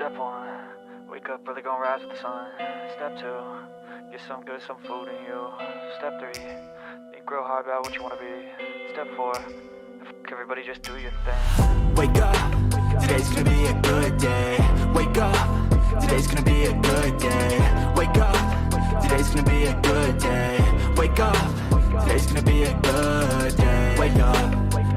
Step 1, wake up, really gonna rise with the sun. Step 2, get some food in you. Step 3, think real hard about what you wanna be. Step 4, everybody just do your thing. Wake up, today's gonna be a good day. Wake up, today's gonna be a good day. Wake up, today's gonna be a good day. Wake up, today's gonna be a good day. Wake up,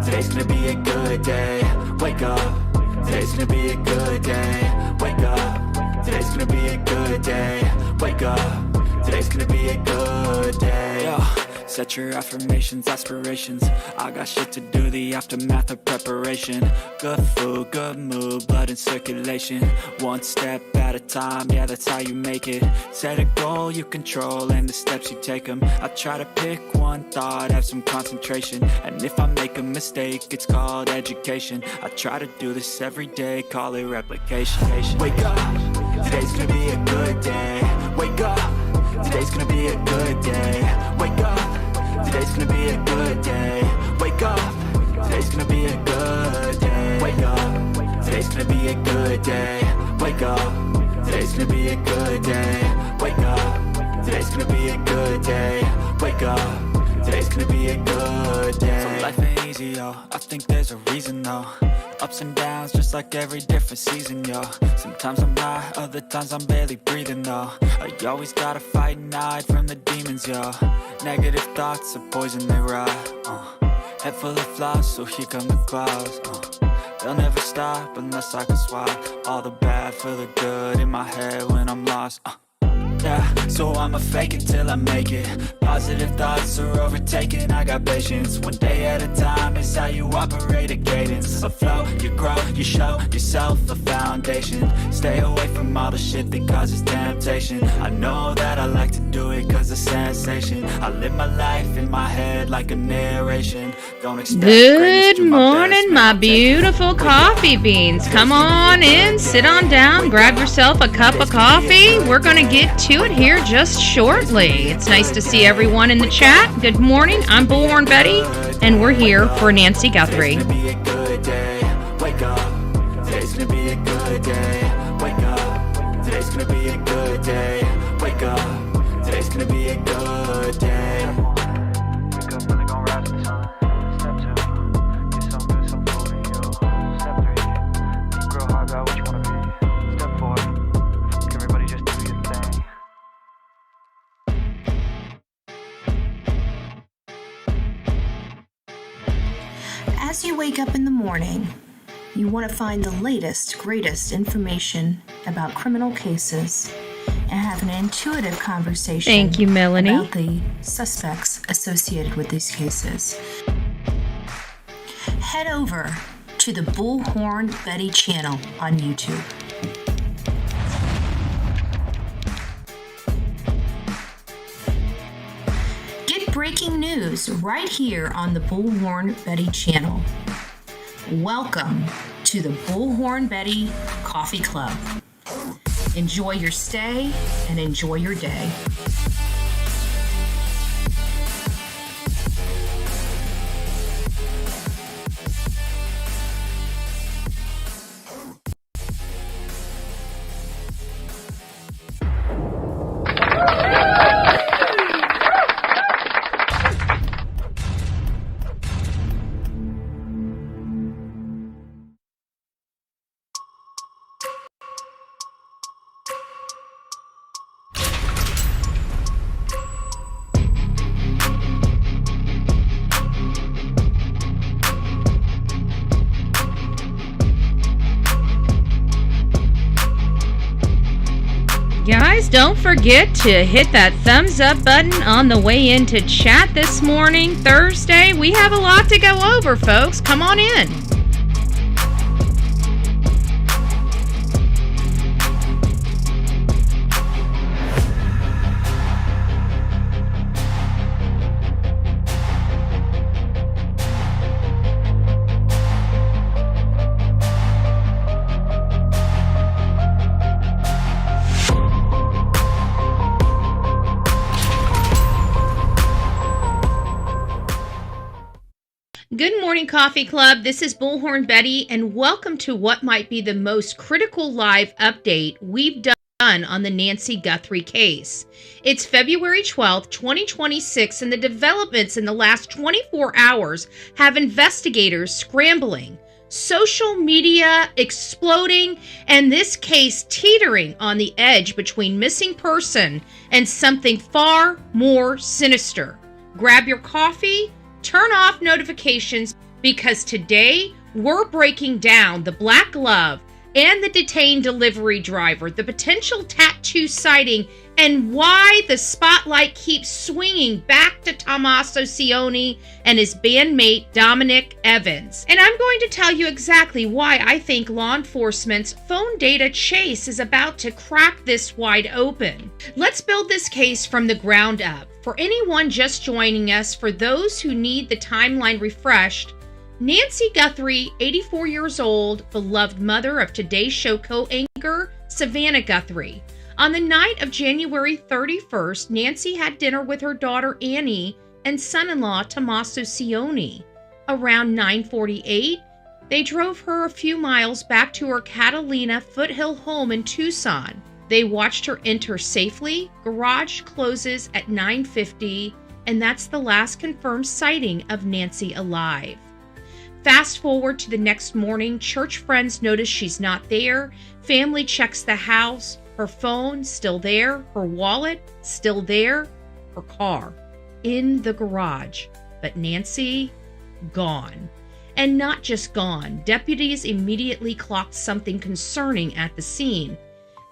today's gonna be a good day. Wake up, today's gonna be a good day. Wake up, today's gonna be a good day. Wake up, today's gonna be a good day. Yo. Set your affirmations, aspirations. I got shit to do, the aftermath of preparation. Good food, good mood, blood in circulation. One step at a time, yeah, that's how you make it. Set a goal you control and the steps you take them. I try to pick one thought, have some concentration. And if I make a mistake, it's called education. I try to do this every day, call it replication. Wake up, today's gonna be a good day. Wake up, today's gonna be a good day. Wake up, today's gonna be a good day. Wake up, today's gonna be a good day. Wake up, today's gonna be a good day. Wake up, today's gonna be a good day. Wake up, today's gonna be a good day. Wake up, today's gonna be a good day. So life ain't easy, yo, I think there's a reason though. Ups and downs, just like every different season, yo. Sometimes I'm high, other times I'm barely breathing, though. I always gotta fight and hide from the demons, yo. Negative thoughts are poison, they rot. Head full of flies, so here come the clouds. They'll never stop unless I can swap all the bad for the good in my head when I'm lost. Yeah, so I'ma fake it till I make it. Positive thoughts are overtaken, I got patience. One day at a time is how you operate a cadence. A flow, you grow, you show yourself a foundation. Stay away from all the shit that causes temptation. I know that I like to do it cause it's sensation. I live my life in my head like a narration. Don't expect Good morning, my beautiful coffee beans. Come on in, sit on down, grab yourself a cup of coffee. We're gonna get to it here just shortly. It's nice to see everyone in the chat. Good morning, I'm Bullhorn Betty, and we're here for Nancy Guthrie. Wake up, today's gonna be a good day. Wake up, today's gonna be a good day. Wake up, today's gonna be a good day. Wake up, really gonna rise with the sun. Step 2, get some food in you. Step 3, think real hard about what you wanna be. Step 4, everybody just do your thing. As you wake up in the morning, you want to find the latest, greatest information about criminal cases and have an intuitive conversation. Thank you, Melanie. About the suspects associated with these cases. Head over to the Bullhorn Betty channel on YouTube. Get breaking news right here on the Bullhorn Betty channel. Welcome to the Bullhorn Betty Coffee Club. Enjoy your stay and enjoy your day. Guys, don't forget to hit that thumbs up button on the way into chat this morning, Thursday. We have a lot to go over, folks. Come on in. Good morning, Coffee Club. This is Bullhorn Betty, and welcome to what might be the most critical live update we've done on the Nancy Guthrie case. It's February 12th, 2026, and the developments in the last 24 hours have investigators scrambling, social media exploding, and this case teetering on the edge between missing person and something far more sinister. Grab your coffee, turn off notifications, because today we're breaking down the black glove and the detained delivery driver, the potential tattoo sighting, and why the spotlight keeps swinging back to Tommaso Cioni and his bandmate Dominic Evans. And I'm going to tell you exactly why I think law enforcement's phone data chase is about to crack this wide open. Let's build this case from the ground up. For anyone just joining us, for those who need the timeline refreshed, Nancy Guthrie, 84 years old, beloved mother of Today's Show co-anchor Savannah Guthrie. On the night of January 31st, Nancy had dinner with her daughter Annie and son-in-law Tommaso Cioni. Around 9:48, they drove her a few miles back to her Catalina foothill home in Tucson. They watched her enter safely. Garage closes at 9:50, and that's the last confirmed sighting of Nancy alive. Fast forward to the next morning, church friends notice she's not there. Family checks the house. Her phone still there. Her wallet still there. Her car in the garage. But Nancy, gone. And not just gone. Deputies immediately clocked something concerning at the scene.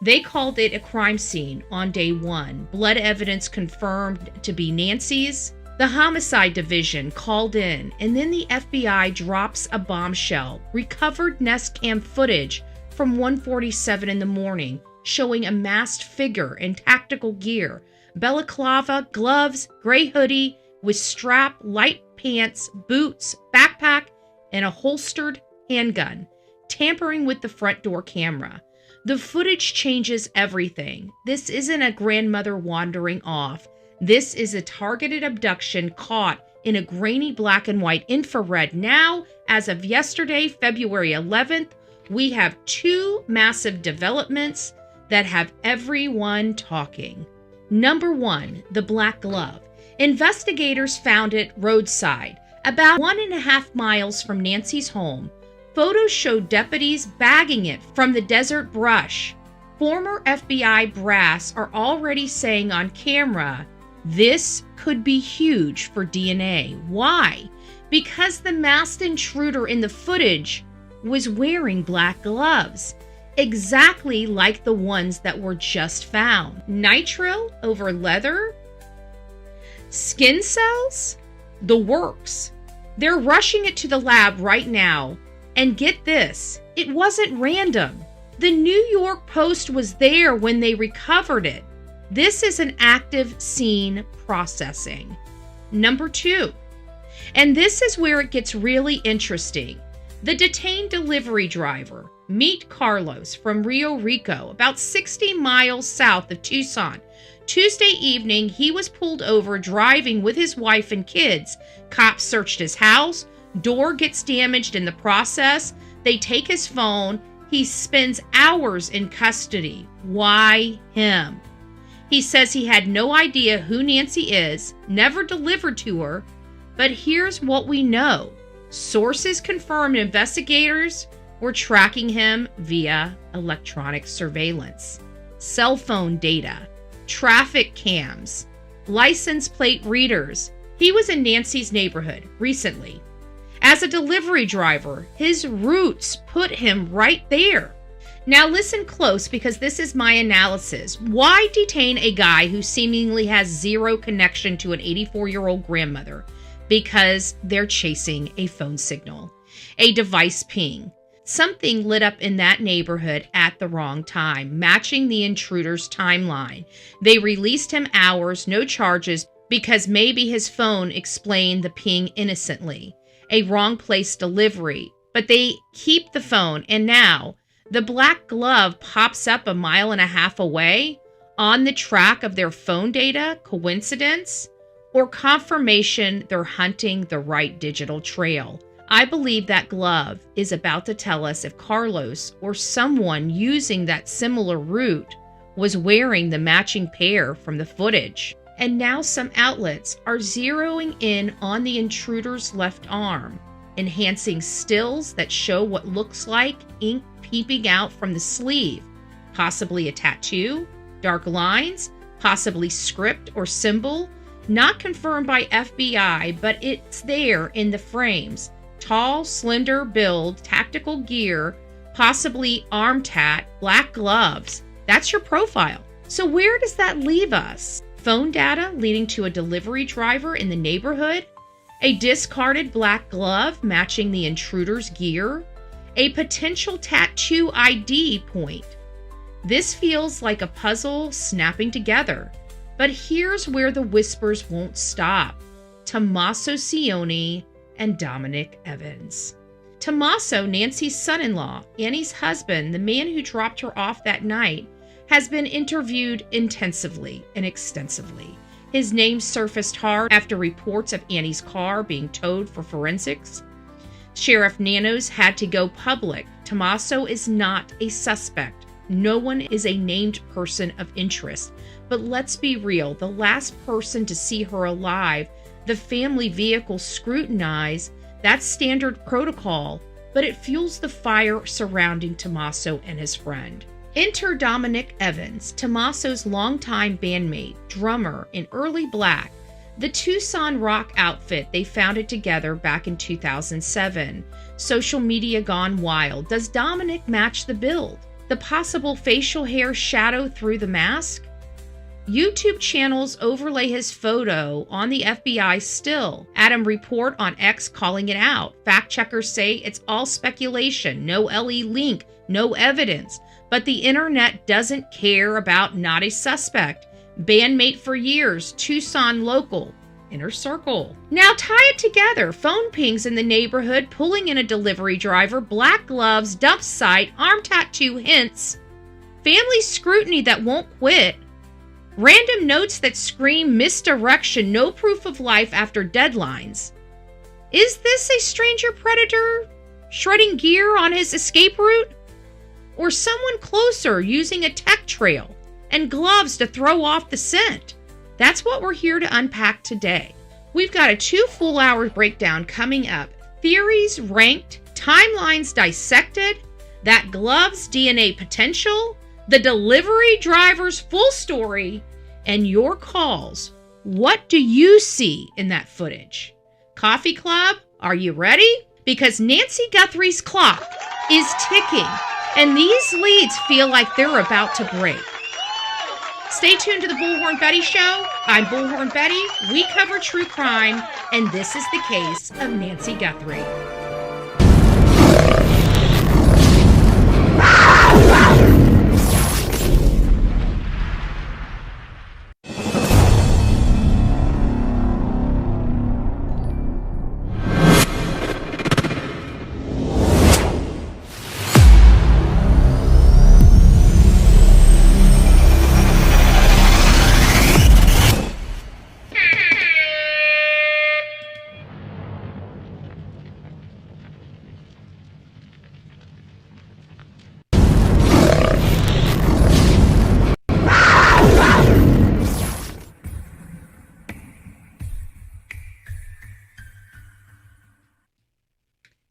They called it a crime scene on day one. Blood evidence confirmed to be Nancy's. The homicide division called in, and then the FBI drops a bombshell. Recovered Nest Cam footage from 1:47 in the morning, showing a masked figure in tactical gear, balaclava, gloves, gray hoodie with strap, light pants, boots, backpack, and a holstered handgun, tampering with the front door camera. The footage changes everything. This isn't a grandmother wandering off. This is a targeted abduction caught in a grainy black and white infrared. Now, as of yesterday, February 11th, we have two massive developments that have everyone talking. Number one, the black glove. Investigators found it roadside, about 1.5 miles from Nancy's home. Photos show deputies bagging it from the desert brush. Former FBI brass are already saying on camera, this could be huge for DNA. Why? Because the masked intruder in the footage was wearing black gloves, exactly like the ones that were just found. Nitrile over leather? Skin cells? The works. They're rushing it to the lab right now. And get this, it wasn't random. The New York Post was there when they recovered it. This is an active scene processing. Number two, and this is where it gets really interesting. The detained delivery driver, meet Carlos from Rio Rico, about 60 miles south of Tucson. Tuesday evening, he was pulled over driving with his wife and kids. Cops searched his house. Door gets damaged in the process. They take his phone. He spends hours in custody. Why him? He says he had no idea who Nancy is, never delivered to her, but here's what we know. Sources confirmed investigators were tracking him via electronic surveillance, cell phone data, traffic cams, license plate readers. He was in Nancy's neighborhood recently. As a delivery driver, his roots put him right there. Now listen close, because this is my analysis. Why detain a guy who seemingly has zero connection to an 84-year-old grandmother? Because they're chasing a phone signal, a device ping. Something lit up in that neighborhood at the wrong time, matching the intruder's timeline. They released him hours, no charges, because maybe his phone explained the ping innocently. A wrong place delivery, but they keep the phone, and now the black glove pops up 1.5 miles away on the track of their phone data. Coincidence or confirmation they're hunting the right digital trail? I believe that glove is about to tell us if Carlos or someone using that similar route was wearing the matching pair from the footage. And now some outlets are zeroing in on the intruder's left arm, enhancing stills that show what looks like ink peeping out from the sleeve, possibly a tattoo, dark lines, possibly script or symbol, not confirmed by FBI, but it's there in the frames. Tall, slender build, tactical gear, possibly arm tat, black gloves. That's your profile. So where does that leave us? Phone data leading to a delivery driver in the neighborhood? A discarded black glove matching the intruder's gear? A potential tattoo ID point? This feels like a puzzle snapping together. But here's where the whispers won't stop. Tommaso Cioni and Dominic Evans. Tommaso, Nancy's son-in-law, Annie's husband, the man who dropped her off that night, has been interviewed intensively and extensively. His name surfaced hard after reports of Annie's car being towed for forensics. Sheriff Nanos had to go public. Tommaso is not a suspect. No one is a named person of interest. But let's be real, the last person to see her alive, the family vehicle scrutinized, that's standard protocol, but it fuels the fire surrounding Tommaso and his friend. Enter Dominic Evans, Tommaso's longtime bandmate, drummer in Early Black, the Tucson rock outfit they founded together back in 2007. Social media gone wild. Does Dominic match the build? The possible facial hair shadow through the mask? YouTube channels overlay his photo on the FBI still. Adam report on X calling it out. Fact checkers say it's all speculation, no LE link, no evidence. But the internet doesn't care about not a suspect. Bandmate for years, Tucson local, inner circle. Now tie it together. Phone pings in the neighborhood, pulling in a delivery driver, black gloves, dump site, arm tattoo hints, family scrutiny that won't quit, random notes that scream misdirection, no proof of life after deadlines. Is this a stranger predator shredding gear on his escape route? Or someone closer using a tech trail and gloves to throw off the scent? That's what we're here to unpack today. We've got a 2 full hour breakdown coming up. Theories ranked, timelines dissected, that glove's DNA potential, the delivery driver's full story, and your calls. What do you see in that footage? Coffee Club, are you ready? Because Nancy Guthrie's clock is ticking. And these leads feel like they're about to break. Stay tuned to the Bullhorn Betty Show. I'm Bullhorn Betty. We cover true crime, and this is the case of Nancy Guthrie.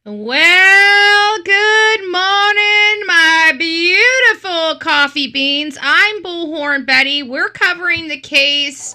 Well, good morning, my beautiful coffee beans. I'm Bullhorn Betty. We're covering the case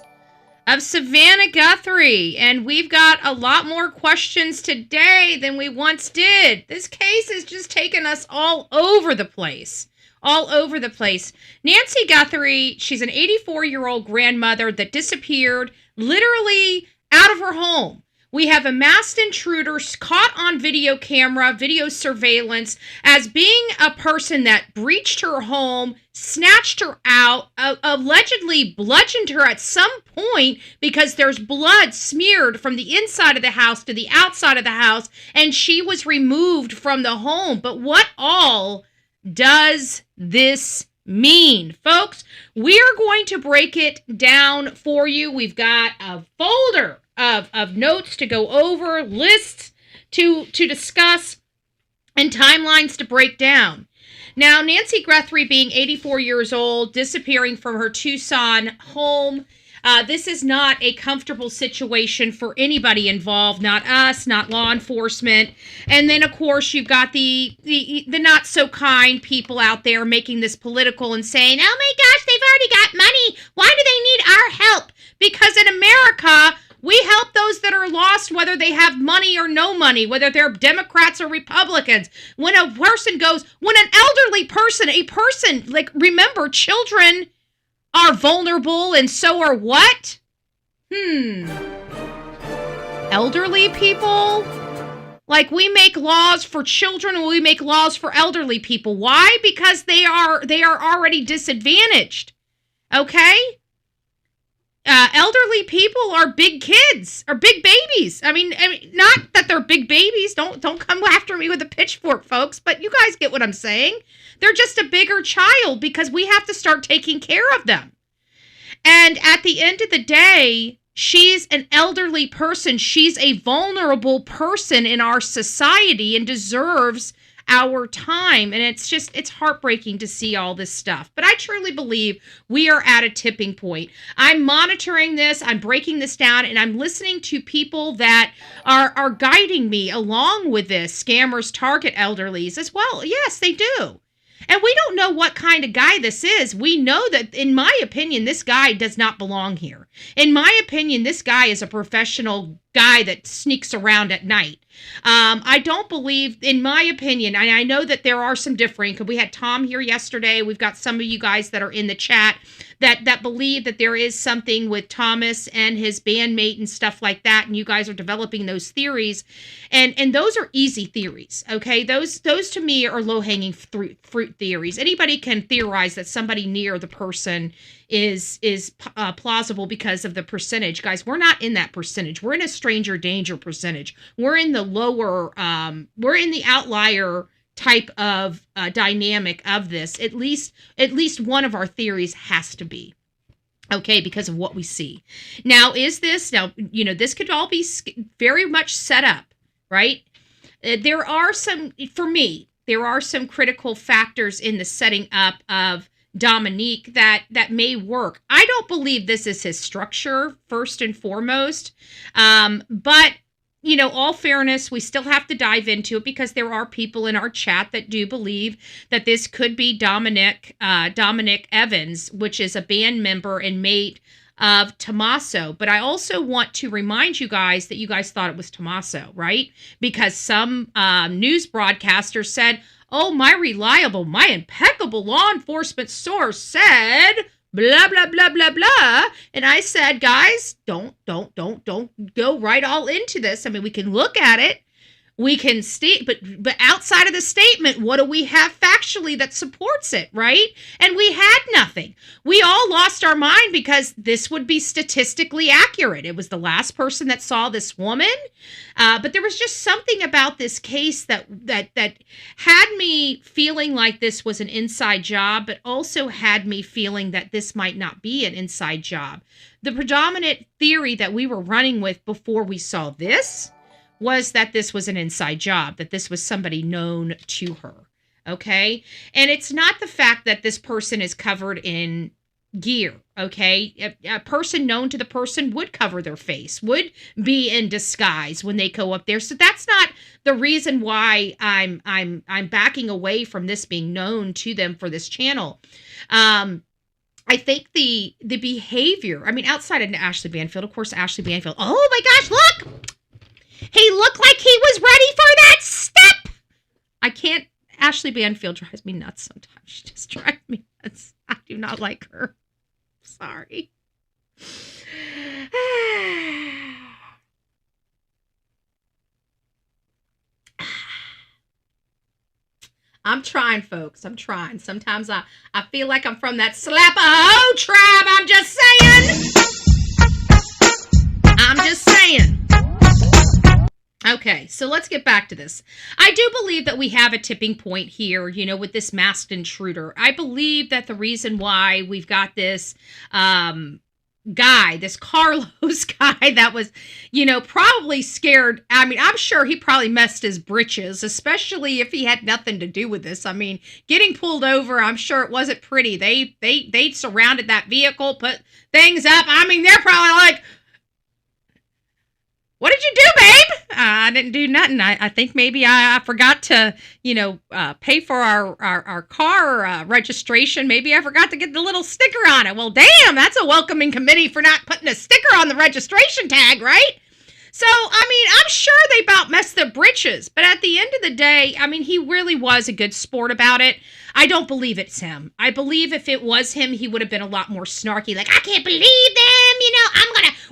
of Savannah Guthrie, and we've got a lot more questions today than we once did. This case has just taken us all over the place. All over the place. Nancy Guthrie, she's an 84-year-old grandmother that disappeared literally out of her home. We have a masked intruder caught on video camera, video surveillance, as being a person that breached her home, snatched her out, allegedly bludgeoned her at some point because there's blood smeared from the inside of the house to the outside of the house, and she was removed from the home. But what all does this mean? Folks, we are going to break it down for you. We've got a folder of notes to go over, lists to discuss and timelines to break down. Now, Nancy Guthrie being 84 years old, disappearing from her Tucson home, this is not a comfortable situation for anybody involved, not us, not law enforcement. And then, of course, you've got the not so kind people out there making this political and saying, oh my gosh, they've already got money. Why do they need our help? Because in America, we help those that are lost, whether they have money or no money, whether they're Democrats or Republicans. When a person goes, when an elderly person, like, remember, children are vulnerable, and so are what? Elderly people? Like, we make laws for children and we make laws for elderly people. Why? Because they are already disadvantaged. Okay? Elderly people are big kids, are big babies. I mean, not that they're big babies. Don't come after me with a pitchfork, folks, but you guys get what I'm saying. They're just a bigger child because we have to start taking care of them. And at the end of the day, she's an elderly person. She's a vulnerable person in our society and deserves our time. And it's heartbreaking to see all this stuff. But I truly believe we are at a tipping point. I'm monitoring this, I'm breaking this down, and I'm listening to people that are guiding me along with this. Scammers target elderlies as well. Yes, they do. And we don't know what kind of guy this is. We know that, in my opinion, this guy does not belong here. In my opinion, this guy is a professional guy that sneaks around at night. I don't believe, in my opinion, and I know that there are some differing, because we had Tom here yesterday. We've got some of you guys that are in the chat that believe that there is something with Thomas and his bandmate and stuff like that, and you guys are developing those theories. And those are easy theories, okay? Those to me are low-hanging fruit theories. Anybody can theorize that somebody near the person is plausible because of the percentage. Guys, we're not in that percentage. We're in a stranger danger percentage. We're in the lower, we're in the outlier type of dynamic of this. At least one of our theories has to be. Okay, because of what we see. Now, this could all be very much set up, right? There are some critical factors in the setting up of Dominique that may work. I don't believe this is his structure, first and foremost. But, all fairness, we still have to dive into it because there are people in our chat that do believe that this could be Dominic Evans, which is a band member and mate of Tommaso. But I also want to remind you guys that you guys thought it was Tommaso, right? Because some news broadcasters said, oh, my impeccable law enforcement source said blah, blah, blah, blah, blah. And I said, guys, don't go right all into this. I mean, we can look at it. We can state, but outside of the statement, what do we have factually that supports it, right? And we had nothing. We all lost our mind because this would be statistically accurate. It was the last person that saw this woman, but there was just something about this case that had me feeling like this was an inside job, but also had me feeling that this might not be an inside job. The predominant theory that we were running with before we saw this was that this was an inside job, that this was somebody known to her, okay? And it's not the fact that this person is covered in gear, okay? A person known to the person would cover their face, would be in disguise when they go up there. So that's not the reason why I'm backing away from this being known to them for this channel. I think the behavior, outside of Ashley Banfield, of course, Ashley Banfield, oh my gosh, look! He looked like he was ready for that step. I can't. Ashley Banfield drives me nuts sometimes. She just drives me nuts. I do not like her. Sorry. I'm trying, folks. I'm trying. Sometimes I feel like I'm from that slap-a-hoe tribe. I'm just saying. Okay, so let's get back to this. I do believe that we have a tipping point here, with this masked intruder. I believe that the reason why we've got this guy, this Carlos guy that was, probably scared. I mean, I'm sure he probably messed his britches, especially if he had nothing to do with this. I mean, getting pulled over, I'm sure it wasn't pretty. They surrounded that vehicle, put things up. I mean, they're probably like, what did you do, babe? I didn't do nothing. I think maybe I forgot to, pay for our car registration. Maybe I forgot to get the little sticker on it. Well, damn, that's a welcoming committee for not putting a sticker on the registration tag, right? So, I mean, I'm sure they about messed their britches. But at the end of the day, I mean, he really was a good sport about it. I don't believe it's him. I believe if it was him, he would have been a lot more snarky. Like, I can't believe them.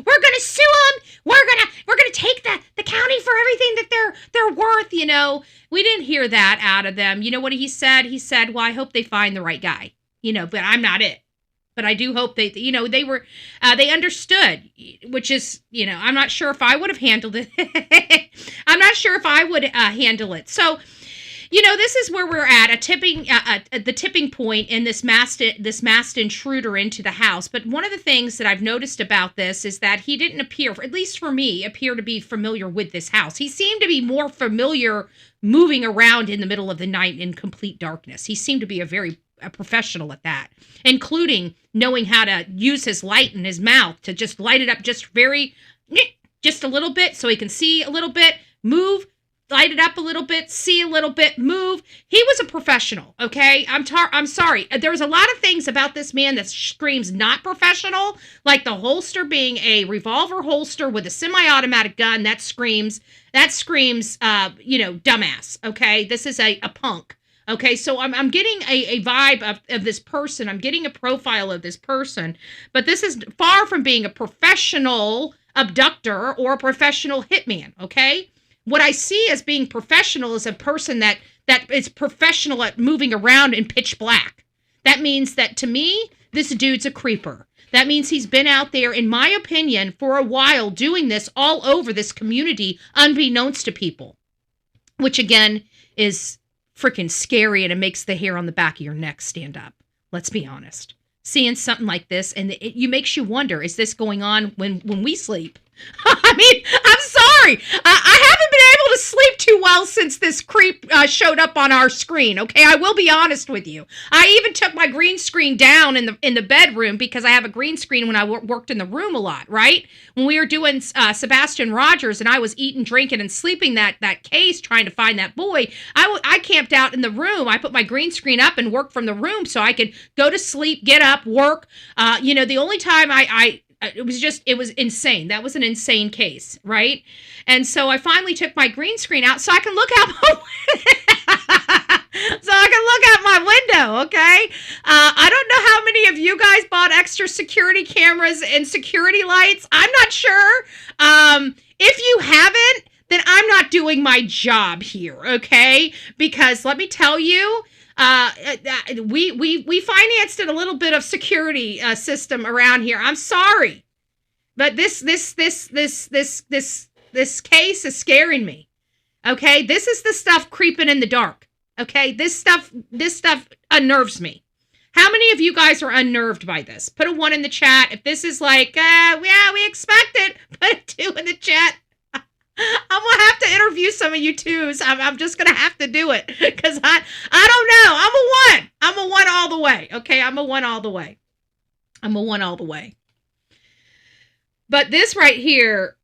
We're gonna sue them. We're gonna take the county for everything that they're worth. We didn't hear that out of them. You know what he said? He said, well, I hope they find the right guy. But I'm not it. But I do hope they understood, which is, I'm not sure if I would have handled it. I'm not sure if I would handle it. So, this is where we're at, the tipping point in this masked intruder into the house. But one of the things that I've noticed about this is that he didn't appear, at least for me, to be familiar with this house. He seemed to be more familiar moving around in the middle of the night in complete darkness. He seemed to be a professional at that, including knowing how to use his light in his mouth to just light it up just a little bit so he can see a little bit, move, light it up a little bit, see a little bit, move. He was a professional, okay? I'm sorry. There's a lot of things about this man that screams not professional, like the holster being a revolver holster with a semi-automatic gun. That screams, dumbass, okay? This is a punk. Okay, so I'm getting a vibe of this person. I'm getting a profile of this person. But this is far from being a professional abductor or a professional hitman, okay? What I see as being professional is a person that is professional at moving around in pitch black. That means that, to me, this dude's a creeper. That means he's been out there, in my opinion, for a while doing this all over this community, unbeknownst to people. Which, again, is freaking scary, and it makes the hair on the back of your neck stand up. Let's be honest. Seeing something like this, and it makes you wonder, is this going on when we sleep? I mean, I'm sorry. I haven't been able to sleep too well since this creep showed up on our screen, okay? I will be honest with you. I even took my green screen down in the bedroom because I have a green screen when I worked in the room a lot, right? When we were doing Sebastian Rogers and I was eating, drinking, and sleeping that case trying to find that boy, I camped out in the room. I put my green screen up and worked from the room so I could go to sleep, get up, work. The only time it was insane. That was an insane case, right? And so I finally took my green screen out so I can look out my window, okay? I don't know how many of you guys bought extra security cameras and security lights. I'm not sure. If you haven't, then I'm not doing my job here, okay? Because let me tell you, we financed a little bit of security system around here. I'm sorry, but this case is scaring me. Okay, this is the stuff creeping in the dark. Okay, this stuff unnerves me. How many of you guys are unnerved by this? Put a 1 in the chat. If this is like, yeah, we expect it. Put a 2 in the chat. I'm going to have to interview some of you twos. I'm just going to have to do it because I don't know. I'm a 1 all the way. Okay, I'm a 1 all the way. But this right here,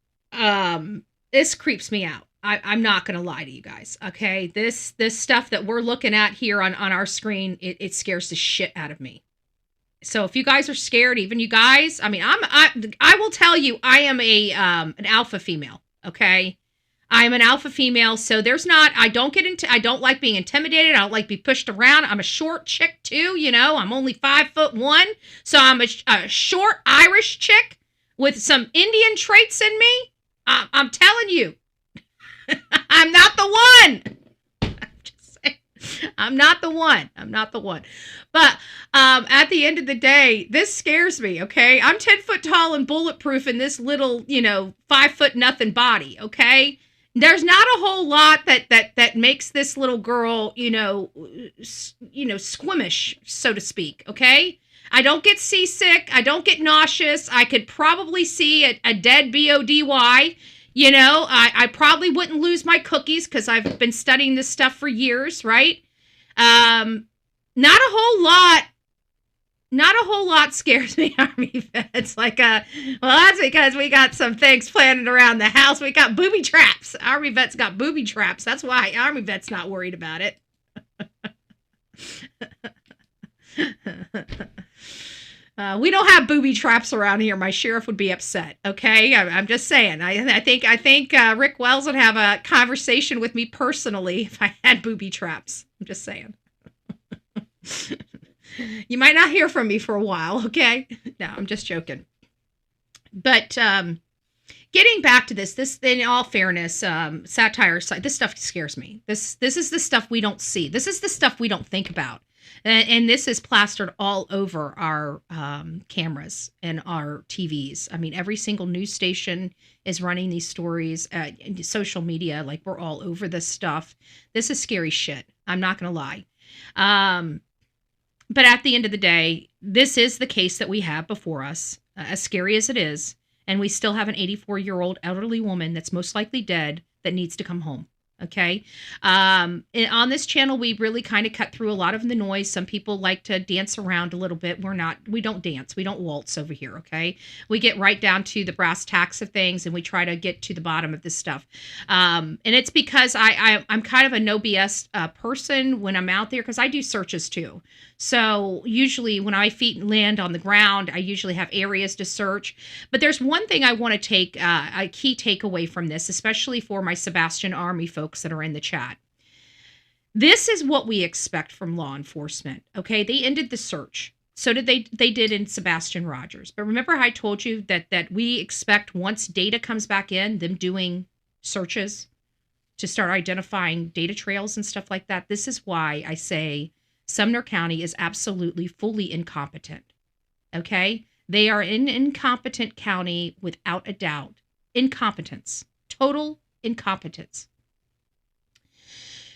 this creeps me out. I'm not going to lie to you guys. Okay, this stuff that we're looking at here on our screen, it scares the shit out of me. So if you guys are scared, even you guys, I mean, I will tell you, I am an alpha female. Okay, I'm an alpha female, so I don't like being intimidated. I don't like being pushed around. I'm a short chick too, I'm only 5'1", so I'm a short Irish chick with some Indian traits in me. I'm telling you, I'm not the one. I'm just saying, I'm not the one. But at the end of the day, this scares me, okay? I'm 10 foot tall and bulletproof in this little, 5 foot nothing body, okay? There's not a whole lot that makes this little girl, squeamish, so to speak, okay? I don't get seasick. I don't get nauseous. I could probably see a dead BODY. You know, I probably wouldn't lose my cookies because I've been studying this stuff for years, right? Not a whole lot scares me, Army vets. Like, well, that's because we got some things planted around the house. We got booby traps. Army vets got booby traps. That's why Army vets not worried about it. We don't have booby traps around here. My sheriff would be upset. Okay, I'm just saying. I think Rick Wells would have a conversation with me personally if I had booby traps. I'm just saying. You might not hear from me for a while. Okay, no, I'm just joking. But getting back to this, in all fairness, satire side, this stuff scares me. This is the stuff we don't see. This is the stuff we don't think about. And this is plastered all over our cameras and our TVs. I mean, every single news station is running these stories. Social media, like, we're all over this stuff. This is scary shit. I'm not going to lie. But at the end of the day, this is the case that we have before us, as scary as it is. And we still have an 84-year-old elderly woman that's most likely dead that needs to come home. Okay. On this channel, we really kind of cut through a lot of the noise. Some people like to dance around a little bit. We don't dance. We don't waltz over here. Okay. We get right down to the brass tacks of things and we try to get to the bottom of this stuff. And it's because I'm kind of a no BS person when I'm out there, because I do searches too. So usually when my feet land on the ground, I usually have areas to search. But there's one thing I want to take a key takeaway from this, especially for my Sebastian Army folks that are in the chat. This is what we expect from law enforcement. Okay, they ended the search. So did they did in Sebastian Rogers. But remember how I told you that we expect, once data comes back in, them doing searches to start identifying data trails and stuff like that. This is why I say Sumner County is absolutely fully incompetent. Okay? They are an incompetent county without a doubt. Incompetence. Total incompetence.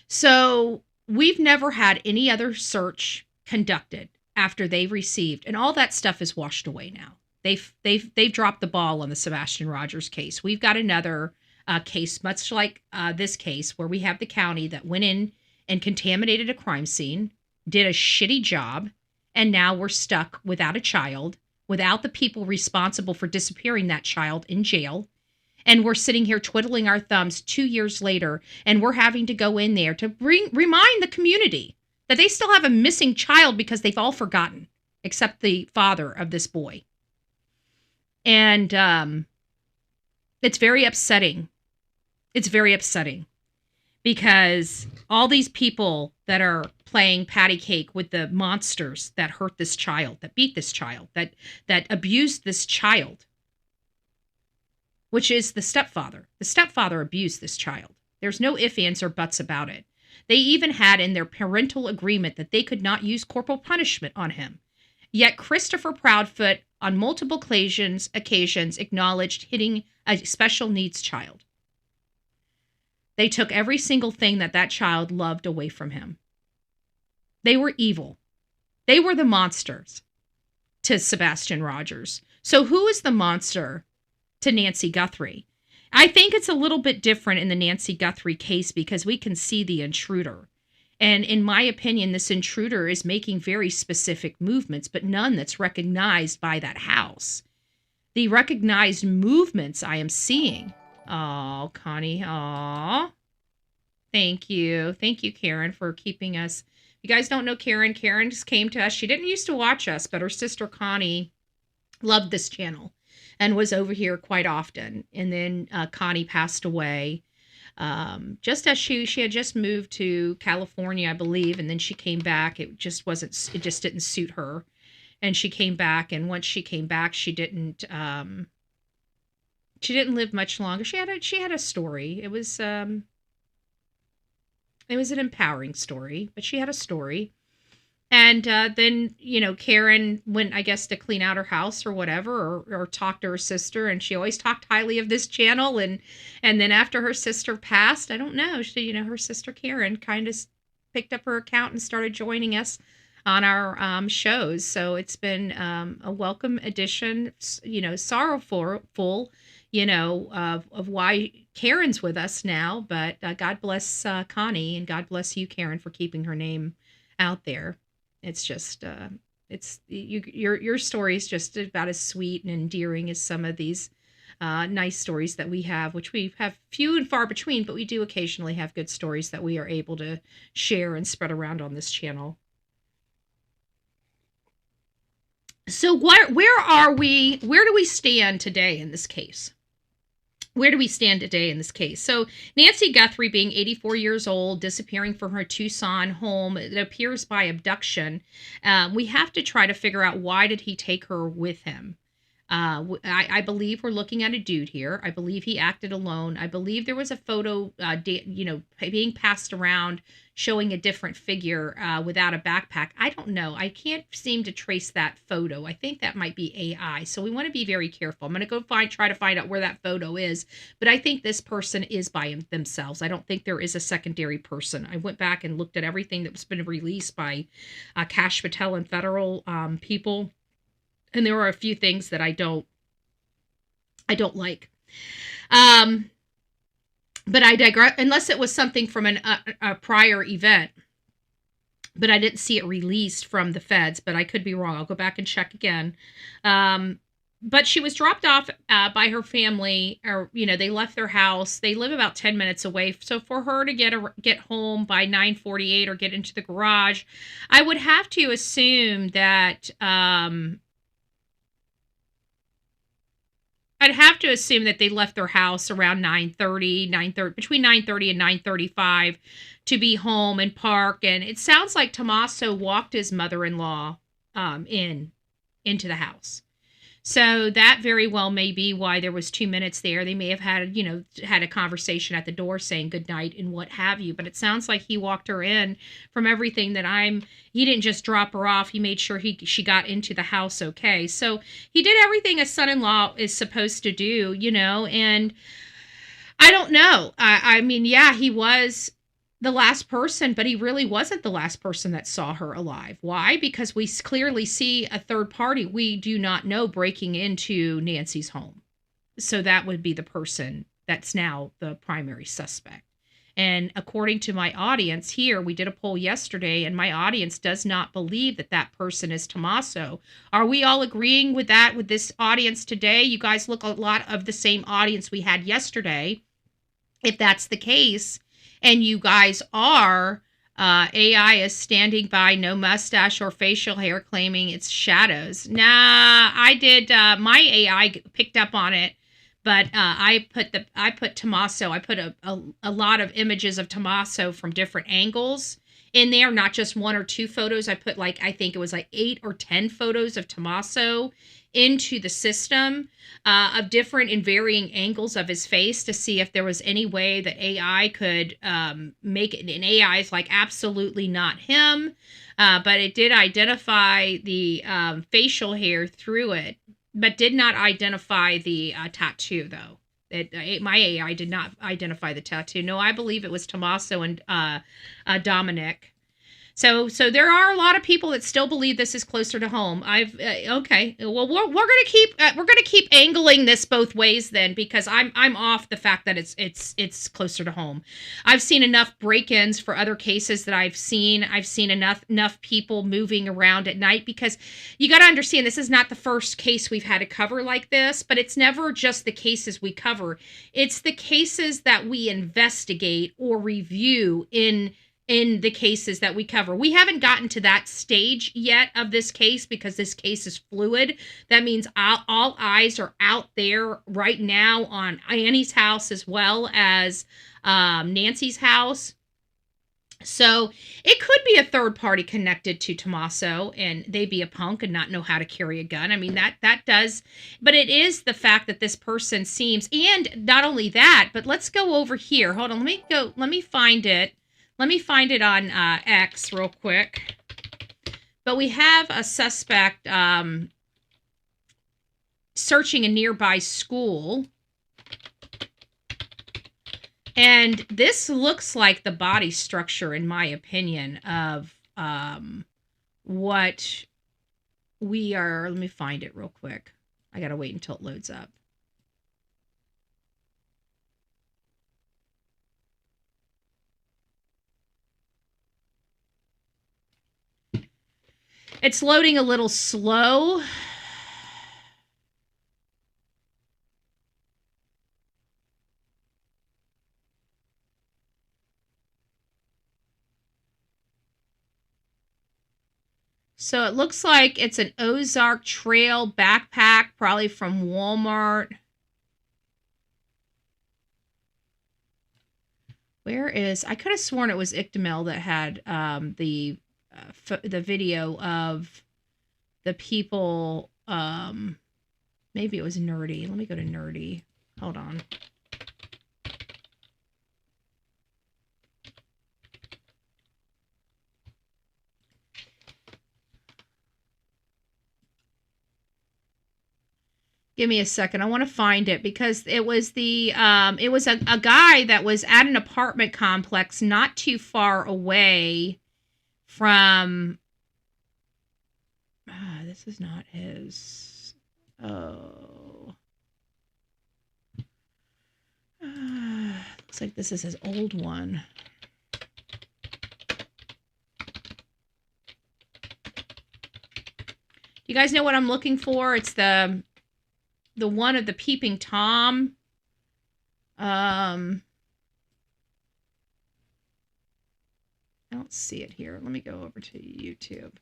So we've never had any other search conducted after they've received, and all that stuff is washed away now. They've dropped the ball on the Sebastian Rogers case. We've got another case, much like this case, where we have the county that went in and contaminated a crime scene, did a shitty job, and now we're stuck without a child, without the people responsible for disappearing that child in jail. And we're sitting here twiddling our thumbs 2 years later, and we're having to go in there to remind the community that they still have a missing child because they've all forgotten, except the father of this boy. And it's very upsetting. It's very upsetting because all these people that are playing patty cake with the monsters that hurt this child, that beat this child, that abused this child, which is the stepfather. The stepfather abused this child. There's no ifs, ands, or buts about it. They even had in their parental agreement that they could not use corporal punishment on him. Yet Christopher Proudfoot, on multiple occasions, acknowledged hitting a special needs child. They took every single thing that child loved away from him. They were evil. They were the monsters to Sebastian Rogers. So who is the monster to Nancy Guthrie? I think it's a little bit different in the Nancy Guthrie case because we can see the intruder. And in my opinion, this intruder is making very specific movements, but none that's recognized by that house. The recognized movements I am seeing. Oh, Connie. Oh, thank you. Thank you, Karen, for keeping us. If you guys don't know Karen, Karen just came to us. She didn't used to watch us, but her sister Connie loved this channel and was over here quite often. And then Connie passed away just as she had just moved to California, I believe. And then she came back. It just didn't suit her. And she came back. And once she came back, she didn't live much longer. She had a story. It was an empowering story, but she had a story. And then, Karen went, I guess, to clean out her house or whatever, or talk to her sister. And she always talked highly of this channel. And then after her sister passed, I don't know, her sister Karen kind of picked up her account and started joining us on our shows. So it's been a welcome addition, sorrowful, of why Karen's with us now. But God bless Connie, and God bless you, Karen, for keeping her name out there. It's just, your story is just about as sweet and endearing as some of these nice stories that we have, which we have few and far between, but we do occasionally have good stories that we are able to share and spread around on this channel. So where are we? Where do we stand today in this case? Where do we stand today in this case? So Nancy Guthrie, being 84 years old, disappearing from her Tucson home, it appears by abduction. We have to try to figure out, why did he take her with him? I believe we're looking at a dude here. I believe he acted alone. I believe there was a photo, being passed around showing a different figure without a backpack. I don't know. I can't seem to trace that photo. I think that might be AI. So we want to be very careful. I'm going to go try to find out where that photo is. But I think this person is by themselves. I don't think there is a secondary person. I went back and looked at everything that was been released by Cash Patel and federal people. And there are a few things that I don't like. But I digress, unless it was something from a prior event. But I didn't see it released from the feds, but I could be wrong. I'll go back and check again. But she was dropped off by her family, or, they left their house. They live about 10 minutes away. So for her to get home by 9:48 or get into the garage, I would have to assume that, I'd have to assume that they left their house around 9:30, between 9:30 and 9:35 to be home and park. And it sounds like Tommaso walked his mother-in-law into the house. So that very well may be why there was 2 minutes there. They may have had a conversation at the door saying goodnight and what have you. But it sounds like he walked her in. From everything that he didn't just drop her off. He made sure she got into the house okay. So he did everything a son-in-law is supposed to do, and I don't know. I mean, yeah, he was the last person, but he really wasn't the last person that saw her alive. Why? Because we clearly see a third party we do not know breaking into Nancy's home. So that would be the person that's now the primary suspect. And according to my audience here, we did a poll yesterday, and my audience does not believe that person is Tommaso. Are we all agreeing with that with this audience today? You guys look a lot of the same audience we had yesterday. If that's the case, and you guys are, AI is standing by, no mustache or facial hair, claiming it's shadows. Nah, I did, my AI picked up on it, but I put Tommaso, I put a lot of images of Tommaso from different angles in there, not just one or two photos. I put I think it was 8 or 10 photos of Tommaso into the system of different and varying angles of his face to see if there was any way that AI could make it. And AI is absolutely not him, but it did identify the facial hair through it, but did not identify the tattoo, though. My AI did not identify the tattoo. No, I believe it was Tommaso and Dominic. So there are a lot of people that still believe this is closer to home. Okay. Well, we're gonna keep angling this both ways then, because I'm off the fact that it's closer to home. I've seen enough break-ins for other cases that I've seen. I've seen enough people moving around at night, because you got to understand, this is not the first case we've had to cover like this, but it's never just the cases we cover. It's the cases that we investigate or review in the cases that we cover. We haven't gotten to that stage yet of this case, because this case is fluid. That means all eyes are out there right now on Annie's house as well as Nancy's house. So it could be a third party connected to Tommaso, and they be a punk and not know how to carry a gun. I mean, that does, but it is the fact that this person seems, and not only that, but let's go over here. Hold on, let me find it. Let me find it on X real quick. But we have a suspect searching a nearby school. And this looks like the body structure, in my opinion, of what we are. Let me find it real quick. I gotta wait until it loads up. It's loading a little slow. So it looks like it's an Ozark Trail backpack, probably from Walmart. Where is... I could have sworn it was Ictamel that had the video of the people. Maybe it was Nerdy. Let me go to Nerdy. Hold on. Give me a second. I want to find it because it was the it was a guy that was at an apartment complex not too far away from this is not his. Oh. Looks like this is his old one. You guys know what I'm looking for? It's the one of the Peeping Tom. I don't see it here. Let me go over to YouTube.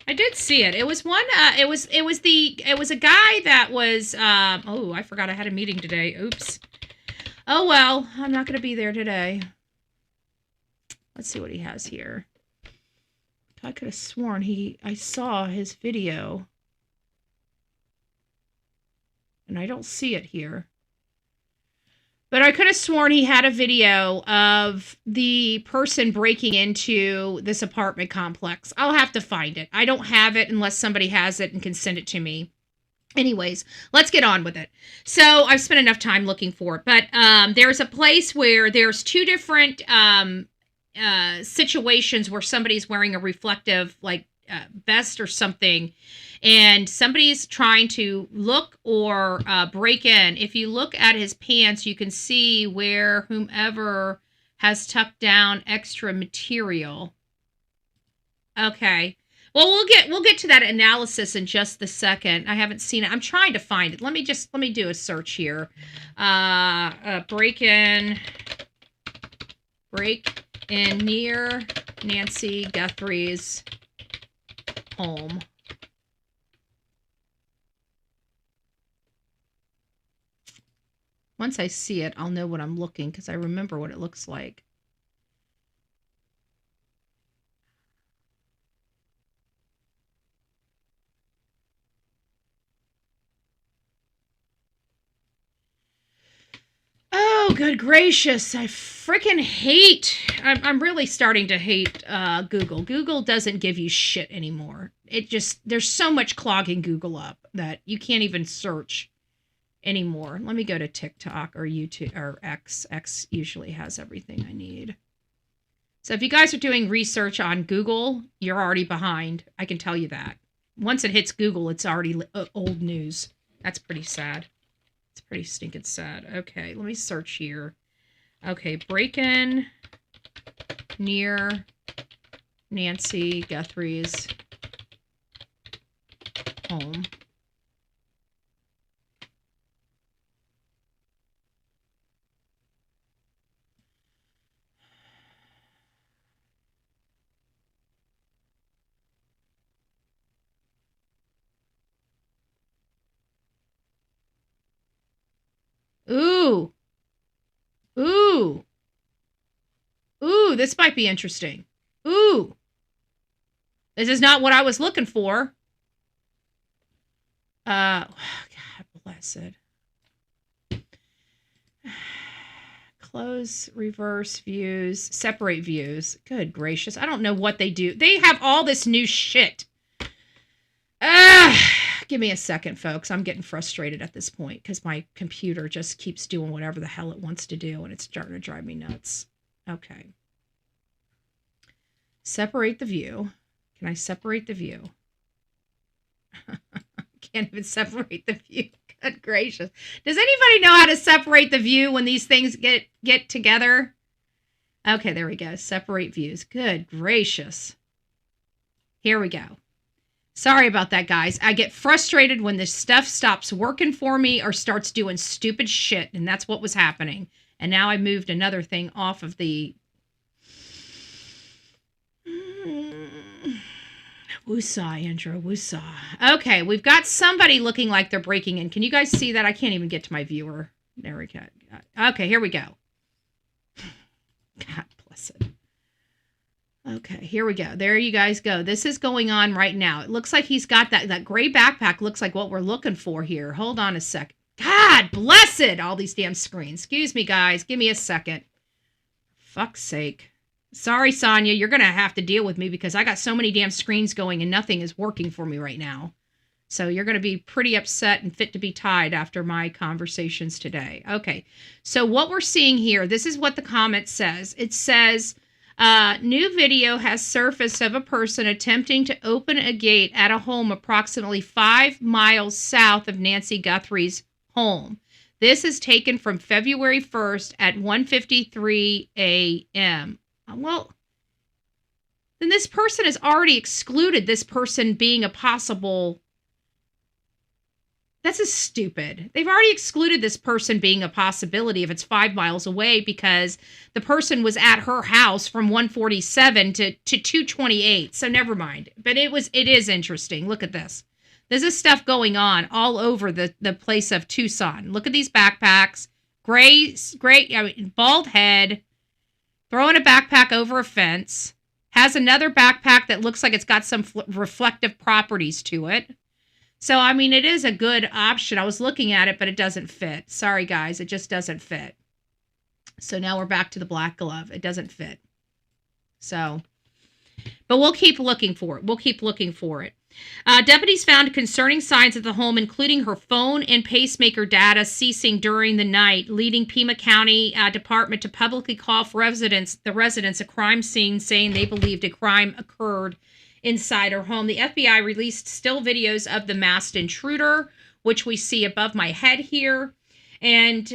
I did see it. It was one. It was a guy that was. Oh, I forgot I had a meeting today. Oops. Oh well, I'm not going to be there today. Let's see what he has here. I could have sworn I saw his video. And I don't see it here. But I could have sworn he had a video of the person breaking into this apartment complex. I'll have to find it. I don't have it unless somebody has it and can send it to me. Anyways, let's get on with it. So I've spent enough time looking for it. But there's a place where there's two different situations where somebody's wearing a reflective vest or something. And somebody's trying to look or break in. If you look at his pants, you can see where whomever has tucked down extra material. Okay. Well, we'll get to that analysis in just a second. I haven't seen it. I'm trying to find it. Let me do a search here. Break in near Nancy Guthrie's home. Once I see it, I'll know what I'm looking because I remember what it looks like. Oh, good gracious. I freaking hate... I'm really starting to hate Google. Google doesn't give you shit anymore. There's so much clogging Google up that you can't even search anymore. Let me go to TikTok or YouTube or X. X usually has everything I need. So if you guys are doing research on Google, you're already behind. I can tell you that. Once it hits Google, it's already old news. That's pretty sad. It's pretty stinking sad. Okay, let me search here. Okay, break-in near Nancy Guthrie's home. Ooh. Ooh. Ooh, this might be interesting. Ooh. This is not what I was looking for. God bless it. Close, reverse views, separate views. Good gracious. I don't know what they do. They have all this new shit. Give me a second, folks. I'm getting frustrated at this point because my computer just keeps doing whatever the hell it wants to do, and it's starting to drive me nuts. Okay. Separate the view. Can I separate the view? Can't even separate the view. Good gracious. Does anybody know how to separate the view when these things get together? Okay, there we go. Separate views. Good gracious. Here we go. Sorry about that, guys. I get frustrated when this stuff stops working for me or starts doing stupid shit, and that's what was happening. And now I moved another thing off of the... Woosah, Andrew, woosah. Okay, we've got somebody looking like they're breaking in. Can you guys see that? I can't even get to my viewer. There we go. Okay, here we go. God bless it. Okay, here we go. There you guys go. This is going on right now. It looks like he's got that gray backpack. Looks like what we're looking for here. Hold on a sec. God bless it. All these damn screens. Excuse me, guys. Give me a second. Fuck's sake. Sorry, Sonia. You're going to have to deal with me because I got so many damn screens going and nothing is working for me right now. So you're going to be pretty upset and fit to be tied after my conversations today. Okay. So what we're seeing here, this is what the comment says. It says... new video has surfaced of a person attempting to open a gate at a home approximately 5 miles south of Nancy Guthrie's home. This is taken from February 1st at 1:53 a.m. Well, then this person has already excluded this person being a possible... That's just stupid. They've already excluded this person being a possibility if it's 5 miles away because the person was at her house from 147 to 228. So never mind. But it is interesting. Look at this. There's this stuff going on all over the place of Tucson. Look at these backpacks. Bald head, throwing a backpack over a fence, has another backpack that looks like it's got some reflective properties to it. So, I mean, it is a good option. I was looking at it, but it doesn't fit. Sorry, guys. It just doesn't fit. So now we're back to the black glove. It doesn't fit. So, but we'll keep looking for it. Deputies found concerning signs at the home, including her phone and pacemaker data ceasing during the night, leading Pima County Department to publicly call for the residents a crime scene, saying they believed a crime occurred inside her home. The FBI released still videos of the masked intruder, which we see above my head here. And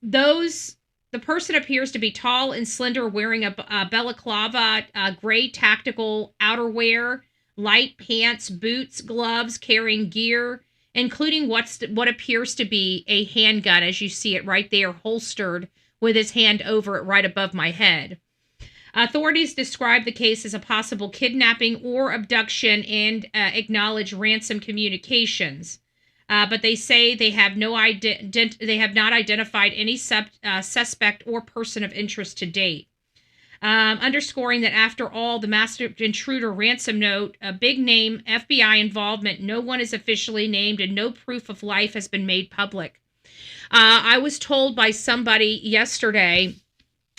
the person appears to be tall and slender, wearing a balaclava, gray tactical outerwear, light pants, boots, gloves, carrying gear, including what appears to be a handgun, as you see it right there, holstered with his hand over it right above my head. Authorities describe the case as a possible kidnapping or abduction and acknowledge ransom communications. But they say they have not identified any suspect or person of interest to date. Underscoring that after all, the masked intruder ransom note, a big name, FBI involvement, no one is officially named, and no proof of life has been made public. I was told by somebody yesterday,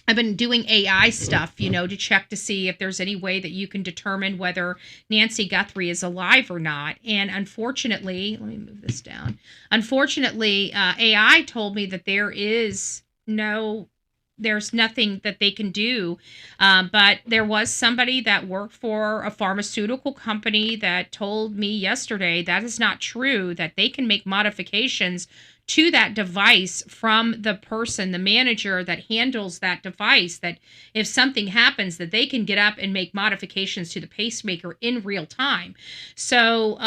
I've been doing AI stuff, to check to see if there's any way that you can determine whether Nancy Guthrie is alive or not. And unfortunately, let me move this down. Unfortunately, AI told me that there's nothing that they can do. But there was somebody that worked for a pharmaceutical company that told me yesterday that is not true, that they can make modifications to that device from the person, the manager that handles that device, that if something happens, that they can get up and make modifications to the pacemaker in real time. So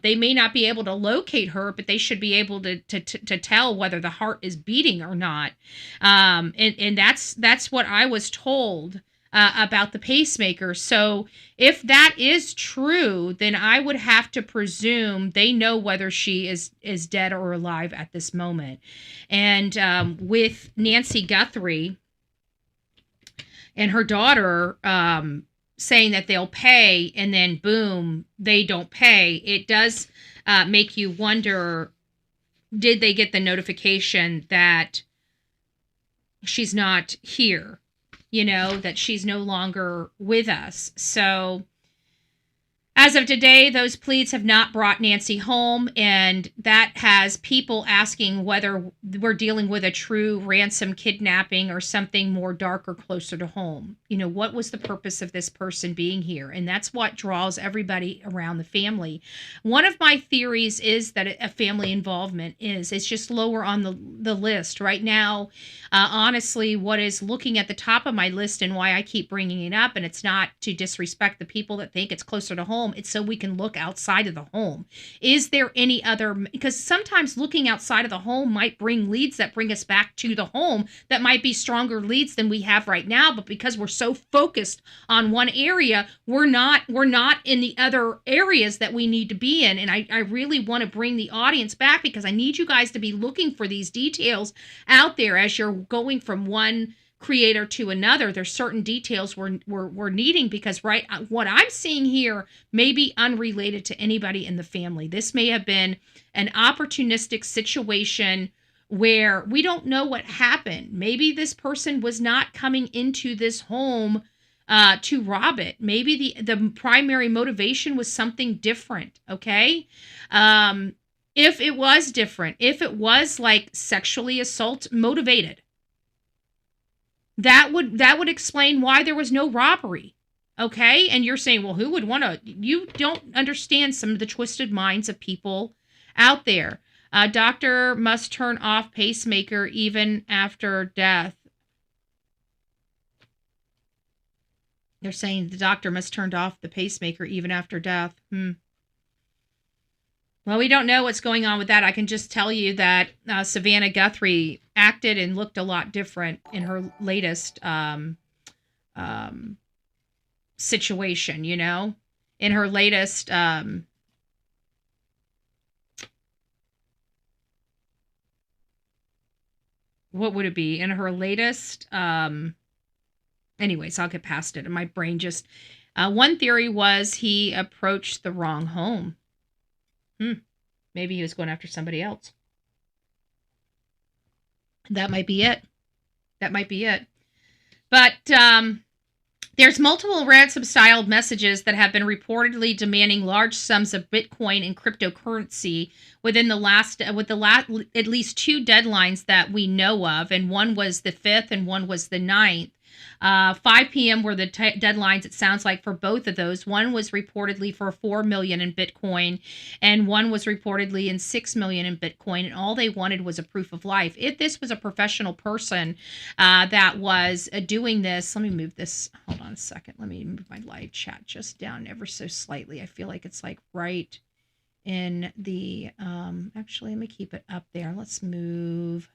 they may not be able to locate her, but they should be able to tell whether the heart is beating or not. And that's what I was told about the pacemaker. So if that is true, then I would have to presume they know whether she is dead or alive at this moment. And with Nancy Guthrie and her daughter saying that they'll pay and then boom, they don't pay, it does make you wonder, did they get the notification that she's not here? That she's no longer with us. So As of today, those pleas have not brought Nancy home, and that has people asking whether we're dealing with a true ransom kidnapping or something more dark or closer to home. You know, what was the purpose of this person being here? And that's what draws everybody around the family. One of my theories is that a family involvement it's just lower on the list right now. Honestly, what is looking at the top of my list and why I keep bringing it up, and it's not to disrespect the people that think it's closer to home, it's so we can look outside of the home. Is there any other, because sometimes looking outside of the home might bring leads that bring us back to the home that might be stronger leads than we have right now, but because we're so focused on one area, we're not in the other areas that we need to be in. And I really want to bring the audience back, because I need you guys to be looking for these details out there as you're going from one creator to another. There's certain details we're needing, because what I'm seeing here may be unrelated to anybody in the family. This may have been an opportunistic situation where we don't know what happened. Maybe this person was not coming into this home to rob it. Maybe the primary motivation was something different. Okay. If it was different, if it was like sexually assault motivated, that would explain why there was no robbery. Okay? And you're saying, well, who would want to? You don't understand some of the twisted minds of people out there. Doctor must turn off pacemaker even after death. They're saying the doctor must turn off the pacemaker even after death. Well, we don't know what's going on with that. I can just tell you that Savannah Guthrie acted and looked a lot different in her latest situation, you know? In her latest... what would it be? In her latest... anyways, I'll get past it. And my brain just... one theory was he approached the wrong home. Maybe he was going after somebody else. That might be it. But there's multiple ransom-styled messages that have been reportedly demanding large sums of Bitcoin and cryptocurrency within at least two deadlines that we know of, and one was the 5th and one was the 9th. 5 p.m. were the deadlines, it sounds like, for both of those. One was reportedly for $4 million in Bitcoin, and one was reportedly in $6 million in Bitcoin, and all they wanted was a proof of life. If this was a professional person that was doing this, let me move this. Hold on a second. Let me move my live chat just down ever so slightly. I feel like it's like right in the, actually, let me keep it up there. Let's move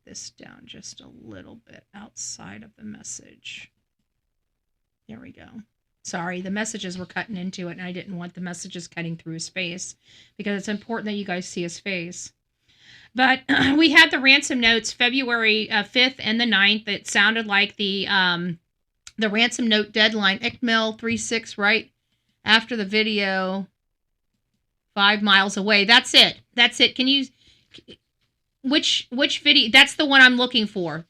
this down just a little bit outside of the message. There we go. Sorry, the messages were cutting into it, and I didn't want the messages cutting through his face, because it's important that you guys see his face. But we had the ransom notes February 5th and the 9th. It sounded like the ransom note deadline, ICML 36, right after the video, 5 miles away. That's it. Can you... Which video? That's the one I'm looking for.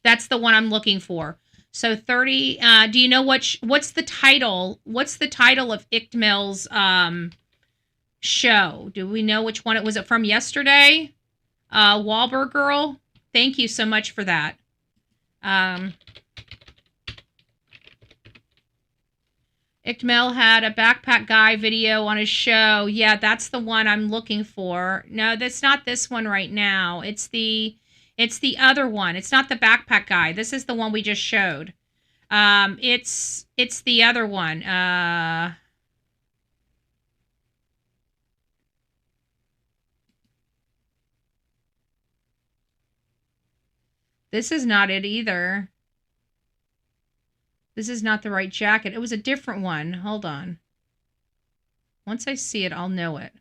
So 30, do you know what's the title? What's the title of ICML's show? Do we know which one it was? It from yesterday? Wahlberg Girl? Thank you so much for that. ICML had a backpack guy video on his show. Yeah, that's the one I'm looking for. No, that's not this one right now. It's the other one. It's not the backpack guy. This is the one we just showed. It's the other one. This is not it either. This is not the right jacket. It was a different one. Hold on. Once I see it, I'll know it.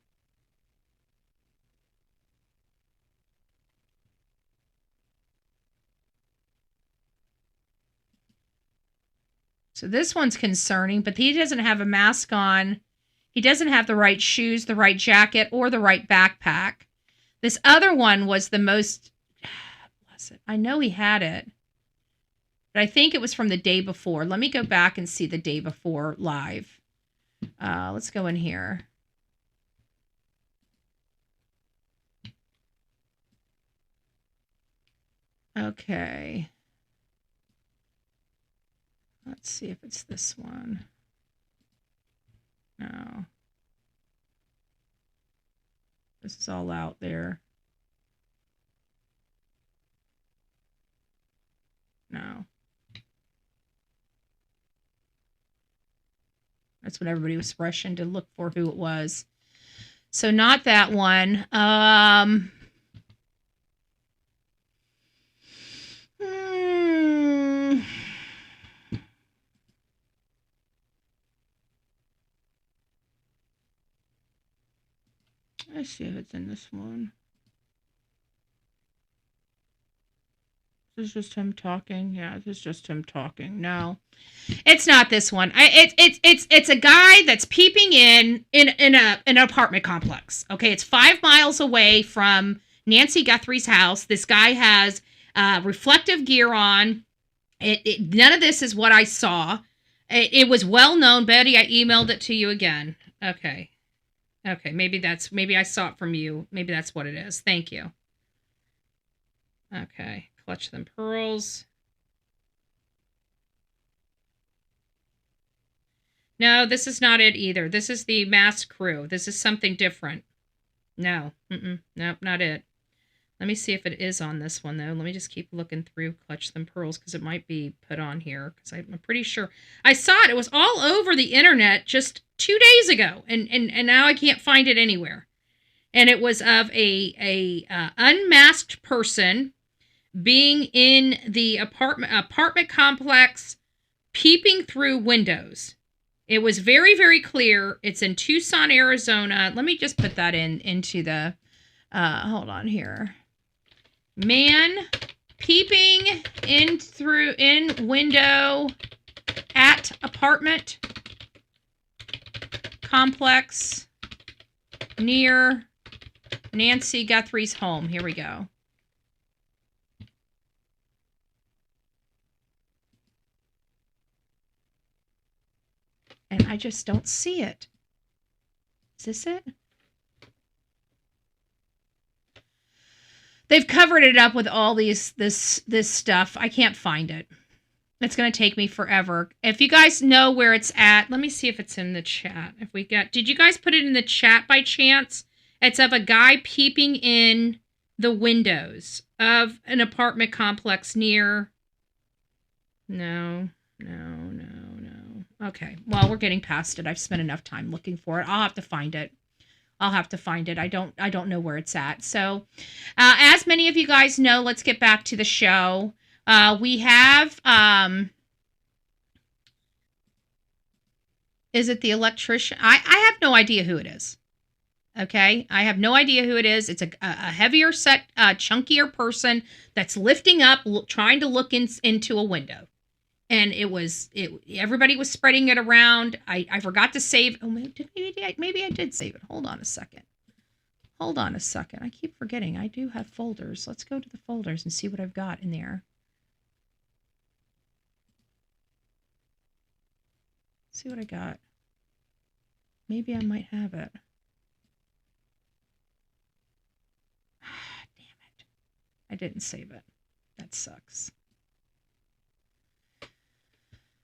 So this one's concerning, but he doesn't have a mask on. He doesn't have the right shoes, the right jacket, or the right backpack. This other one was the most... Bless it. I know he had it. But I think it was from the day before. Let me go back and see the day before live. Let's go in here. Okay. Let's see if it's this one. No. This is all out there. No. That's what everybody was rushing to look for who it was. So not that one. Let's see if it's in this one. This is just him talking. Yeah, this is just him talking. No, it's not this one. It's a guy that's peeping in an apartment complex. Okay, it's 5 miles away from Nancy Guthrie's house. This guy has reflective gear on. None of this is what I saw. It was well known. Betty, I emailed it to you again. Okay. Okay, maybe I saw it from you. Maybe that's what it is. Thank you. Okay, clutch them pearls. No, this is not it either. This is the masked crew. This is something different. No, nope, not it. Let me see if it is on this one, though. Let me just keep looking through Clutch Them Pearls, because it might be put on here, because I'm pretty sure. I saw it. It was all over the internet just 2 days ago, and now I can't find it anywhere. And it was of a unmasked person being in the apartment complex, peeping through windows. It was very, very clear. It's in Tucson, Arizona. Let me just put that into the, hold on here. Man peeping in window at apartment complex near Nancy Guthrie's home. Here we go. And I just don't see it. Is this it? They've covered it up with all this stuff. I can't find it. It's going to take me forever. If you guys know where it's at, let me see if it's in the chat. Did you guys put it in the chat by chance? It's of a guy peeping in the windows of an apartment complex near. No. Okay. Well, we're getting past it. I've spent enough time looking for it. I'll have to find it. I don't know where it's at. So, as many of you guys know, let's get back to the show. We have, is it the electrician? I have no idea who it is. Okay. I have no idea who it is. It's a heavier set, chunkier person that's lifting up, trying to look into a window. And everybody was spreading it around. I forgot to save. Oh, maybe I did save it. Hold on a second. I keep forgetting. I do have folders. Let's go to the folders and see what I've got in there. See what I got. Maybe I might have it. Damn it. I didn't save it. That sucks.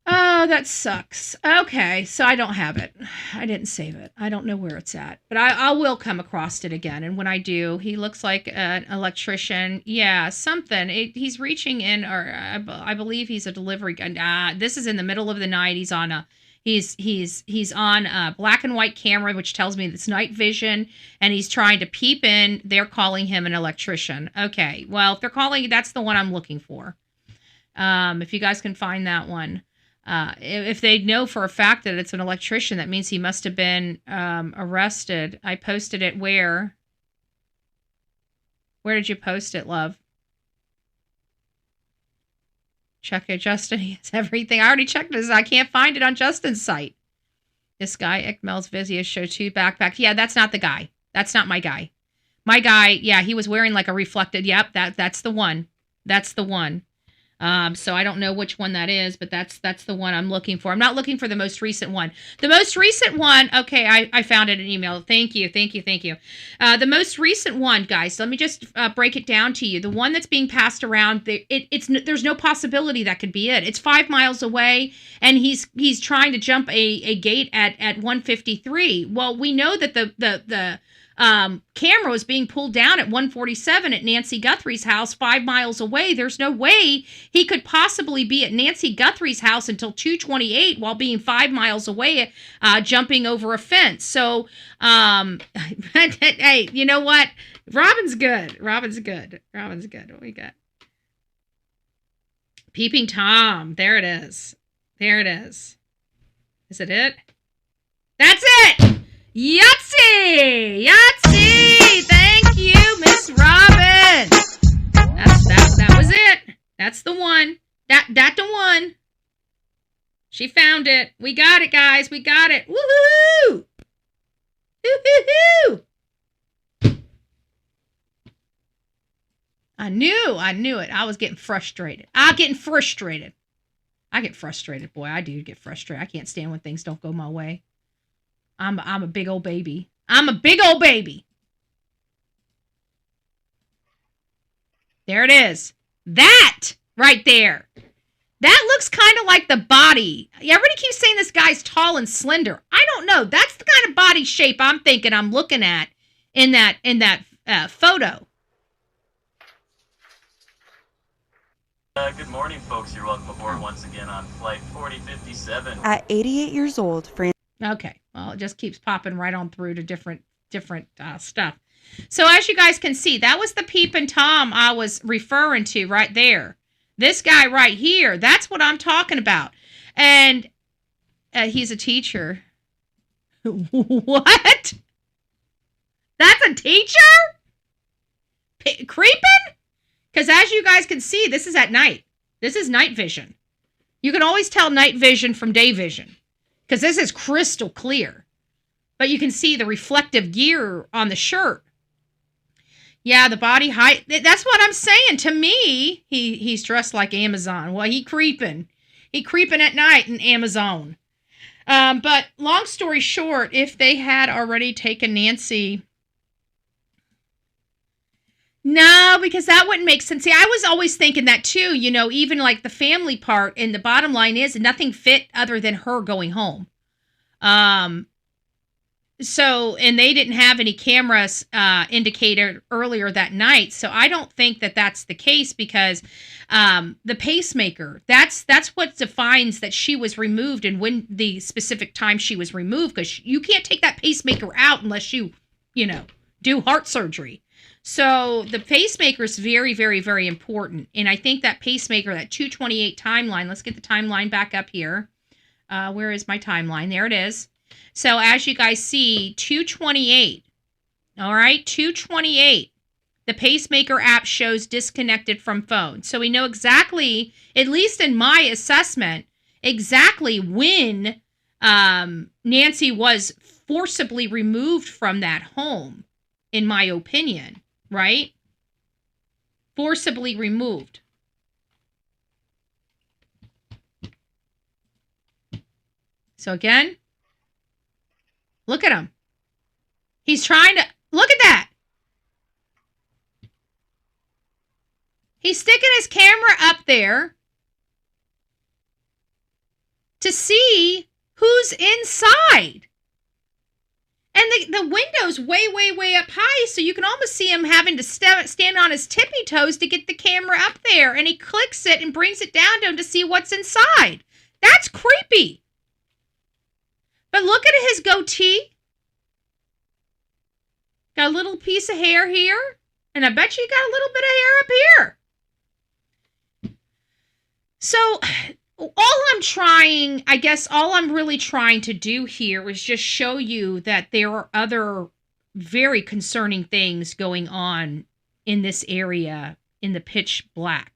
Oh, that sucks. Okay, so I don't have it. I didn't save it. I don't know where it's at. But I will come across it again. And when I do, he looks like an electrician. Yeah, something. He's reaching in, or I believe he's a delivery guy. This is in the middle of the night. He's on a black and white camera, which tells me it's night vision, and he's trying to peep in. They're calling him an electrician. Okay, well, if they're calling, that's the one I'm looking for. If you guys can find that one. If they know for a fact that it's an electrician, that means he must have been arrested. I posted it where? Where did you post it, love? Check it, Justin. He has everything. I already checked this. I can't find it on Justin's site. This guy, Ickmel's Vizia, show 2 backpack. Yeah, that's not the guy. That's not my guy. My guy, yeah, he was wearing like a reflected. Yep, that's the one. That's the one. So I don't know which one that is, but that's the one I'm looking for. I'm not looking for the most recent one. The most recent one, okay, I found it in email. Thank you. The most recent one, guys, let me just break it down to you. The one that's being passed around, there's no possibility that could be it. It's 5 miles away, and he's trying to jump a gate at 153. Well, we know that the camera was being pulled down at 147 at Nancy Guthrie's house 5 miles away. There's no way he could possibly be at Nancy Guthrie's house until 2:28 while being 5 miles away, jumping over a fence. So, hey, you know what? Robin's good. What we got? Peeping Tom. There it is. Is it it? That's it! Yahtzee! Thank you, Miss Robin. That was it. That's the one. That the one. She found it. We got it, guys. We got it. Woohoo! Woo-hoo-hoo! I knew it. I was getting frustrated. I get frustrated, boy. I do get frustrated. I can't stand when things don't go my way. I'm a big old baby. There it is. That right there. That looks kind of like the body. Everybody keeps saying this guy's tall and slender. I don't know. That's the kind of body shape I'm looking at in that photo. Good morning, folks. You're welcome aboard once again on Flight 4057. At 88 years old, Okay, well, it just keeps popping right on through to different stuff. So as you guys can see, that was the Peepin' Tom I was referring to right there. This guy right here, that's what I'm talking about. And he's a teacher. What? That's a teacher? Creeping? Because as you guys can see, this is at night. This is night vision. You can always tell night vision from day vision. Because this is crystal clear. But you can see the reflective gear on the shirt. Yeah, the body height. That's what I'm saying. To me, he's dressed like Amazon. Well, he creeping. He creeping at night in Amazon. But long story short, if they had already taken Nancy... No, because that wouldn't make sense. See, I was always thinking that too, you know, even like the family part, and the bottom line is nothing fit other than her going home. So, and they didn't have any cameras indicated earlier that night. So I don't think that that's the case because the pacemaker, that's what defines that she was removed and when the specific time she was removed, because you can't take that pacemaker out unless you do heart surgery. So the pacemaker is very, very, very important. And I think that pacemaker, that 228 timeline, let's get the timeline back up here. Where is my timeline? There it is. So as you guys see, 228. All right, 228. The pacemaker app shows disconnected from phone. So we know exactly, at least in my assessment, exactly when Nancy was forcibly removed from that home, in my opinion. Right? Forcibly removed. So again, look at him. He's trying to, look at that. He's sticking his camera up there to see who's inside. And the window's way, way, way up high, so you can almost see him having to stand on his tippy toes to get the camera up there. And he clicks it and brings it down to him to see what's inside. That's creepy. But look at his goatee. Got a little piece of hair here. And I bet you got a little bit of hair up here. So... all I'm really trying to do here is just show you that there are other very concerning things going on in this area in the pitch black.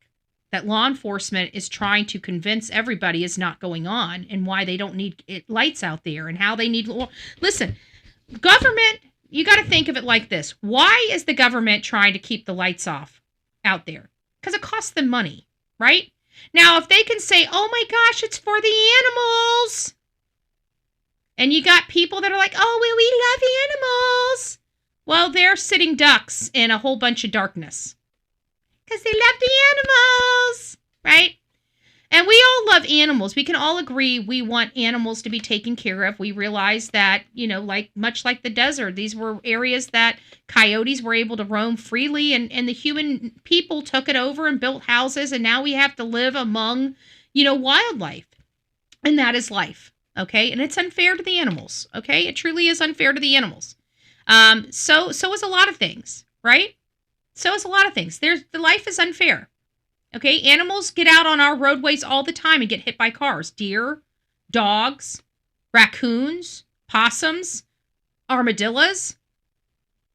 That law enforcement is trying to convince everybody is not going on and why they don't need lights out there and how they need... Listen, government, you got to think of it like this. Why is the government trying to keep the lights off out there? Because it costs them money, right? Now, if they can say, oh my gosh, it's for the animals. And you got people that are like, oh, well, we love animals. Well, they're sitting ducks in a whole bunch of darkness. Because they love the animals, right? And we all love animals. We can all agree we want animals to be taken care of. We realize that, much like the desert, these were areas that coyotes were able to roam freely, and the human people took it over and built houses, and now we have to live among, wildlife. And that is life, okay? And it's unfair to the animals, okay? It truly is unfair to the animals. So is a lot of things, right? So is a lot of things. The life is unfair. Okay, animals get out on our roadways all the time and get hit by cars. Deer, dogs, raccoons, possums, armadillos.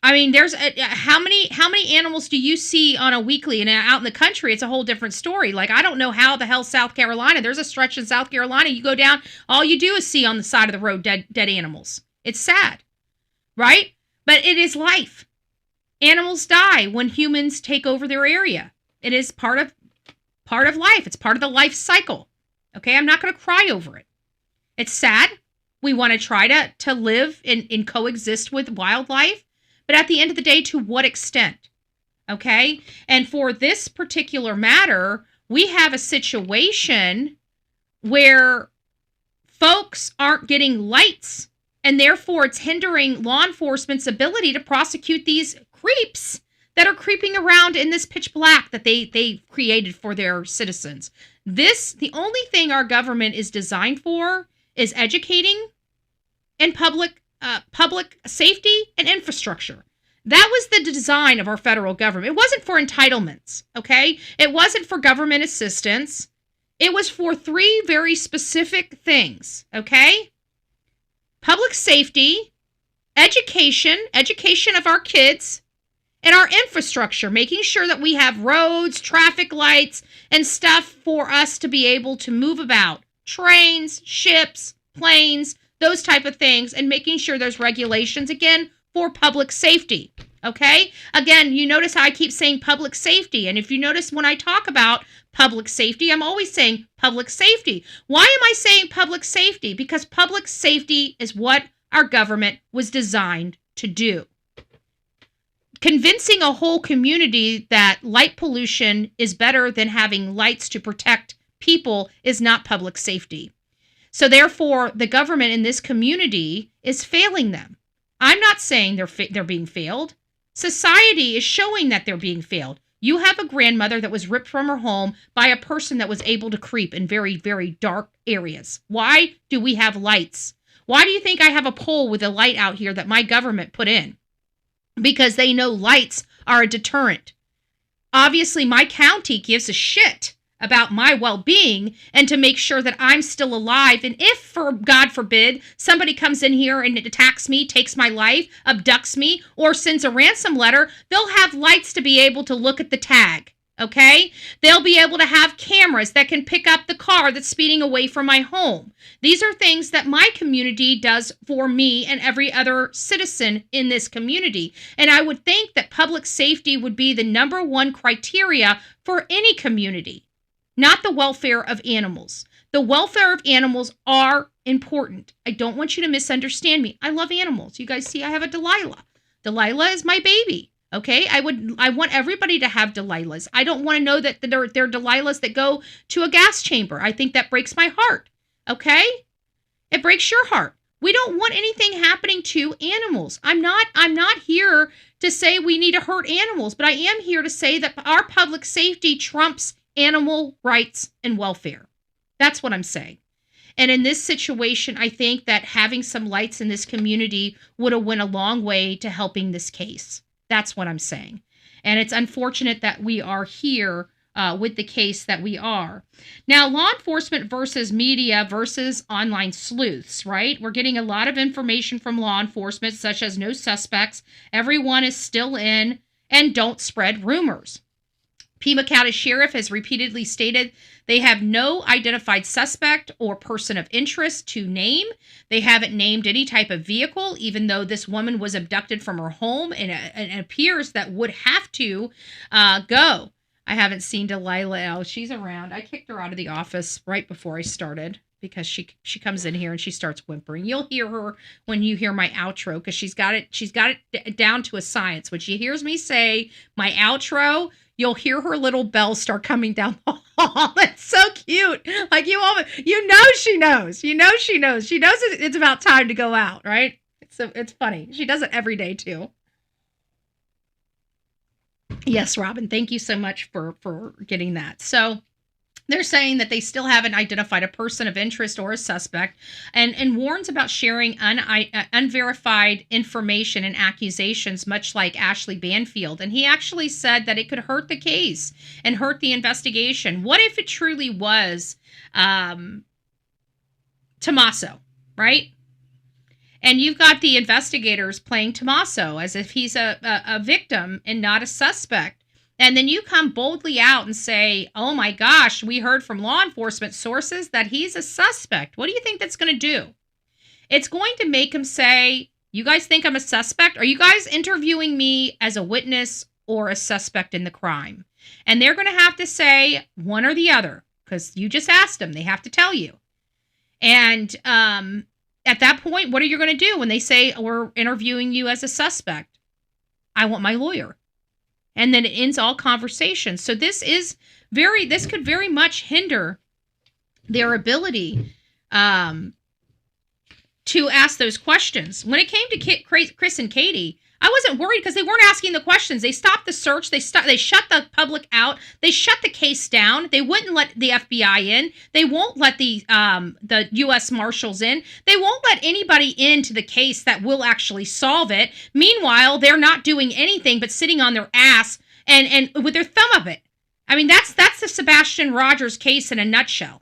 I mean, there's how many animals do you see on a weekly? And out in the country, it's a whole different story. Like, I don't know how the hell South Carolina. There's a stretch in South Carolina. You go down, all you do is see on the side of the road dead animals. It's sad, right? But it is life. Animals die when humans take over their area. It is part of life. It's part of the life cycle. Okay, I'm not going to cry over it. It's sad. We want to try to live and coexist with wildlife. But at the end of the day, to what extent? Okay? And for this particular matter, we have a situation where folks aren't getting lights, and therefore it's hindering law enforcement's ability to prosecute these creeps that are creeping around in this pitch black that they created for their citizens. The only thing our government is designed for is educating and public safety and infrastructure. That was the design of our federal government. It wasn't for entitlements, okay? It wasn't for government assistance. It was for three very specific things, okay? Public safety, education of our kids, and our infrastructure, making sure that we have roads, traffic lights, and stuff for us to be able to move about. Trains, ships, planes, those type of things, and making sure there's regulations, again, for public safety, okay? Again, you notice how I keep saying public safety, and if you notice when I talk about public safety, I'm always saying public safety. Why am I saying public safety? Because public safety is what our government was designed to do. Convincing a whole community that light pollution is better than having lights to protect people is not public safety. So therefore, the government in this community is failing them. I'm not saying they're being failed. Society is showing that they're being failed. You have a grandmother that was ripped from her home by a person that was able to creep in very, very dark areas. Why do we have lights? Why do you think I have a pole with a light out here that my government put in? Because they know lights are a deterrent. Obviously, my county gives a shit about my well-being and to make sure that I'm still alive. And if, for God forbid, somebody comes in here and attacks me, takes my life, abducts me, or sends a ransom letter, they'll have lights to be able to look at the tag, okay? They'll be able to have cameras that can pick up the car that's speeding away from my home. These are things that my community does for me and every other citizen in this community. And I would think that public safety would be the number one criteria for any community, not the welfare of animals. The welfare of animals are important. I don't want you to misunderstand me. I love animals. You guys see I have a Delilah. Delilah is my baby. Okay, I want everybody to have Delilahs. I don't want to know that they're Delilahs that go to a gas chamber. I think that breaks my heart. Okay? It breaks your heart. We don't want anything happening to animals. I'm not here to say we need to hurt animals, but I am here to say that our public safety trumps animal rights and welfare. That's what I'm saying. And in this situation, I think that having some lights in this community would have went a long way to helping this case. That's what I'm saying. And it's unfortunate that we are here with the case that we are. Now, law enforcement versus media versus online sleuths, right? We're getting a lot of information from law enforcement, such as no suspects, everyone is still in, and don't spread rumors. Pima County Sheriff has repeatedly stated they have no identified suspect or person of interest to name. They haven't named any type of vehicle, even though this woman was abducted from her home and it appears that would have to go. I haven't seen Delilah. Oh, she's around. I kicked her out of the office right before I started because she comes in here and she starts whimpering. You'll hear her when you hear my outro because she's got it down to a science. When she hears me say my outro, you'll hear her little bell start coming down the hall. It's so cute. Like she knows. She knows it's about time to go out, right? It's funny. She does it every day too. Yes, Robin, thank you so much for getting that. So they're saying that they still haven't identified a person of interest or a suspect and warns about sharing unverified information and accusations, much like Ashley Banfield. And he actually said that it could hurt the case and hurt the investigation. What if it truly was Tommaso, right? And you've got the investigators playing Tommaso as if he's a victim and not a suspect. And then you come boldly out and say, oh my gosh, we heard from law enforcement sources that he's a suspect. What do you think that's going to do? It's going to make him say, you guys think I'm a suspect? Are you guys interviewing me as a witness or a suspect in the crime? And they're going to have to say one or the other because you just asked them. They have to tell you. And at that point, what are you going to do when they say we're interviewing you as a suspect? I want my lawyer. And then it ends all conversations. So this could very much hinder their ability to ask those questions. When it came to Chris and Katie, I wasn't worried because they weren't asking the questions. They stopped the search. They shut the public out. They shut the case down. They wouldn't let the FBI in. They won't let the U.S. Marshals in. They won't let anybody into the case that will actually solve it. Meanwhile, they're not doing anything but sitting on their ass and with their thumb up it. I mean, that's the Sebastian Rogers case in a nutshell.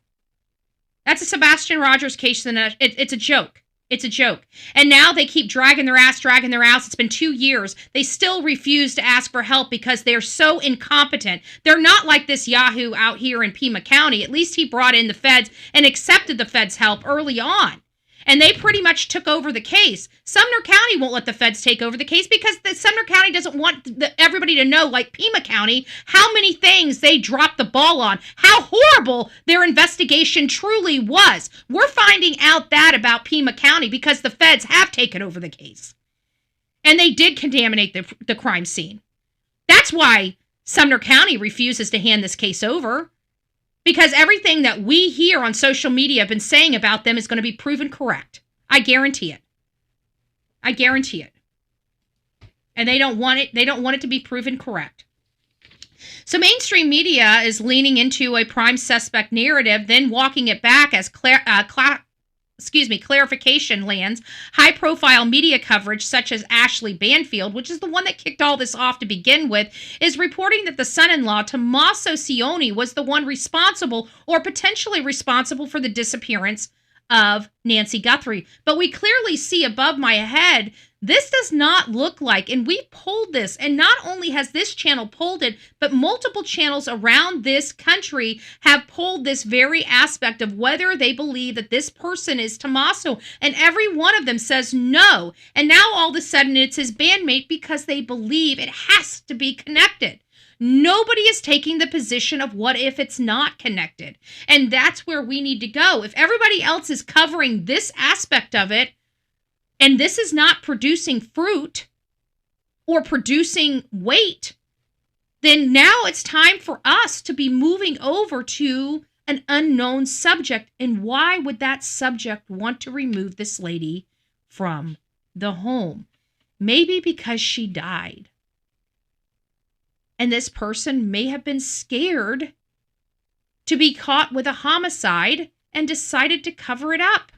That's a Sebastian Rogers case in a nutshell. It's a joke. It's a joke. And now they keep dragging their ass. It's been 2 years. They still refuse to ask for help because they're so incompetent. They're not like this Yahoo out here in Pima County. At least he brought in the feds and accepted the feds' help early on. And they pretty much took over the case. Sumner County won't let the feds take over the case because the Sumner County doesn't want everybody to know, like Pima County, how many things they dropped the ball on, how horrible their investigation truly was. We're finding out that about Pima County because the feds have taken over the case. And they did contaminate the crime scene. That's why Sumner County refuses to hand this case over. Because everything that we hear on social media have been saying about them is going to be proven correct. I guarantee it. I guarantee it. And they don't want it. They don't want it to be proven correct. So mainstream media is leaning into a prime suspect narrative, then walking it back as clarification lands. High-profile media coverage, such as Ashley Banfield, which is the one that kicked all this off to begin with, is reporting that the son-in-law, Tommaso Cioni, was the one responsible or potentially responsible for the disappearance of Nancy Guthrie. But we clearly see above my head, this does not look like, and we pulled this, and not only has this channel pulled it, but multiple channels around this country have pulled this very aspect of whether they believe that this person is Tommaso, and every one of them says no. And now all of a sudden it's his bandmate because they believe it has to be connected. Nobody is taking the position of what if it's not connected. And that's where we need to go. If everybody else is covering this aspect of it, and this is not producing fruit or producing weight, then now it's time for us to be moving over to an unknown subject. And why would that subject want to remove this lady from the home? Maybe because she died. And this person may have been scared to be caught with a homicide and decided to cover it up.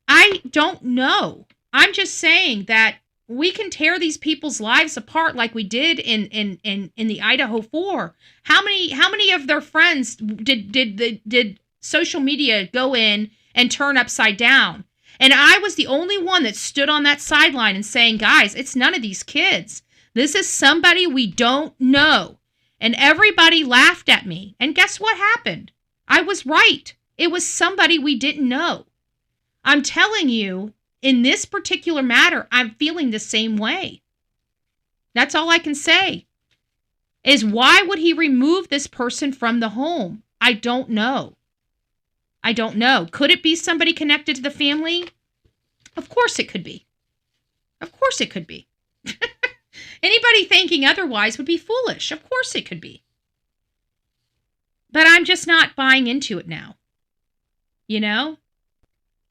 I don't know. I'm just saying that we can tear these people's lives apart like we did in the Idaho 4. How many of their friends did social media go in and turn upside down? And I was the only one that stood on that sideline and saying, guys, it's none of these kids. This is somebody we don't know. And everybody laughed at me. And guess what happened? I was right. It was somebody we didn't know. I'm telling you, in this particular matter, I'm feeling the same way. That's all I can say. is why would he remove this person from the home? I don't know. Could it be somebody connected to the family? Of course it could be. Anybody thinking otherwise would be foolish. Of course it could be. But I'm just not buying into it now.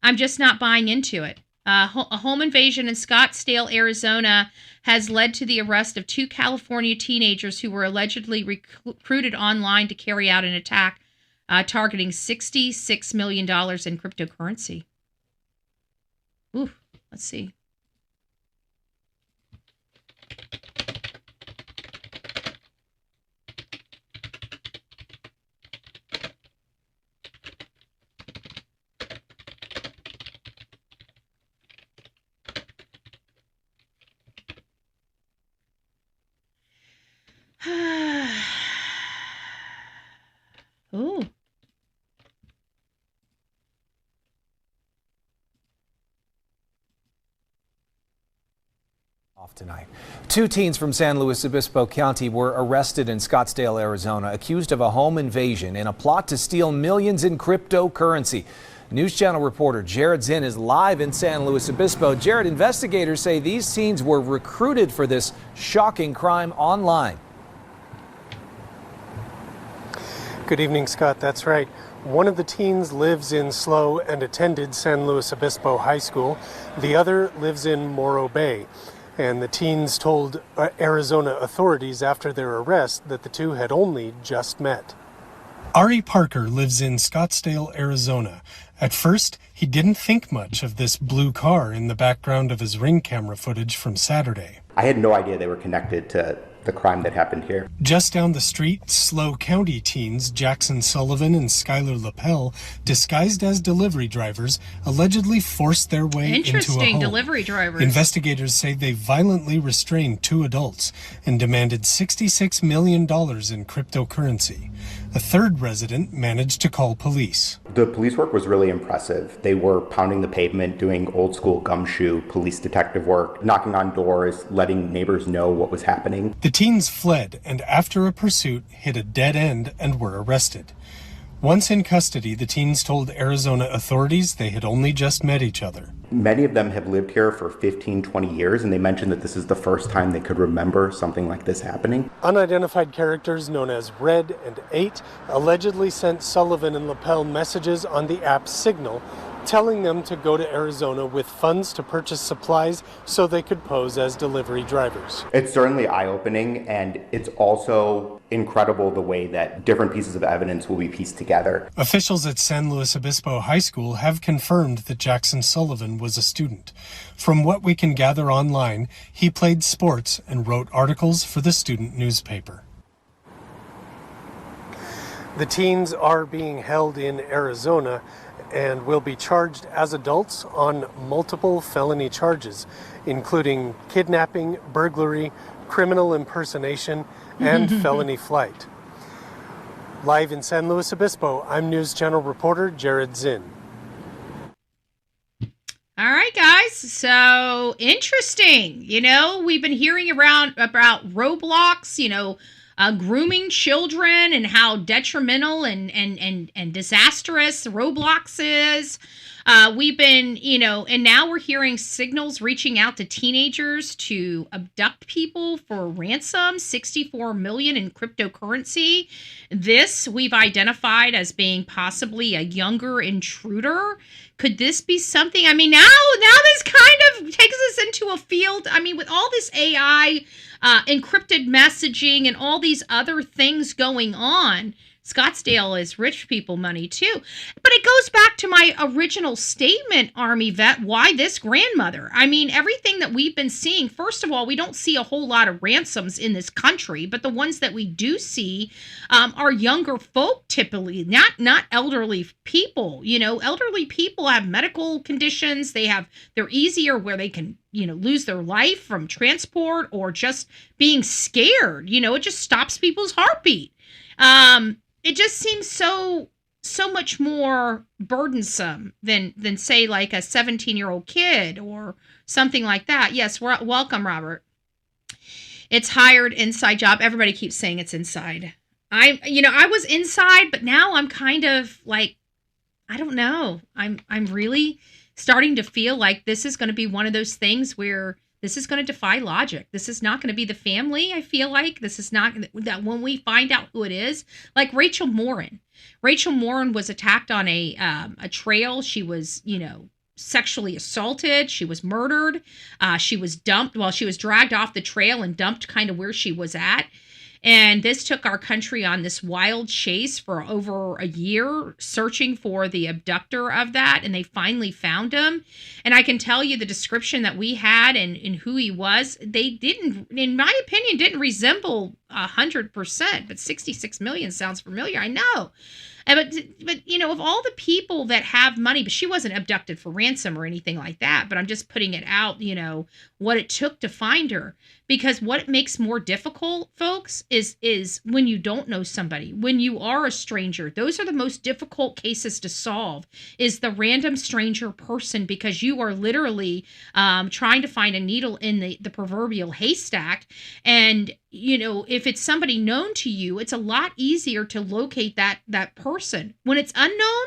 I'm just not buying into it. A home invasion in Scottsdale, Arizona has led to the arrest of 2 California teenagers who were allegedly recruited online to carry out an attack targeting $66 million in cryptocurrency. Ooh, let's see. Ooh. Off tonight. 2 teens from San Luis Obispo County were arrested in Scottsdale, Arizona, accused of a home invasion and a plot to steal millions in cryptocurrency. News Channel reporter Jared Zinn is live in San Luis Obispo. Jared, investigators say these teens were recruited for this shocking crime online. Good evening, Scott. That's right. One of the teens lives in SLO and attended San Luis Obispo High School. The other lives in Morro Bay. And the teens told Arizona authorities after their arrest that the two had only just met. Ari Parker lives in Scottsdale, Arizona. At first, he didn't think much of this blue car in the background of his Ring camera footage from Saturday. I had no idea they were connected to the crime that happened here. Just down the street, SLO County teens Jackson Sullivan and Skylar Lapel, disguised as delivery drivers, allegedly forced their way into a home. Interesting, delivery drivers. Investigators say they violently restrained 2 adults and demanded $66 million in cryptocurrency. A third resident managed to call police. The police work was really impressive. They were pounding the pavement, doing old school gumshoe police detective work, knocking on doors, letting neighbors know what was happening. The teens fled and after a pursuit hit a dead end and were arrested. Once in custody, the teens told Arizona authorities they had only just met each other. Many of them have lived here for 15, 20 years, and they mentioned that this is the first time they could remember something like this happening. Unidentified characters known as Red and 8 allegedly sent Sullivan and Lapel messages on the app Signal, telling them to go to Arizona with funds to purchase supplies so they could pose as delivery drivers. It's certainly eye-opening, and it's also incredible the way that different pieces of evidence will be pieced together. Officials at San Luis Obispo High School have confirmed that Jackson Sullivan was a student. From what we can gather online, he played sports and wrote articles for the student newspaper. The teens are being held in Arizona and will be charged as adults on multiple felony charges, including kidnapping, burglary, criminal impersonation, and felony flight. Live in San Luis Obispo, I'm News Channel reporter Jared Zinn. All right, guys. So interesting. We've been hearing about Roblox, grooming children and how detrimental and disastrous Roblox is. We've been, and now we're hearing signals reaching out to teenagers to abduct people for ransom, 64 million in cryptocurrency. This we've identified as being possibly a younger intruder. Could this be something? I mean, now this kind of takes us into a field. I mean, with all this AI, encrypted messaging, and all these other things going on, Scottsdale is rich people money too. But it goes back to my original statement, Army vet, why this grandmother? I mean, everything that we've been seeing, first of all, we don't see a whole lot of ransoms in this country, but the ones that we do see are younger folk typically, not elderly people. Elderly people have medical conditions. They're easier where they can, lose their life from transport or just being scared. It just stops people's heartbeat. It just seems so much more burdensome than say like a 17-year-old kid or something like that. Yes, welcome, Robert. It's hired inside job. Everybody keeps saying it's inside. I was inside, but now I'm kind of like, I don't know. I'm really starting to feel like this is going to be one of those things where this is going to defy logic. This is not going to be the family. I feel like this is not that when we find out who it is, like Rachel Morin. Rachel Morin was attacked on a trail. She was, sexually assaulted. She was murdered. She was dumped. Well, she was dragged off the trail and dumped kind of where she was at. And this took our country on this wild chase for over a year, searching for the abductor of that. And they finally found him. And I can tell you the description that we had and who he was, they didn't, in my opinion, didn't resemble 100%. But 66 million sounds familiar. I know. But of all the people that have money, but she wasn't abducted for ransom or anything like that. But I'm just putting it out, what it took to find her. Because what makes more difficult, folks, is when you don't know somebody, when you are a stranger. Those are the most difficult cases to solve, is the random stranger person, because you are literally trying to find a needle in the proverbial haystack. And if it's somebody known to you, it's a lot easier to locate that person. When it's unknown,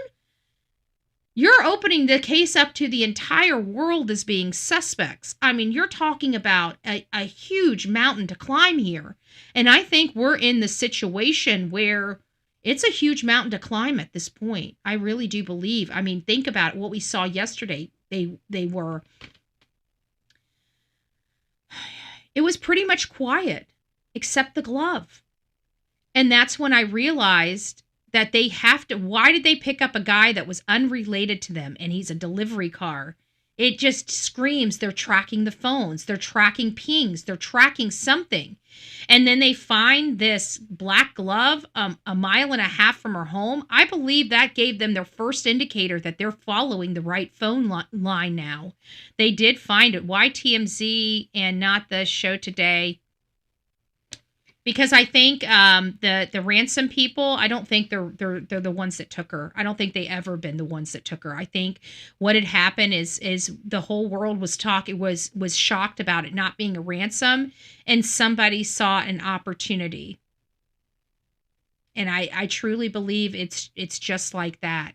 you're opening the case up to the entire world as being suspects. I mean, you're talking about a huge mountain to climb here. And I think we're in the situation where it's a huge mountain to climb at this point. I really do believe. I mean, think about what we saw yesterday. It was pretty much quiet, except the glove. And that's when I realized that they have to, why did they pick up a guy that was unrelated to them and he's a delivery car? It just screams they're tracking the phones, they're tracking pings, they're tracking something. And then they find this black glove a mile and a half from her home. I believe that gave them their first indicator that they're following the right phone line now. They did find it. Why TMZ and not the show today? Because I think the ransom people, I don't think they're the ones that took her. I don't think they ever been the ones that took her. I think what had happened is the whole world was shocked about it not being a ransom, and somebody saw an opportunity. And I truly believe it's just like that.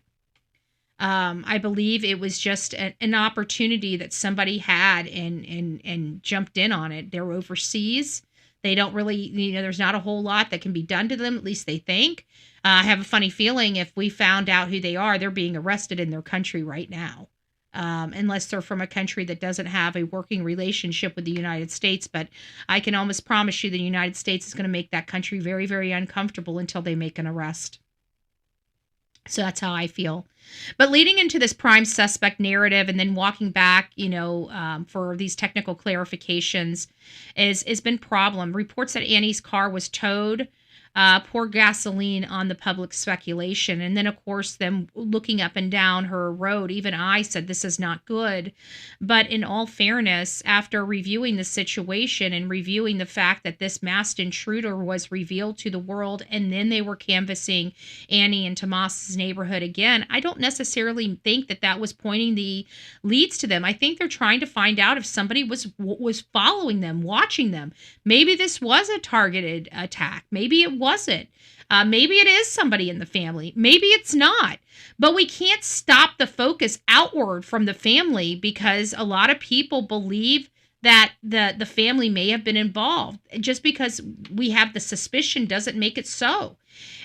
I believe it was just an opportunity that somebody had and jumped in on it. They're overseas. They don't really, there's not a whole lot that can be done to them, at least they think. I have a funny feeling if we found out who they are, they're being arrested in their country right now. Unless they're from a country that doesn't have a working relationship with the United States. But I can almost promise you the United States is going to make that country very, very uncomfortable until they make an arrest. So that's how I feel. But leading into this prime suspect narrative and then walking back, for these technical clarifications has been problem. Reports that Annie's car was towed, pour gasoline on the public speculation. And then, of course, them looking up and down her road. Even I said this is not good. But in all fairness, after reviewing the situation and reviewing the fact that this masked intruder was revealed to the world and then they were canvassing Annie and Tomas's neighborhood again, I don't necessarily think that was pointing the leads to them. I think they're trying to find out if somebody was following them, watching them. Maybe this was a targeted attack. Maybe it wasn't. Maybe it is somebody in the family. Maybe it's not. But we can't stop the focus outward from the family because a lot of people believe that the family may have been involved. Just because we have the suspicion doesn't make it so.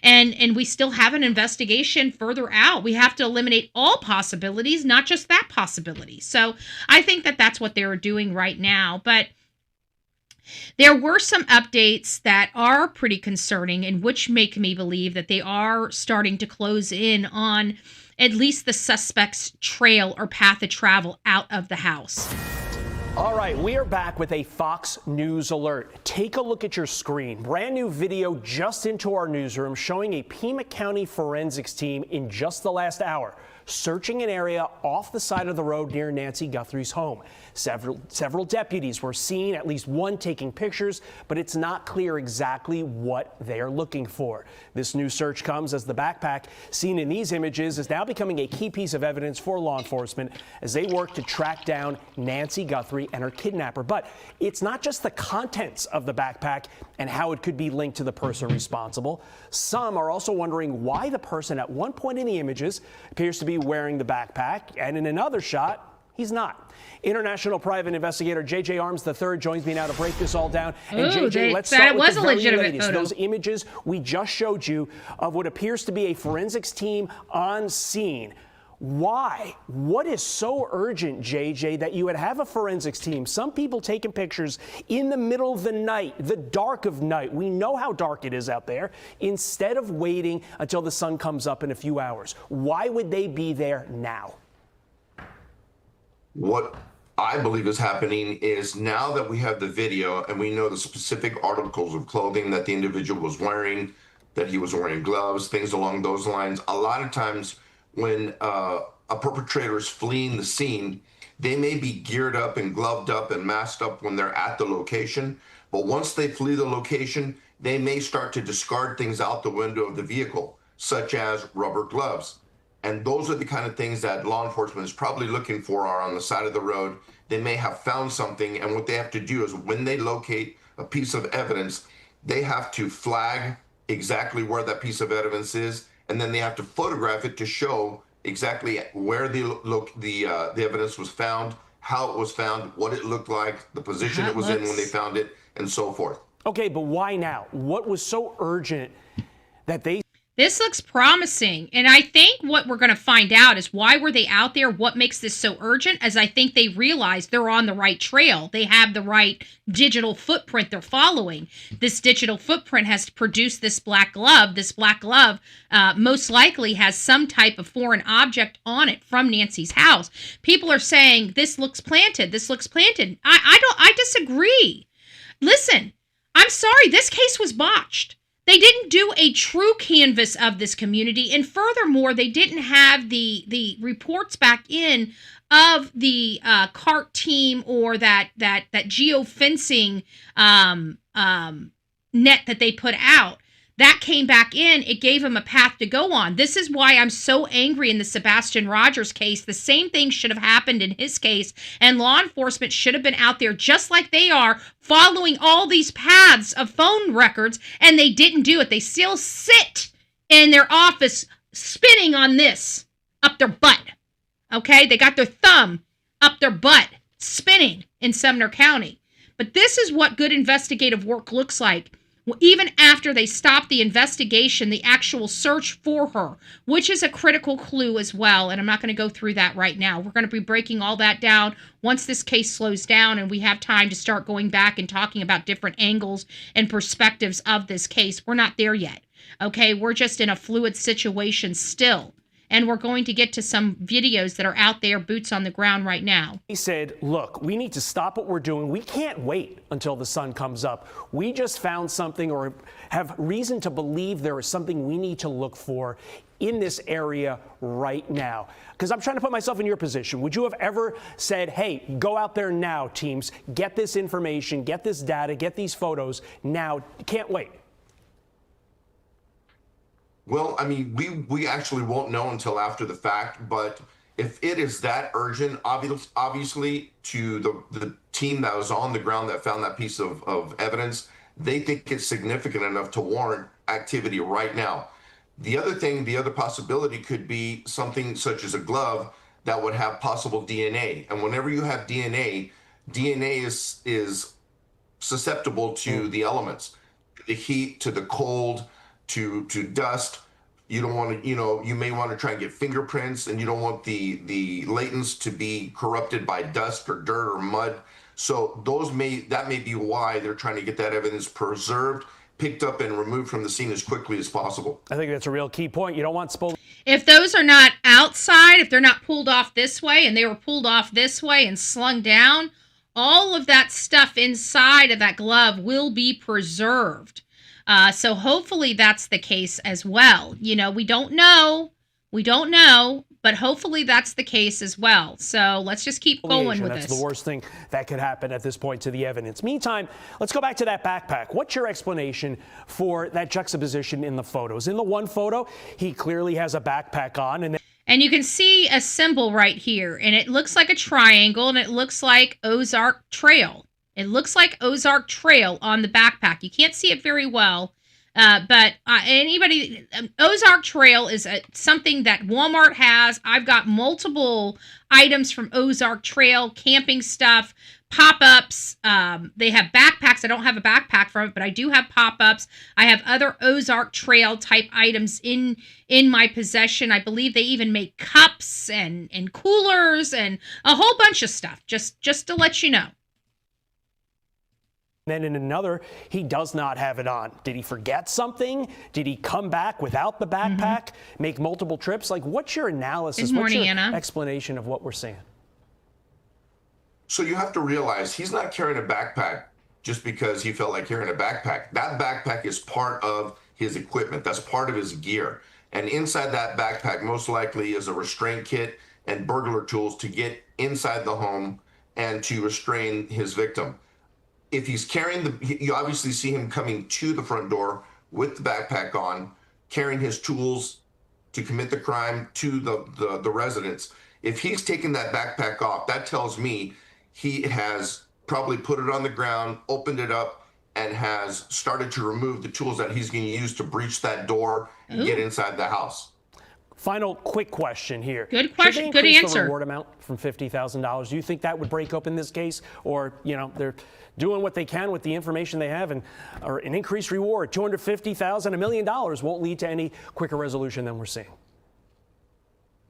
And we still have an investigation further out. We have to eliminate all possibilities, not just that possibility. So I think that's what they're doing right now. But there were some updates that are pretty concerning and which make me believe that they are starting to close in on at least the suspect's trail or path of travel out of the house. All right, we are back with a Fox News alert. Take a look at your screen. Brand new video just into our newsroom showing a Pima County forensics team in just the last hour searching an area off the side of the road near Nancy Guthrie's home. Several deputies were seen, at least one taking pictures, but it's not clear exactly what they are looking for. This new search comes as the backpack seen in these images is now becoming a key piece of evidence for law enforcement as they work to track down Nancy Guthrie and her kidnapper. But it's not just the contents of the backpack and how it could be linked to the person responsible. Some are also wondering why the person at one point in the images appears to be wearing the backpack, and in another shot, he's not. International private investigator J.J. Arms III joins me now to break this all down. And J.J., let's start with the very latest. Those images we just showed you of what appears to be a forensics team on scene. Why? What is so urgent, J.J., that you would have a forensics team? Some people taking pictures in the middle of the night, the dark of night. We know how dark it is out there. Instead of waiting until the sun comes up in a few hours, why would they be there now? What I believe is happening is now that we have the video and we know the specific articles of clothing that the individual was wearing, that he was wearing gloves, things along those lines. A lot of times when a perpetrator is fleeing the scene, they may be geared up and gloved up and masked up when they're at the location. But once they flee the location, they may start to discard things out the window of the vehicle, such as rubber gloves. And those are the kind of things that law enforcement is probably looking for are on the side of the road. They may have found something, and what they have to do is when they locate a piece of evidence, they have to flag exactly where that piece of evidence is, and then they have to photograph it to show exactly where the evidence was found, how it was found, what it looked like, the position it was in when they found it, and so forth. Okay, but why now? What was so urgent that they... This looks promising, and I think what we're going to find out is why were they out there, what makes this so urgent, as I think they realize they're on the right trail. They have the right digital footprint they're following. This digital footprint has produced this black glove. This black glove most likely has some type of foreign object on it from Nancy's house. People are saying, this looks planted, this looks planted. I disagree. Listen, I'm sorry, this case was botched. They didn't do a true canvas of this community, and furthermore, they didn't have the reports back in of the CART team or that geofencing net that they put out. That came back in. It gave him a path to go on. This is why I'm so angry in the Sebastian Rogers case. The same thing should have happened in his case, and law enforcement should have been out there just like they are, following all these paths of phone records, and they didn't do it. They still sit in their office spinning on this up their butt. Okay? They got their thumb up their butt, spinning in Sumner County. But this is what good investigative work looks like. Even after they stop the investigation, the actual search for her, which is a critical clue as well. And I'm not going to go through that right now. We're going to be breaking all that down once this case slows down and we have time to start going back and talking about different angles and perspectives of this case. We're not there yet. Okay, we're just in a fluid situation still. And we're going to get to some videos that are out there, boots on the ground right now. He said, look, we need to stop what we're doing. We can't wait until the sun comes up. We just found something or have reason to believe there is something we need to look for in this area right now. Because I'm trying to put myself in your position. Would you have ever said, hey, go out there now, teams, get this information, get this data, get these photos now, can't wait? Well, I mean, we actually won't know until after the fact, but if it is that urgent, obviously to the team that was on the ground that found that piece of evidence, they think it's significant enough to warrant activity right now. The other possibility could be something such as a glove that would have possible DNA. And whenever you have DNA is susceptible to the elements, the heat, to the cold, to dust. You don't want to, you may want to try and get fingerprints, and you don't want the latents to be corrupted by dust or dirt or mud. So that may be why they're trying to get that evidence preserved, picked up, and removed from the scene as quickly as possible. I think that's a real key point. You don't want if those are not outside, if they're not pulled off this way and they were pulled off this way and slung down, all of that stuff inside of that glove will be preserved. So hopefully that's the case as well. We don't know, but hopefully that's the case as well. So let's just keep going with That's this. the worst thing that could happen at this point to the evidence. Meantime, let's go back to that backpack. What's your explanation for that juxtaposition in the photos? In the one photo, he clearly has a backpack on, and you can see a symbol right here, and it looks like a triangle, and it looks like Ozark Trail. It looks like Ozark Trail on the backpack. You can't see it very well, but Ozark Trail is something that Walmart has. I've got multiple items from Ozark Trail, camping stuff, pop-ups. They have backpacks. I don't have a backpack from it, but I do have pop-ups. I have other Ozark Trail type items in my possession. I believe they even make cups and coolers and a whole bunch of stuff, just to let you know. Then in another, he does not have it on. Did he forget something? Did he come back without the backpack, make multiple trips? Like, what's your analysis? Good morning, what's your Anna. explanation of what we're seeing? So you have to realize he's not carrying a backpack just because he felt like carrying a backpack. That backpack is part of his equipment. That's part of his gear. And inside that backpack, most likely, is a restraint kit and burglar tools to get inside the home and to restrain his victim. If he's carrying you obviously see him coming to the front door with the backpack on, carrying his tools to commit the crime to the residence. If he's taking that backpack off, that tells me he has probably put it on the ground, opened it up, and has started to remove the tools that he's going to use to breach that door and get inside the house. Final quick question here. Good question. Should they Good increase answer. the reward amount from $50,000? Do you think that would break open this case? Or, they're doing what they can with the information they have, or an increased reward, $250,000, $1 million won't lead to any quicker resolution than we're seeing?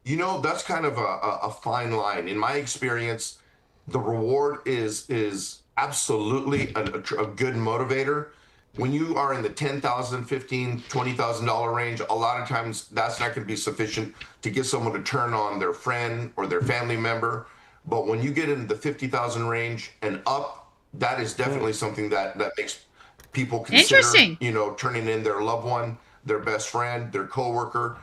That's kind of a fine line. In my experience, the reward is absolutely a good motivator. When you are in the $10,000, $15,000, $20,000 range, a lot of times that's not going to be sufficient to get someone to turn on their friend or their family member. But when you get into the 50,000 range and up, that is definitely something that makes people consider, turning in their loved one, their best friend, their coworker.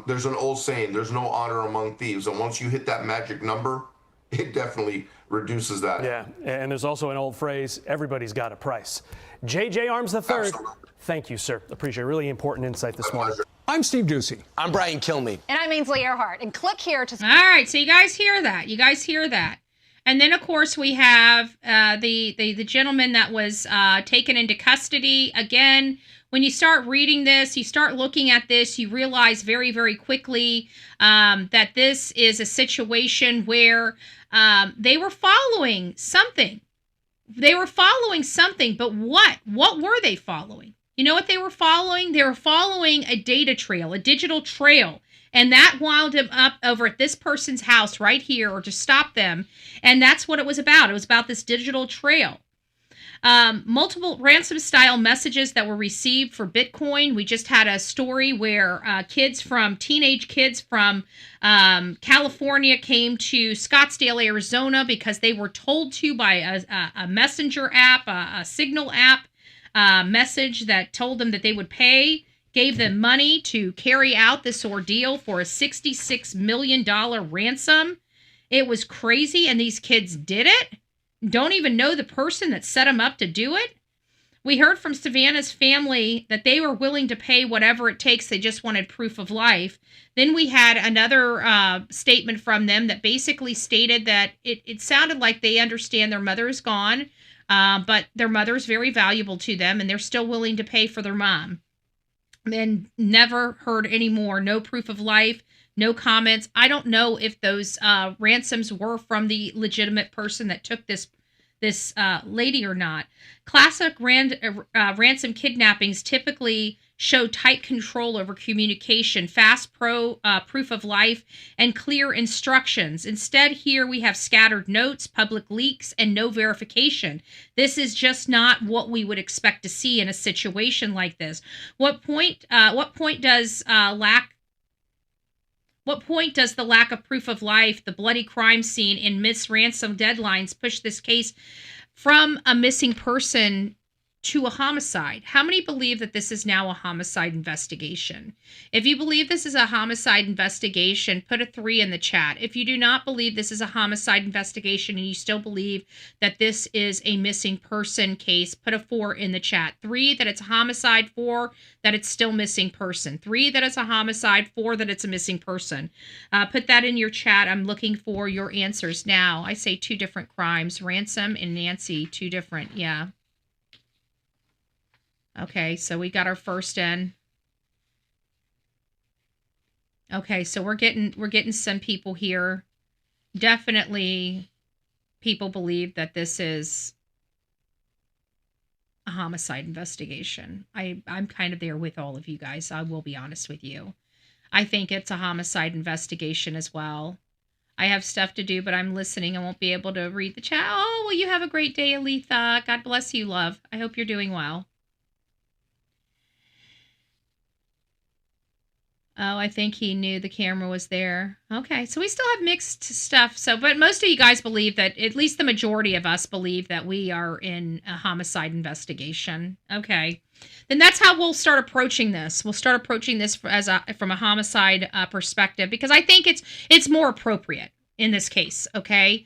There's an old saying, there's no honor among thieves. And once you hit that magic number, it definitely reduces that. Yeah, and there's also an old phrase, everybody's got a price. J.J. Arms III, Absolutely. Thank you, sir. Appreciate it. Really important insight this morning. I'm Steve Ducey. I'm Brian Kilmeade. And I'm Ainsley Earhart. And click here to... All right, so you guys hear that. And then, of course, we have the gentleman that was taken into custody. Again, when you start reading this, you start looking at this, you realize very, very quickly that this is a situation where they were following something. But what? What were they following? You know what they were following? They were following a data trail, a digital trail. And that wound him up over at this person's house right here, or to stop them. And that's what it was about. It was about this digital trail. Multiple ransom-style messages that were received for Bitcoin. We just had a story where teenage kids from California came to Scottsdale, Arizona, because they were told to by a messenger app, a signal app message that told them that they would pay. Gave them money to carry out this ordeal for a $66 million ransom. It was crazy, and these kids did it. Don't even know the person that set them up to do it. We heard from Savannah's family that they were willing to pay whatever it takes. They just wanted proof of life. Then we had another statement from them that basically stated that it sounded like they understand their mother is gone, but their mother is very valuable to them, and they're still willing to pay for their mom. And never heard any more. No proof of life, no comments. I don't know if those ransoms were from the legitimate person that took this lady or not. Classic ransom kidnappings typically show tight control over communication, fast proof of life, and clear instructions. Instead, here we have scattered notes, public leaks, and no verification. This is just not what we would expect to see in a situation like this. What point does the lack of proof of life, the bloody crime scene, and missed ransom deadlines push this case from a missing person to a homicide. How many believe that this is now a homicide investigation? If you believe this is a homicide investigation, put a 3 in the chat. If you do not believe this is a homicide investigation and you still believe that this is a missing person case, put a 4 in the chat. 3 that it's a homicide, 4 that it's still missing person. 3 that it's a homicide, 4 that it's a missing person. Put that in your chat. I'm looking for your answers now. I say 2 different crimes. Ransom and Nancy, 2 different. Yeah. Okay, so we got our first in. Okay, so we're getting some people here. Definitely people believe that this is a homicide investigation. I'm kind of there with all of you guys. I will be honest with you. I think it's a homicide investigation as well. I have stuff to do, but I'm listening. I won't be able to read the chat. Oh, well, you have a great day, Aletha. God bless you, love. I hope you're doing well. Oh, I think he knew the camera was there. Okay, so we still have mixed stuff. So, but most of you guys believe that, at least the majority of us believe that we are in a homicide investigation. Okay, then that's how we'll start approaching this. We'll start approaching this from a homicide perspective, because I think it's more appropriate in this case. Okay,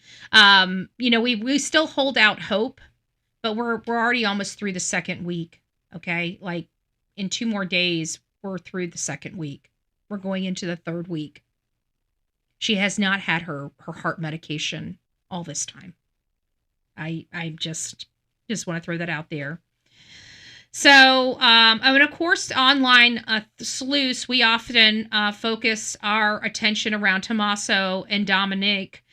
you know, we still hold out hope, but we're already almost through the second week. Okay, like in 2 more days, we're through the second week. We're going into the 3rd week. She has not had her heart medication all this time. I just want to throw that out there. So, and of course, online sleuths, we often focus our attention around Tommaso and Dominic.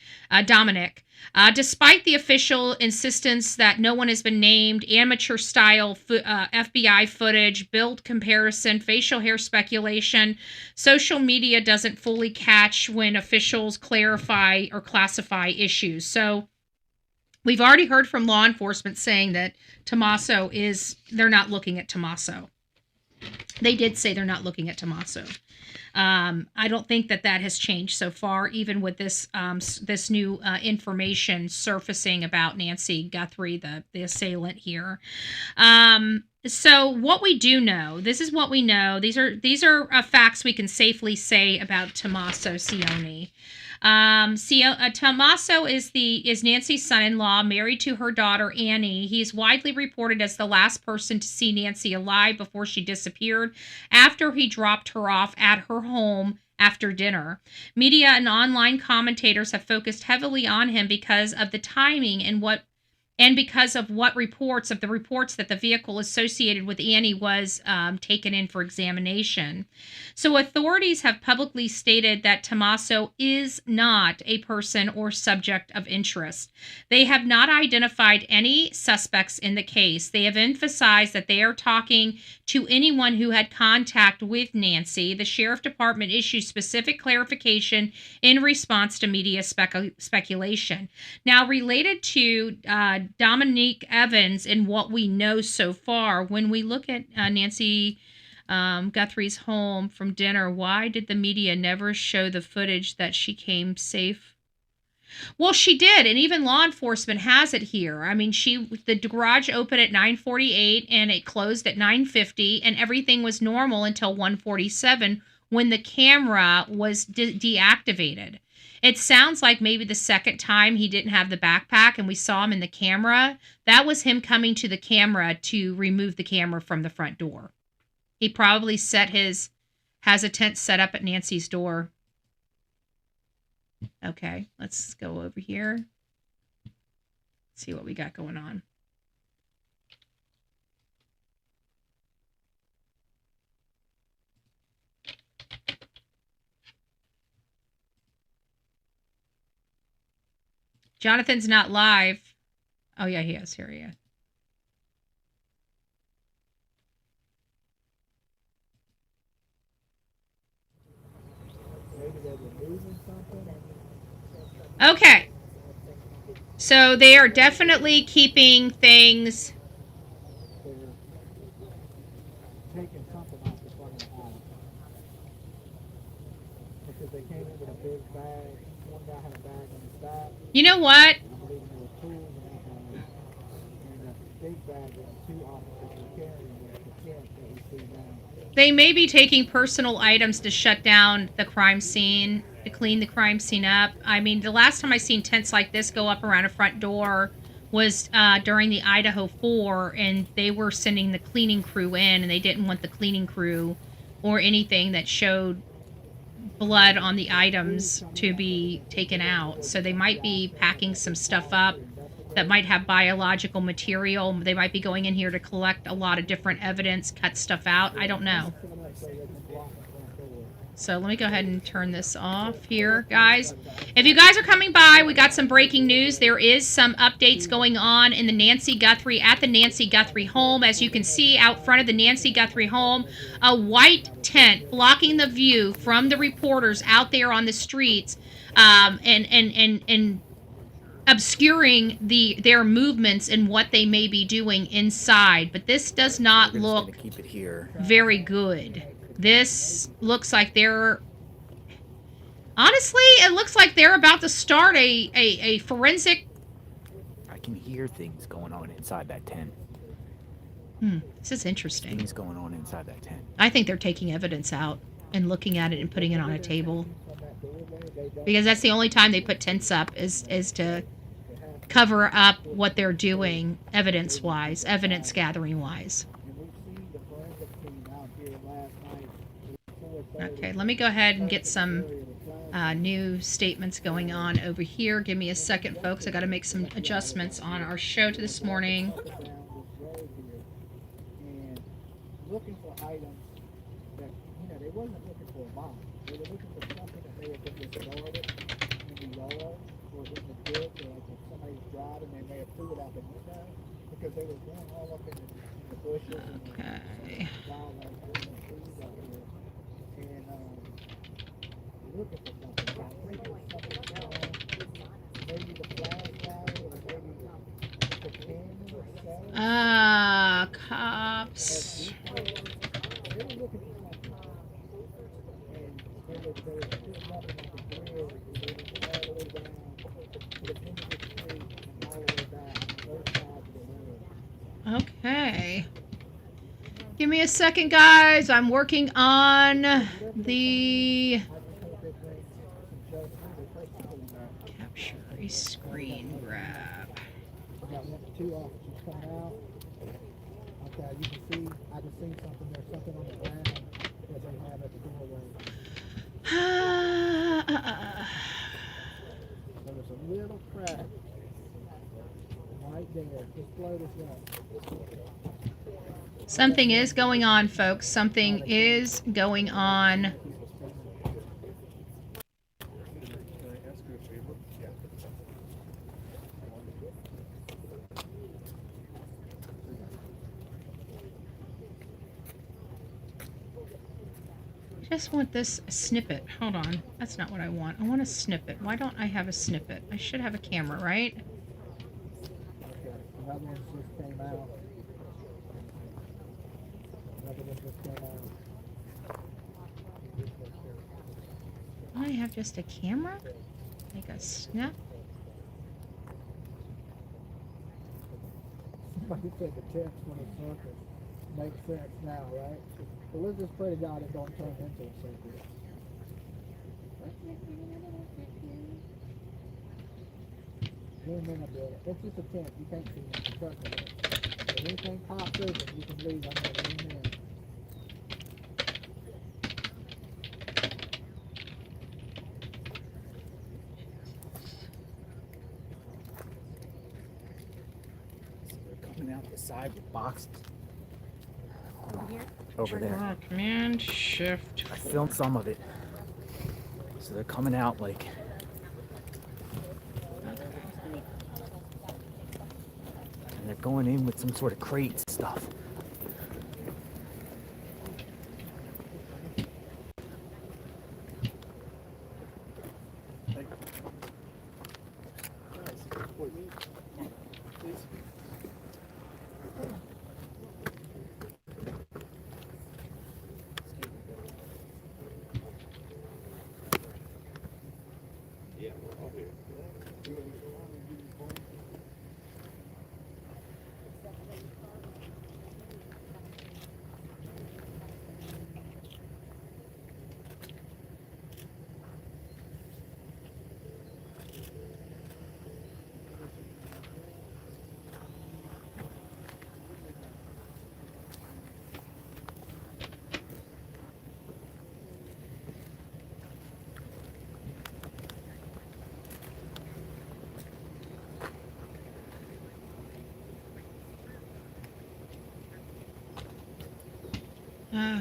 Despite the official insistence that no one has been named, amateur-style FBI footage, build comparison, facial hair speculation, social media doesn't fully catch when officials clarify or classify issues. So we've already heard from law enforcement saying that they're not looking at Tommaso. They did say they're not looking at Tommaso. I don't think that has changed so far, even with this this new information surfacing about Nancy Guthrie, the assailant here. So what we do know, this is what we know. These are facts we can safely say about Tommaso Cioni. Tommaso is Nancy's son-in-law, married to her daughter Annie. He's widely reported as the last person to see Nancy alive before she disappeared, after he dropped her off at her home after dinner. Media and online commentators have focused heavily on him because of the timing and because of the reports that the vehicle associated with Annie was taken in for examination. So authorities have publicly stated that Tommaso is not a person or subject of interest. They have not identified any suspects in the case. They have emphasized that they are talking to anyone who had contact with Nancy. The sheriff department issued specific clarification in response to media speculation. Now, related to Dominique Evans and what we know so far, when we look at Nancy Guthrie's home from dinner, why did the media never show the footage that she came safe? Well, she did, and even law enforcement has it here. I mean, the garage opened at 9:48 and it closed at 9:50, and everything was normal until 1:47 when the camera was deactivated. It sounds like maybe the second time he didn't have the backpack and we saw him in the camera, that was him coming to the camera to remove the camera from the front door. He probably has a tent set up at Nancy's door. Okay, let's go over here. See what we got going on. Jonathan's not live. Oh, yeah, he is. Here he is. Okay. So they are definitely keeping things. Taking something off the front of the house. Because they came in with a big bag. One guy had a bag on his back. You know what? And a big bag two officers were carrying the tent that we see now. They may be taking personal items to shut down the crime scene, to clean the crime scene up. I mean, the last time I seen tents like this go up around a front door was during the Idaho 4, and they were sending the cleaning crew in, and they didn't want the cleaning crew or anything that showed blood on the items to be taken out. So they might be packing some stuff up that might have biological material. They might be going in here to collect a lot of different evidence, cut stuff out. I don't know. So let me go ahead and turn this off here, guys. If you guys are coming by, we got some breaking news. There is some updates going on in the Nancy Guthrie, at the Nancy Guthrie home. As you can see out front of the Nancy Guthrie home, a white tent blocking the view from the reporters out there on the streets, and obscuring their movements and what they may be doing inside. But this does not look very good. This looks like they're... Honestly, it looks like they're about to start a forensic... I can hear things going on inside that tent. This is interesting. Things going on inside that tent. I think they're taking evidence out and looking at it and putting it on a table. Because that's the only time they put tents up is to cover up what they're doing evidence-wise, evidence gathering-wise. Okay, let me go ahead and get some new statements going on over here. Give me a second, folks. I got to make some adjustments on our show to this morning. Looking for items that, they wasn't looking for a bomb. They were looking for something that may have been discarded in the yard or in the ditch, or like if somebody was driving, they may have threw it out the window because they were going all up in the bushes and the wildlife and the trees out here. And looking for something. I think there was something going on. Maybe the flashlight or maybe the camera itself. Cops. Okay. Give me a second, guys. I'm working on the capture a screen grab. Two officers coming out. Okay, you can see, I can see something, there's something on the ground that they have at the doorway. So there's a little crack right there. Just blow this up. Something is going on, folks. Something is going on. I just want this snippet. Hold on. That's not what I want. I want a snippet. Why don't I have a snippet? I should have a camera, right? Okay, another one just came out. Another one just came out. I have just a camera? Like a snap? Somebody said the tent's when it circles. Makes sense now, right? So let's just pray to God it don't turn into a circle. Zoom in a bit. It's just a tent. You can't see it. Trust me. If anything pops open, you can leave. I'm going to zoom in. Coming out the side with boxes. Over there. Command shift. I filmed some of it. So they're coming out like. And they're going in with some sort of crate stuff.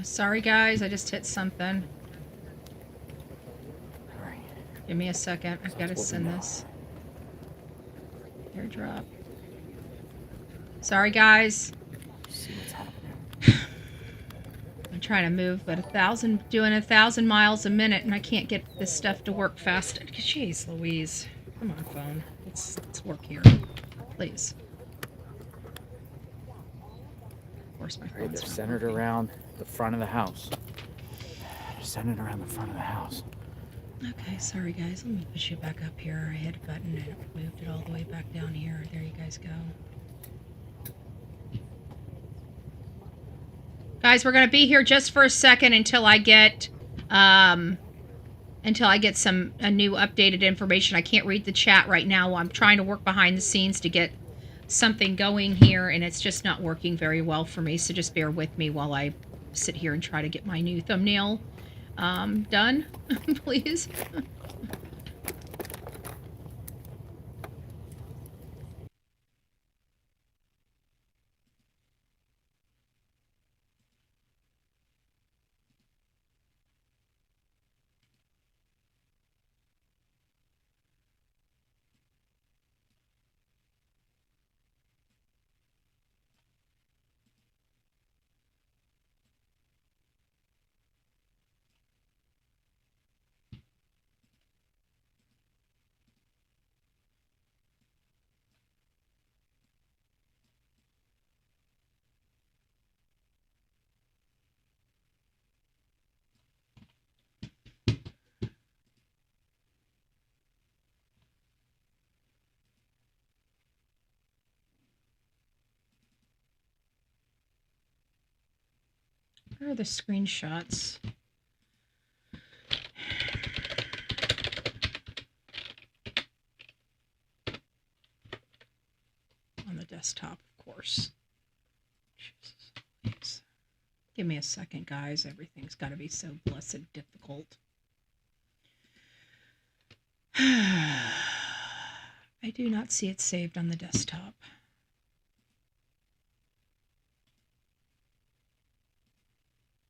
Sorry guys, I just hit something. Alright. Give me a second. I've got to send this. Airdrop. Sorry guys. See what's happening. I'm trying to move, but doing 1,000 miles a minute, and I can't get this stuff to work fast. Jeez Louise. Come on, phone. Let's work here. Please. Of course my Alright, phone's they're not centered working. around the front of the house. They're centered around the front of the house. Okay, sorry guys. Let me push you back up here. I hit a button and it moved it all the way back down here. There you guys go. Guys, we're gonna be here just for a second until I get some new updated information. I can't read the chat right now. I'm trying to work behind the scenes to get something going here, and it's just not working very well for me. So just bear with me while I sit here and try to get my new thumbnail done, please. Where are the screenshots? On the desktop, of course. Jesus, please. Give me a second, guys. Everything's got to be so blessed difficult. I do not see it saved on the desktop.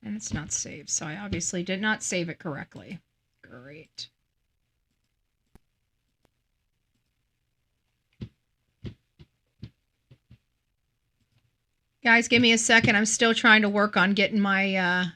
And it's not saved, so I obviously did not save it correctly. Great. Guys, give me a second. I'm still trying to work on getting my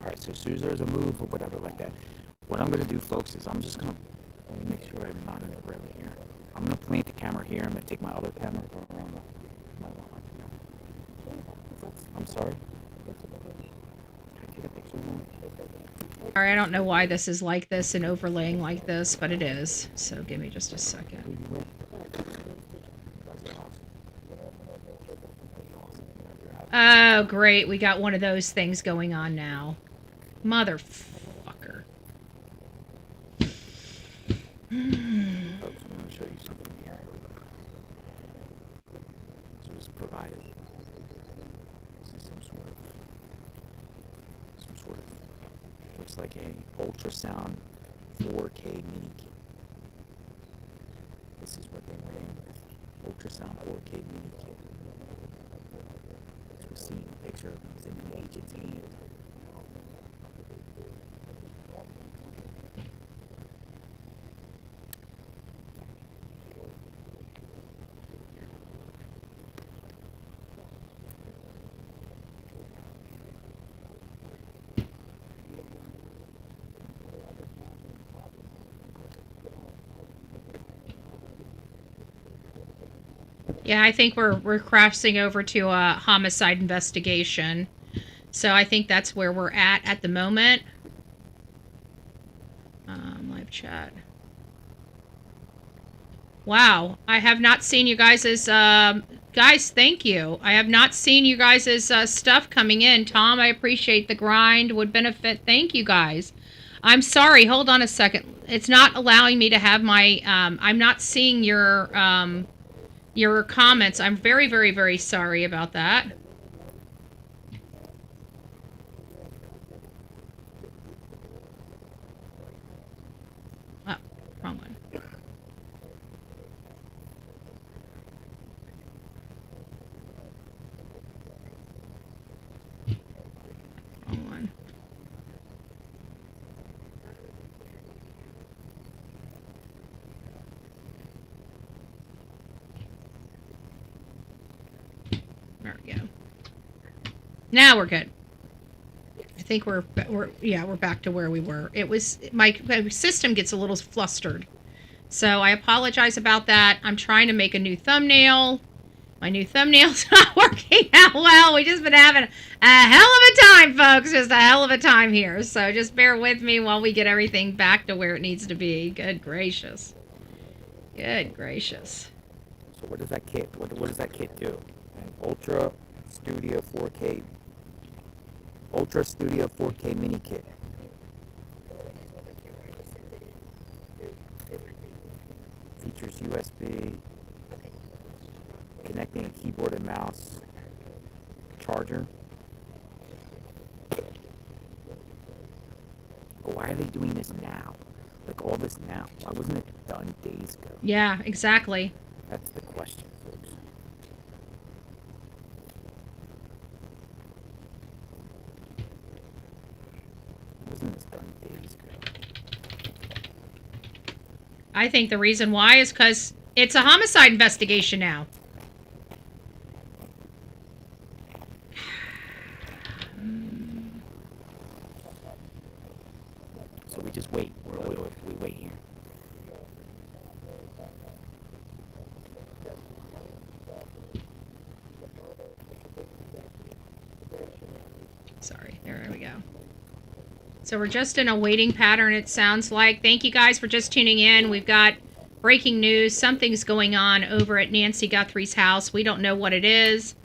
Alright, so as soon as there's a move or whatever like that, what I'm going to do, folks, is I'm just going to make sure I'm not in the room here. I'm going to point the camera here. I'm going to take my other camera around my lawn. I'm sorry? Can I take a picture of you? Alright, I don't know why this is like this and overlaying like this, but it is. So give me just a second. Oh, great. We got one of those things going on now. Motherfucker. Folks, I'm going to show you something here. This was provided. This is some sort of, looks like a ultrasound 4K mini kit. This is what they ran with. Ultrasound 4K mini kit. just seeing a picture of him in an agent's hand. Yeah, I think we're crossing over to a homicide investigation. So I think that's where we're at the moment. Live chat. Wow, I have not seen you guys' guys, thank you. I have not seen you guys' stuff coming in. Tom, I appreciate the grind, would benefit. Thank you guys. I'm sorry, hold on a second. It's not allowing me to have my, I'm not seeing your comments. I'm very, very, very sorry about that. Oh, wrong one. Wrong one. There we go. Now we're good. I think we're back to where we were. It was my system gets a little flustered, so I apologize about that. I'm trying to make a new thumbnail. My new thumbnail's not working out well. We just been having a hell of a time, folks. Just a hell of a time here. So just bear with me while we get everything back to where it needs to be. Good gracious. Good gracious. So what does that kit? What does that kit do? An Ultra Studio 4K. Ultra Studio 4K mini kit. Features USB, connecting a keyboard and mouse, charger. Why are they doing this now? Like all this now? Why wasn't it done days ago? Yeah, exactly. That's the question, folks. Wasn't this done days ago? I think the reason why is because it's a homicide investigation now. So we just wait. We wait here. Sorry, there we go. So we're just in a waiting pattern, it sounds like. Thank you guys for just tuning in. We've got breaking news. Something's going on over at Nancy Guthrie's house. We don't know what it is.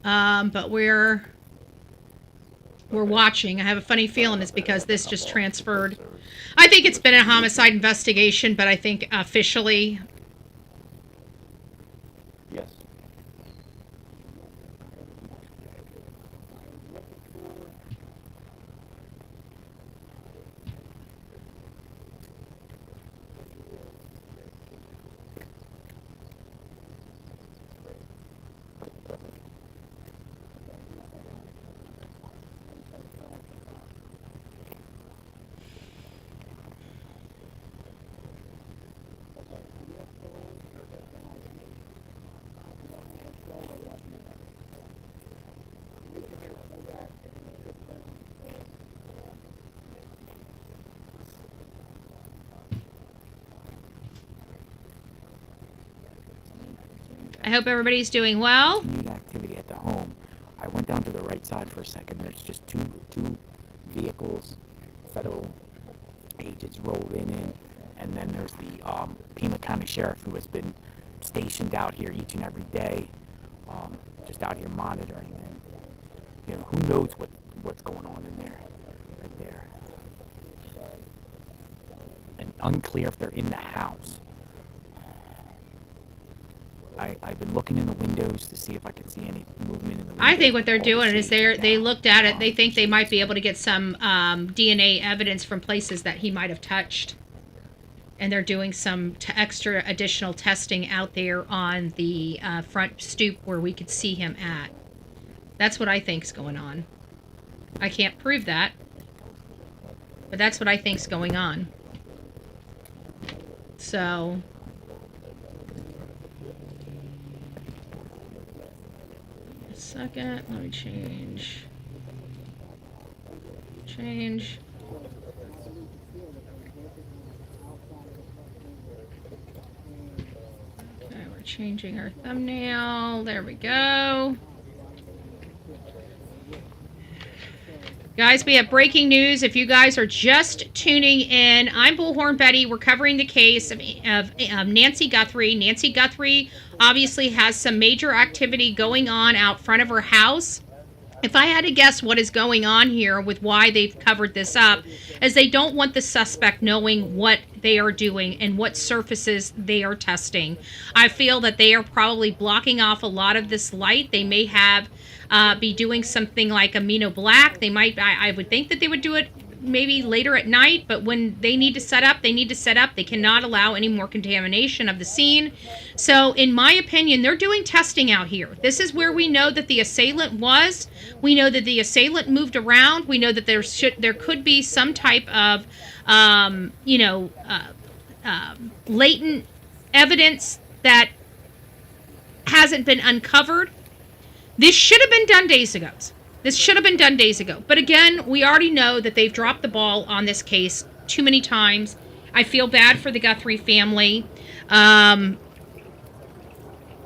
But we're watching. I have a funny feeling it's because this just transferred. I think it's been a homicide investigation, but I think officially... Yes. I hope everybody's doing well. Activity at the home. I went down to the right side for a second. There's just two vehicles, federal agents rolled in, and then there's the Pima County Sheriff who has been stationed out here each and every day, just out here monitoring. And you know, who knows what's going on in there, right there. And unclear if they're in the house. I've been looking in the windows to see if I can see any movement in the windows. I think what they're doing is they looked at it. They think they might be able to get some DNA evidence from places that he might have touched. and they're doing some extra additional testing out there on the front stoop where we could see him at. That's what I think's going on. I can't prove that, but that's what I think's going on. So a second, let me change. Okay, we're changing our thumbnail. There we go. Guys, we have breaking news. If you guys are just tuning in, I'm Bullhorn Betty. We're covering the case of Nancy Guthrie. Nancy Guthrie obviously has some major activity going on out front of her house. If I had to guess what is going on here with why they've covered this up, is they don't want the suspect knowing what they are doing and what surfaces they are testing. I feel that they are probably blocking off a lot of this light. They may have be doing something like amino black. They might, I would think that they would do it maybe later at night, but when they need to set up, they need to set up. They cannot allow any more contamination of the scene. So in my opinion, they're doing testing out here. This is where we know that the assailant was. We know that the assailant moved around. We know that there could be some type of, latent evidence that hasn't been uncovered. This should have been done days ago. But again, we already know that they've dropped the ball on this case too many times. I feel bad for the Guthrie family. I'm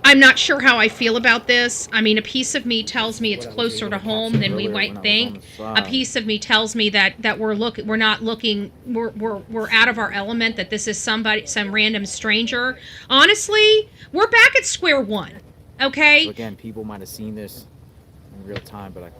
not sure how I feel about this. I mean, a piece of me tells me it's closer to home than we might think. A piece of me tells me that we're out of our element, that this is some random stranger. Honestly, we're back at square one. Okay. So again, people might have seen this in real time, but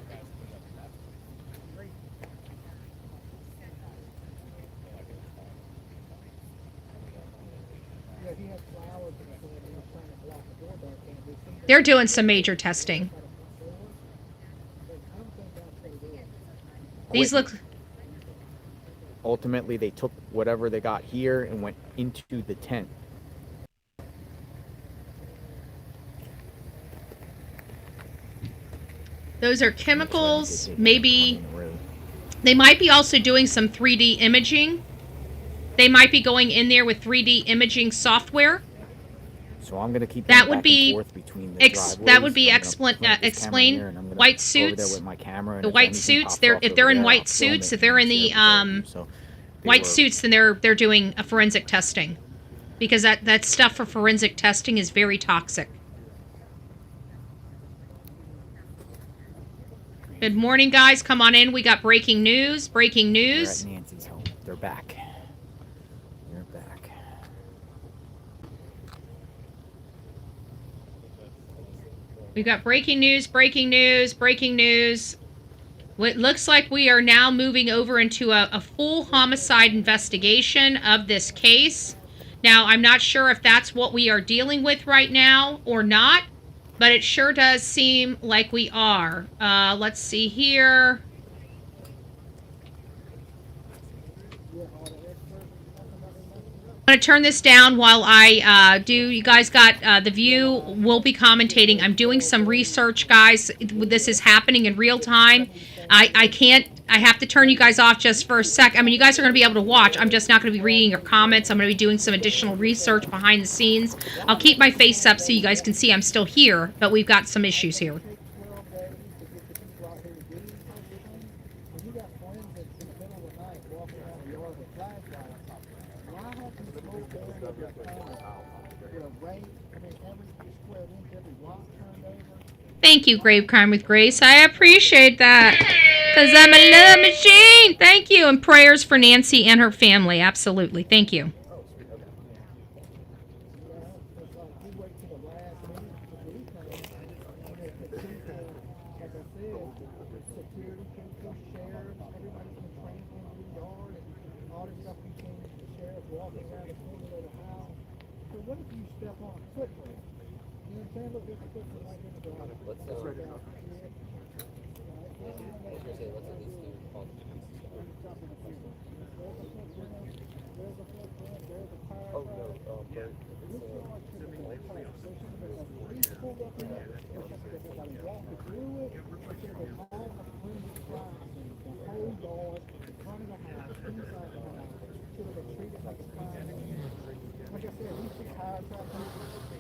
they're doing some major testing. These look. Ultimately, they took whatever they got here and went into the tent. Those are chemicals. Maybe they might be also doing some 3D imaging. They might be going in there with 3D imaging software. So I'm gonna keep that would be between explain white suits. The white suits. If they're in white suits, if they're in the white suits, then they're doing a forensic testing, because that stuff for forensic testing is very toxic. Good morning, guys. Come on in. We got breaking news. Breaking news. They're at Nancy's home. They're back. They're back. We've got breaking news, breaking news, breaking news. It looks like we are now moving over into a full homicide investigation of this case. Now, I'm not sure if that's what we are dealing with right now or not, but it sure does seem like we are. Let's see here. I'm going to turn this down while I do. You guys got the view. We'll be commentating. I'm doing some research, guys. This is happening in real time. I have to turn you guys off just for a sec. I mean, you guys are going to be able to watch. I'm just not going to be reading your comments. I'm going to be doing some additional research behind the scenes. I'll keep my face up so you guys can see I'm still here, but we've got some issues here. Thank you, Grave Crime with Grace. I appreciate that, because I'm a love machine. Thank you. And prayers for Nancy and her family. Absolutely. Thank you.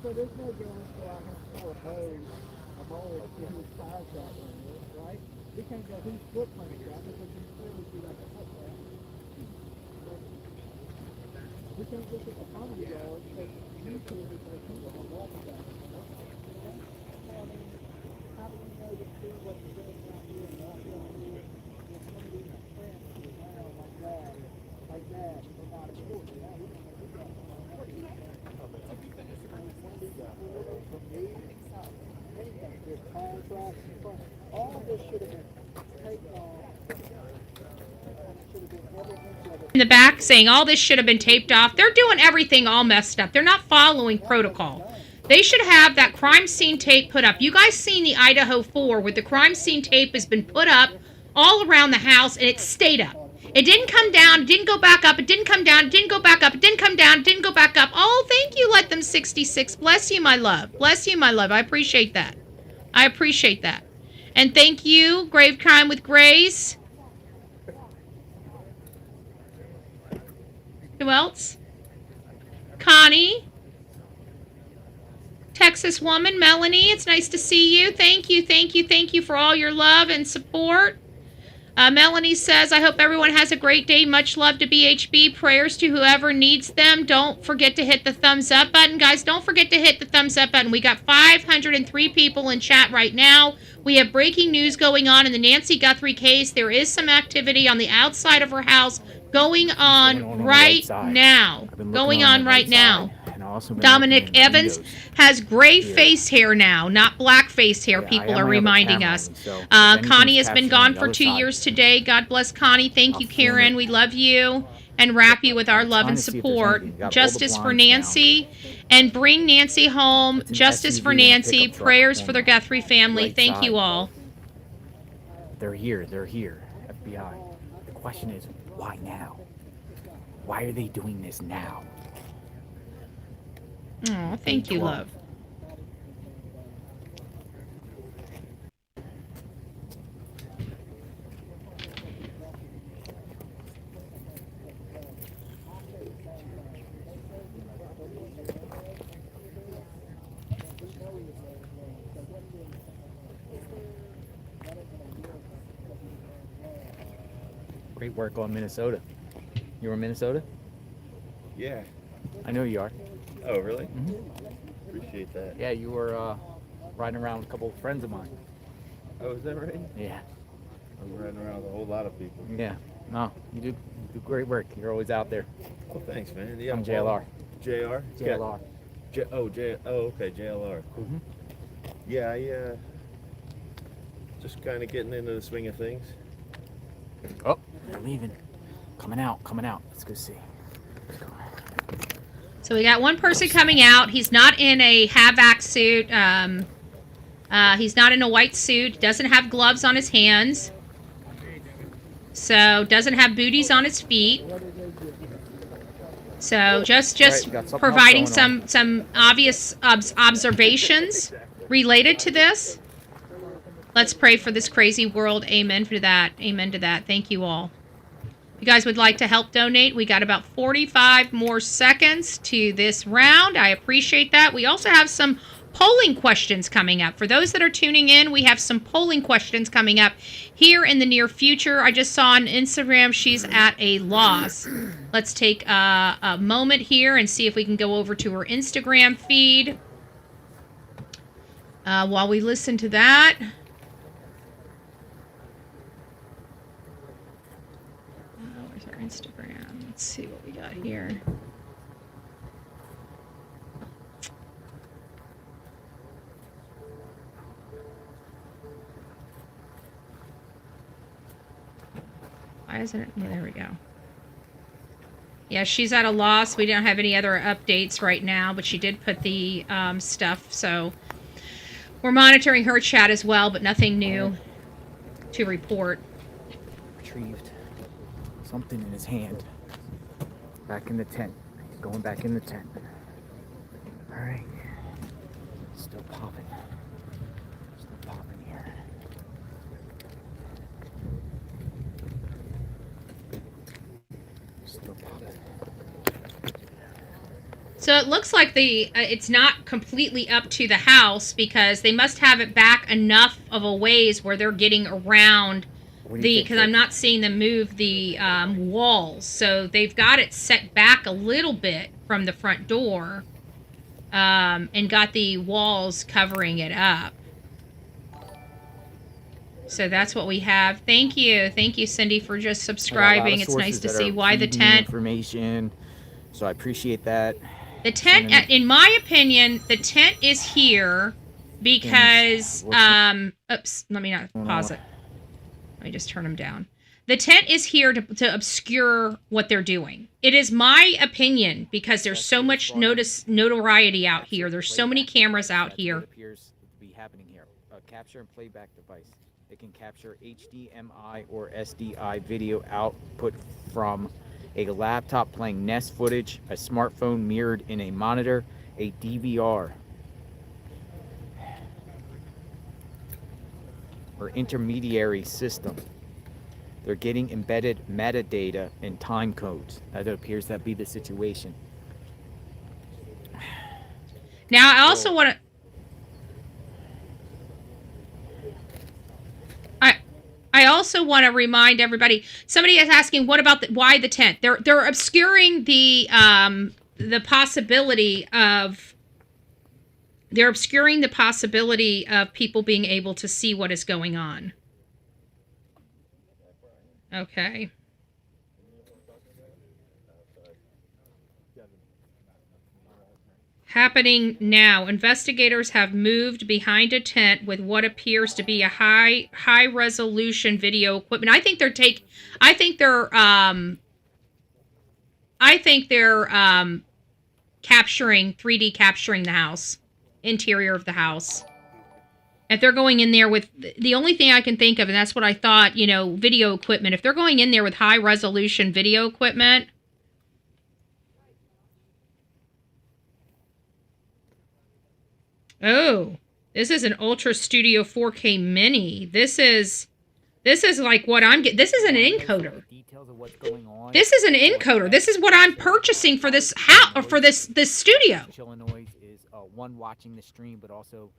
So there's no going to go out and pull a mold to whose tires that one is, right? We can't go whose footprint is that because you clearly see like a footprint. We can't look at the front of the yard because YouTube is going to keep on walking that. How do we know to see what the good is out here and not down here? If somebody in a print is around like that, we're not important. Now we don't know who that is. All this should have been taken off. In the back saying all this should have been taped off. They're doing everything all messed up. They're not following protocol. They should have that crime scene tape put up. You guys seen the Idaho 4 where the crime scene tape has been put up all around the house and it stayed up. It didn't come down, it didn't go back up, it didn't come down, it didn't go back up, it didn't come down, it didn't go back up. Oh, thank you, Let Them 66. Bless you, my love. Bless you, my love. I appreciate that. I appreciate that. And thank you, Grave Crime with Grace. Who else? Connie. Texas woman, Melanie. It's nice to see you. Thank you, thank you, thank you for all your love and support. Melanie says, I hope everyone has a great day. Much love to BHB. Prayers to whoever needs them. Don't forget to hit the thumbs up button. Guys, don't forget to hit the thumbs up button. We got 503 people in chat right now. We have breaking news going on in the Nancy Guthrie case. There is some activity on the outside of her house going on right now. Going on right now. Dominic Evans has gray face hair now, not black face hair. People are reminding us. Connie has been gone for 2 years today. God bless Connie. Thank you, Karen. We love you and wrap you with our love and support. Justice for Nancy and bring Nancy home. Justice for Nancy. Prayers for the Guthrie family. Thank you all. They're here. They're here. FBI. The question is, why now? Why are they doing this now? Oh, thank you, love. Great work on Minnesota. You were in Minnesota? Yeah. I know you are. Oh, really? Mm-hmm. Appreciate that. Yeah, you were riding around with a couple of friends of mine. Oh, is that right? Yeah. I'm riding around with a whole lot of people. Yeah. No, you do great work. You're always out there. Oh, thanks, man. Yeah, I'm JLR. JR? JLR. Okay, JLR. Cool. Mm-hmm. Yeah, I just kind of getting into the swing of things. Oh, they're leaving. Coming out. Let's go see. So we got one person coming out. He's not in a havoc suit. He's not in a white suit. Doesn't have gloves on his hands. So doesn't have booties on his feet. So just providing some obvious observations related to this. Let's pray for this crazy world. Amen for that. Amen to that. Thank you all. If you guys would like to help donate, we got about 45 more seconds to this round. I appreciate that. We also have some polling questions coming up. For those that are tuning in, we have some polling questions coming up here in the near future. I just saw on Instagram she's at a loss. Let's take a moment here and see if we can go over to her Instagram feed while we listen to that. Instagram. Let's see what we got here. Why isn't it? Well, there we go. Yeah, she's at a loss. We don't have any other updates right now, but she did put the stuff. So we're monitoring her chat as well, but nothing new to report. Retrieved something in his hand. Back in the tent. He's going back in the tent. All right. Still popping. Still popping here. Still popping. So it looks like it's not completely up to the house because they must have it back enough of a ways where they're getting around because I'm not seeing them move the walls. So they've got it set back a little bit from the front door and got the walls covering it up. So that's what we have. Thank you. Thank you, Cindy, for just subscribing. It's nice to see why the tent. Information. So I appreciate that. The tent, in my opinion, the tent is here because, oops, let me not pause it. Let me just turn them down. The tent is here to obscure what they're doing. It is my opinion because there's so much notoriety out here. There's so many cameras out here. What appears to be happening here. A capture and playback device. It can capture HDMI or SDI video output from a laptop playing Nest footage, a smartphone mirrored in a monitor, a DVR, or intermediary system. They're getting embedded metadata and time codes. That appears to be the situation. Now, I also want to... I also want to remind everybody. Somebody is asking, "What about why the tent?" They're obscuring the possibility of. They're obscuring the possibility of people being able to see what is going on. Okay. Happening now. Investigators have moved behind a tent with what appears to be a high resolution video equipment. I think they're capturing 3D capturing the house, interior of the house. If they're going in there with the only thing I can think of, and that's what I thought, video equipment. If they're going in there with high resolution video equipment. Oh, this is an Ultra Studio 4K Mini. This is like what I'm getting. This is an encoder. This is an encoder. This is what I'm purchasing for this house or for this studio. Illinois is one watching the stream, but also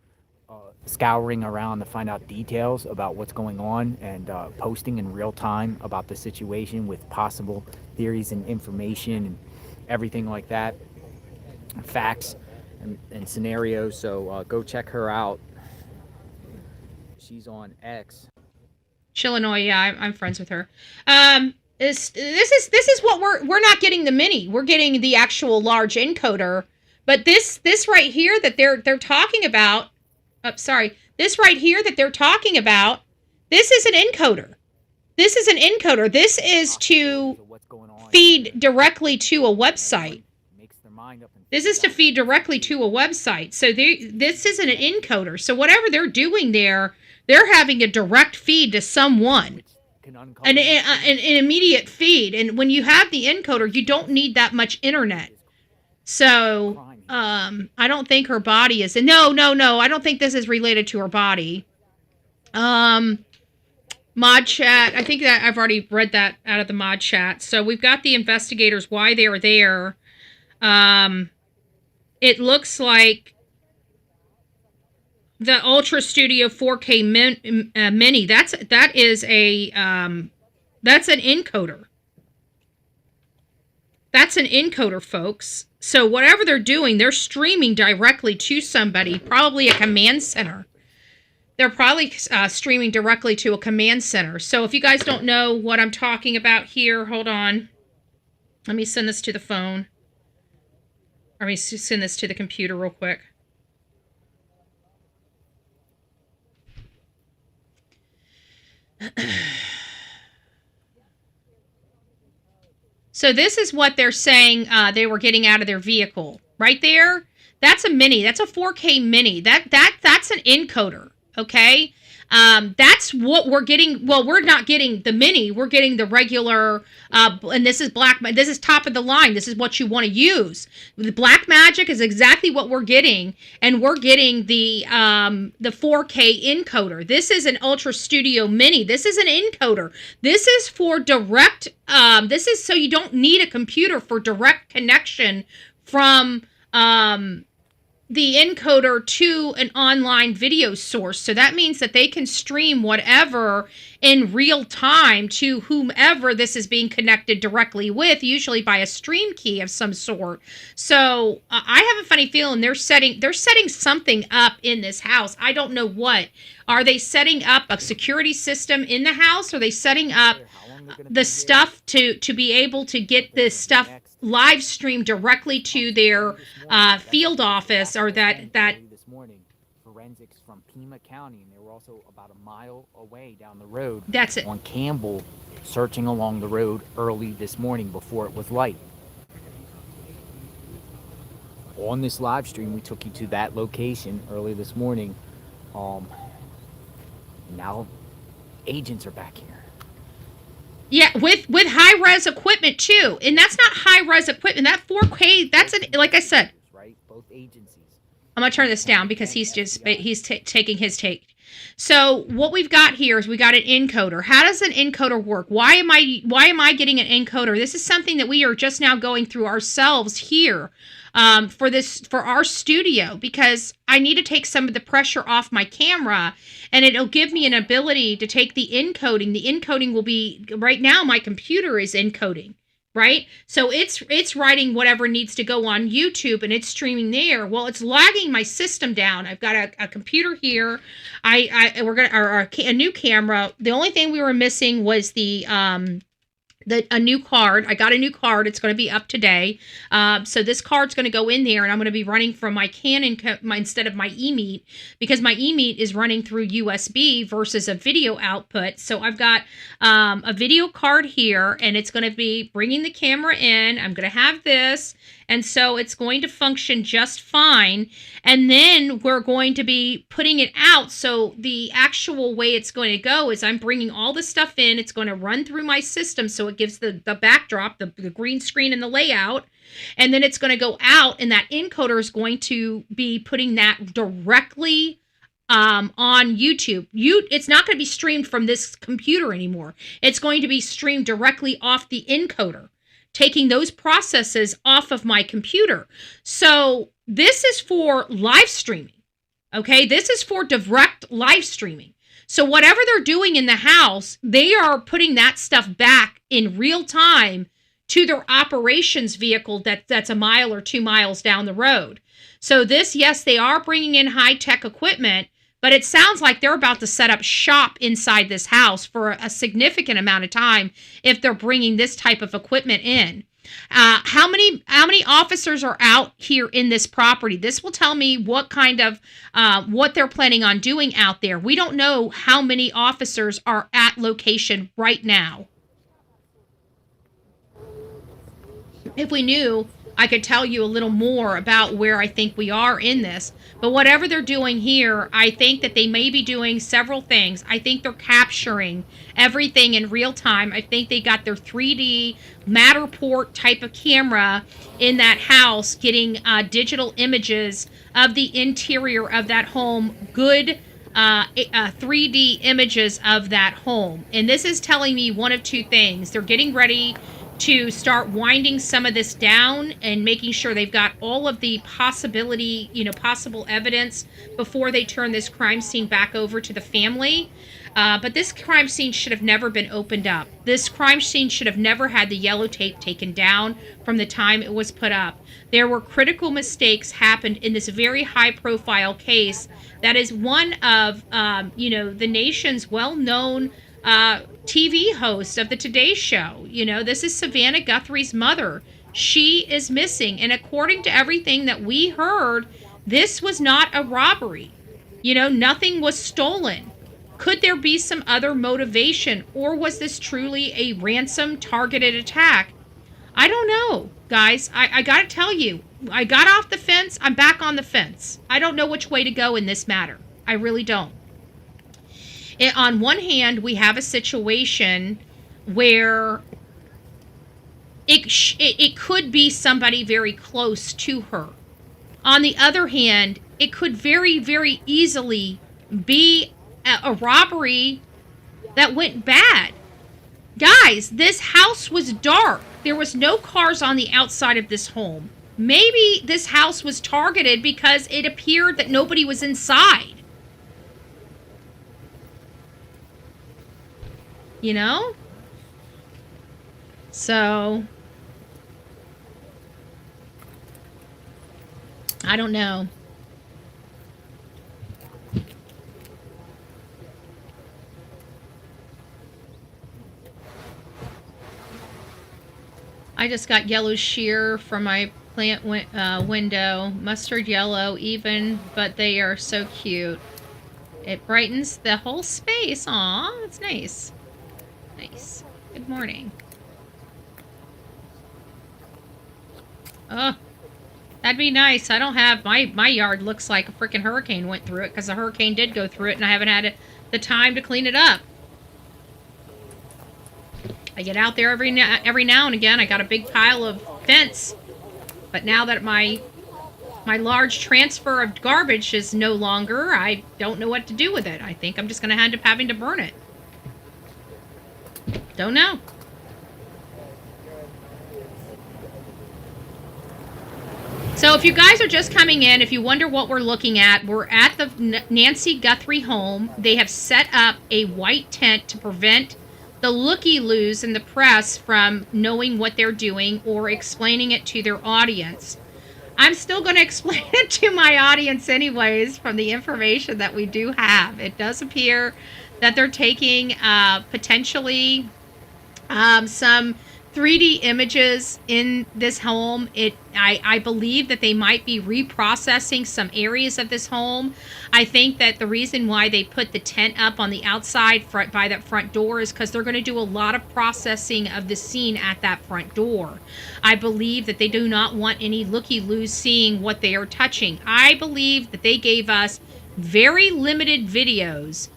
scouring around to find out details about what's going on and posting in real time about the situation with possible theories and information and everything like that, facts. And scenarios, so go check her out. She's on X. Illinois, yeah, I'm friends with her. This is what we're not getting the mini. We're getting the actual large encoder. But this right here that they're talking about. This right here that they're talking about. This is an encoder. This is an encoder. This is to feed directly to a website. This is to feed directly to a website. So this isn't an encoder. So whatever they're doing there, they're having a direct feed to someone. An immediate feed. And when you have the encoder, you don't need that much internet. So I don't think her body is... No. I don't think this is related to her body. Mod chat. I think that I've already read that out of the mod chat. So we've got the investigators, why they are there. It looks like the Ultra Studio 4K Mini. That's an encoder. That's an encoder, folks. So whatever they're doing, they're streaming directly to somebody, probably a command center. They're probably streaming directly to a command center. So if you guys don't know what I'm talking about here, hold on. Let me send this to the phone. Let me send this to the computer real quick. So this is what they're saying they were getting out of their vehicle. Right there, that's a mini. That's a 4K mini. That's an encoder, okay? That's what we're getting. Well, we're not getting the mini. We're getting the regular, and this is this is top of the line. This is what you want to use. The Black Magic is exactly what we're getting, and we're getting the 4K encoder. This is an Ultra Studio Mini. This is an encoder. This is for direct. This is so you don't need a computer for direct connection from the encoder to an online video source. So that means that they can stream whatever in real time to whomever this is being connected directly with, usually by a stream key of some sort. So I have a funny feeling they're setting something up in this house. I don't know what. Are they setting up a security system in the house? Are they setting up the stuff to be able to get this stuff live stream directly to their field office, or that this morning, forensics from Pima County, and they were also about a mile away down the road. That's it. On Campbell, searching along the road early this morning before it was light. On this live stream, we took you to that location early this morning. Now agents are back here. Yeah, with high res equipment too, and that's not high res equipment. That 4K, that's like I said. Right, both agencies. I'm gonna turn this down because he's taking his take. So what we've got here is we got an encoder. How does an encoder work? Why am I getting an encoder? This is something that we are just now going through ourselves here. For our studio, because I need to take some of the pressure off my camera, and it'll give me an ability to take the encoding. The encoding will be, right now my computer is encoding, right? So it's writing whatever needs to go on YouTube, and it's streaming there. Well, it's lagging my system down. I've got a computer here. A new camera. The only thing we were missing was a new card. I got a new card. It's going to be up today. So this card's going to go in there, and I'm going to be running from my Canon instead of my eMeet, because my eMeet is running through USB versus a video output. So I've got a video card here, and it's going to be bringing the camera in. I'm going to have this, and so it's going to function just fine. And then we're going to be putting it out. So the actual way it's going to go is I'm bringing all the stuff in. It's going to run through my system, so it gives the backdrop, the green screen and the layout. And then it's going to go out, and that encoder is going to be putting that directly on YouTube. It's not going to be streamed from this computer anymore. It's going to be streamed directly off the encoder, taking those processes off of my computer. So this is for live streaming. Okay, this is for direct live streaming. So whatever they're doing in the house, they are putting that stuff back in real time to their operations vehicle that's a mile or 2 miles down the road. So this, yes, they are bringing in high-tech equipment, but it sounds like they're about to set up shop inside this house for a significant amount of time if they're bringing this type of equipment in. How many officers are out here in this property? This will tell me what kind of what they're planning on doing out there. We don't know how many officers are at location right now. If we knew, I could tell you a little more about where I think we are in this. But whatever they're doing here, I think that they may be doing several things. I think they're capturing everything in real time. I think they got their 3D Matterport type of camera in that house, getting digital images of the interior of that home, good 3D images of that home. And this is telling me one of two things. They're getting ready to start winding some of this down and making sure they've got all of the possible evidence before they turn this crime scene back over to the family. But this crime scene should have never been opened up. This crime scene should have never had the yellow tape taken down from the time it was put up. There were critical mistakes happened in this very high-profile case that is one of, the nation's well-known TV host of the Today Show. This is Savannah Guthrie's mother. She is missing. And according to everything that we heard, this was not a robbery. Nothing was stolen. Could there be some other motivation, or was this truly a ransom targeted attack? I don't know, guys. I got to tell you, I got off the fence. I'm back on the fence. I don't know which way to go in this matter. I really don't. On one hand, we have a situation where it could be somebody very close to her. On the other hand, it could very, very easily be a robbery that went bad. Guys, this house was dark. There was no cars on the outside of this home. Maybe this house was targeted because it appeared that nobody was inside. You know? So, I don't know. I just got yellow sheer from my plant window. Mustard yellow even, but they are so cute. It brightens the whole space. Aw, that's nice. Nice. Good morning. Oh, that'd be nice. I don't have... My yard looks like a freaking hurricane went through it, because the hurricane did go through it, and I haven't had the time to clean it up. I get out there every now and again. I got a big pile of fence. But now that my large transfer of garbage is no longer, I don't know what to do with it. I think I'm just going to end up having to burn it. Don't know. So if you guys are just coming in, if you wonder what we're looking at, we're at the Nancy Guthrie home. They have set up a white tent to prevent the looky-loos in the press from knowing what they're doing or explaining it to their audience. I'm still going to explain it to my audience anyways from the information that we do have. It does appear that they're taking potentially some 3D images in this home. I believe that they might be reprocessing some areas of this home. I think that the reason why they put the tent up on the outside by that front door is because they're going to do a lot of processing of the scene at that front door. I believe that they do not want any looky-loos seeing what they are touching. I believe that they gave us very limited videos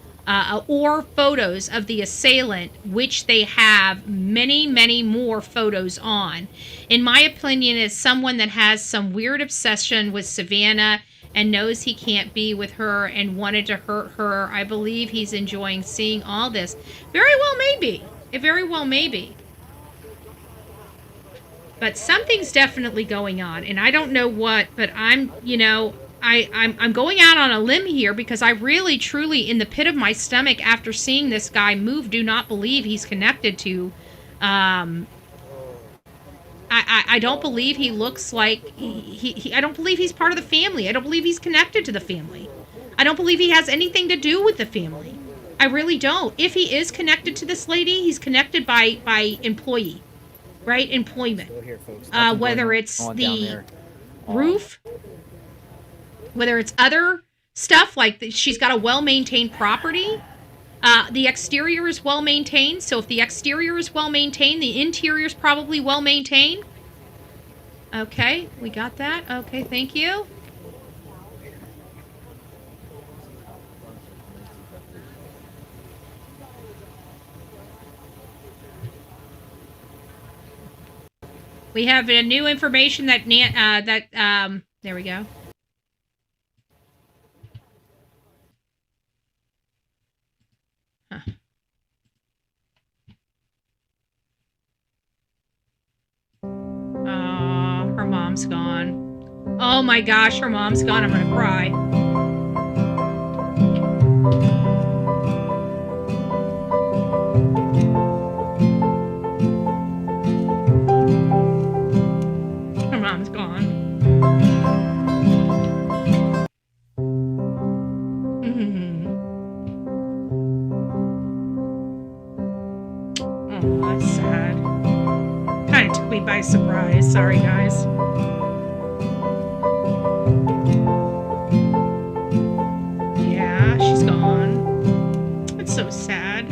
or photos of the assailant, which they have many, many more photos on. In my opinion, as someone that has some weird obsession with Savannah and knows he can't be with her and wanted to hurt her, I believe he's enjoying seeing all this. Very well may be. It very well may be. But something's definitely going on, and I don't know what, but I'm going out on a limb here because I really, truly, in the pit of my stomach, after seeing this guy move, do not believe he's connected to. I don't believe he looks like I don't believe he's part of the family. I don't believe he's connected to the family. I don't believe he has anything to do with the family. I really don't. If he is connected to this lady, he's connected by employee, right? Employment. Whether it's the roof. Whether it's other stuff, like she's got a well-maintained property. The exterior is well-maintained, so if the exterior is well-maintained, the interior is probably well-maintained. Okay, we got that. Okay, thank you. We have new information that there we go. Oh, her mom's gone. Oh my gosh, her mom's gone. I'm gonna cry. Her mom's gone. Oh, that's sad. Kind of took me by surprise. Sorry, guys. Yeah, she's gone. It's so sad.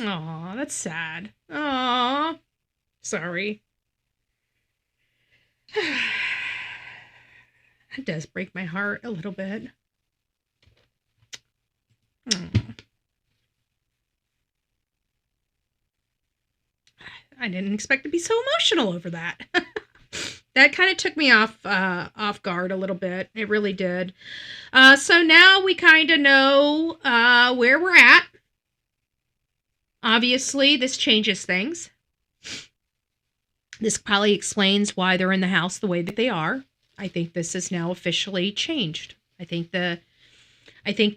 Aw, that's sad. Aw. Sorry. That does break my heart a little bit. I didn't expect to be so emotional over that. That kind of took me off guard a little bit. It really did. So now we kind of know where we're at. Obviously, this changes things. This probably explains why they're in the house the way that they are. I think this is now officially changed. I think the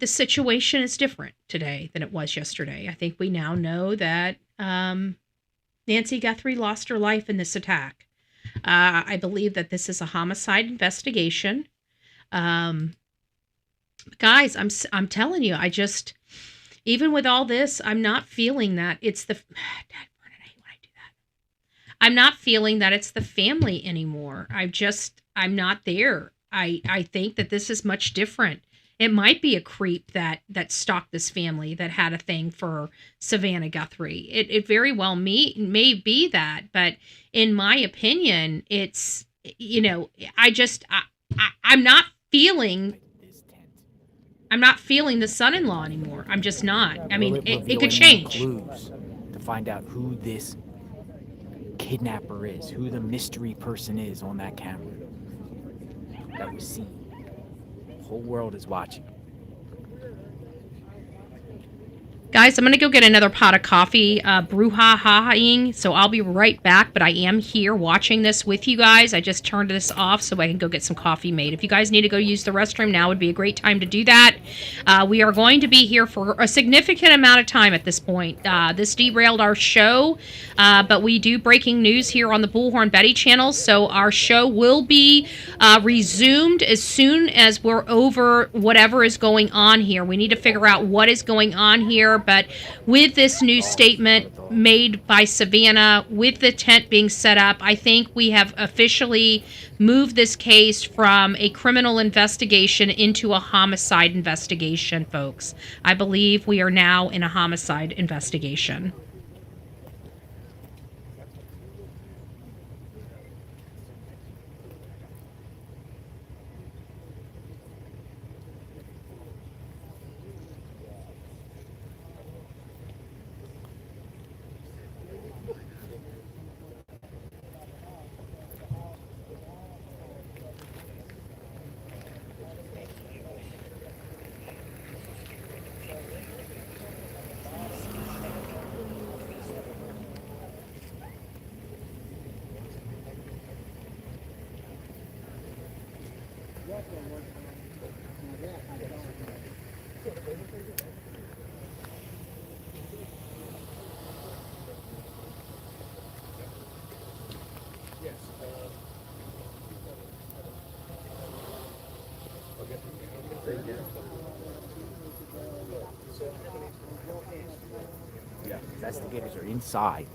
situation is different today than it was yesterday. I think we now know that Nancy Guthrie lost her life in this attack. I believe that this is a homicide investigation. Guys, I'm telling you, even with all this, I'm not feeling that it's the... I'm not feeling that it's the family anymore. I'm not there. I think that this is much different. It might be a creep that stalked this family, that had a thing for Savannah Guthrie. It very well may be that, but in my opinion, it's, I'm not feeling the son-in-law anymore. I'm just not. I mean, it could change. Clues to find out who this kidnapper is, who the mystery person is on that camera that was seen. The whole world is watching. Guys, I'm going to go get another pot of coffee, brouhahaing, so I'll be right back, but I am here watching this with you guys. I just turned this off so I can go get some coffee made. If you guys need to go use the restroom, now would be a great time to do that. We are going to be here for a significant amount of time at this point. This derailed our show, but we do breaking news here on the Bullhorn Betty channel, so our show will be resumed as soon as we're over whatever is going on here. We need to figure out what is going on here. But with this new statement made by Savannah, with the tent being set up, I think we have officially moved this case from a criminal investigation into a homicide investigation, folks. I believe we are now in a homicide investigation. Yeah, investigators are inside.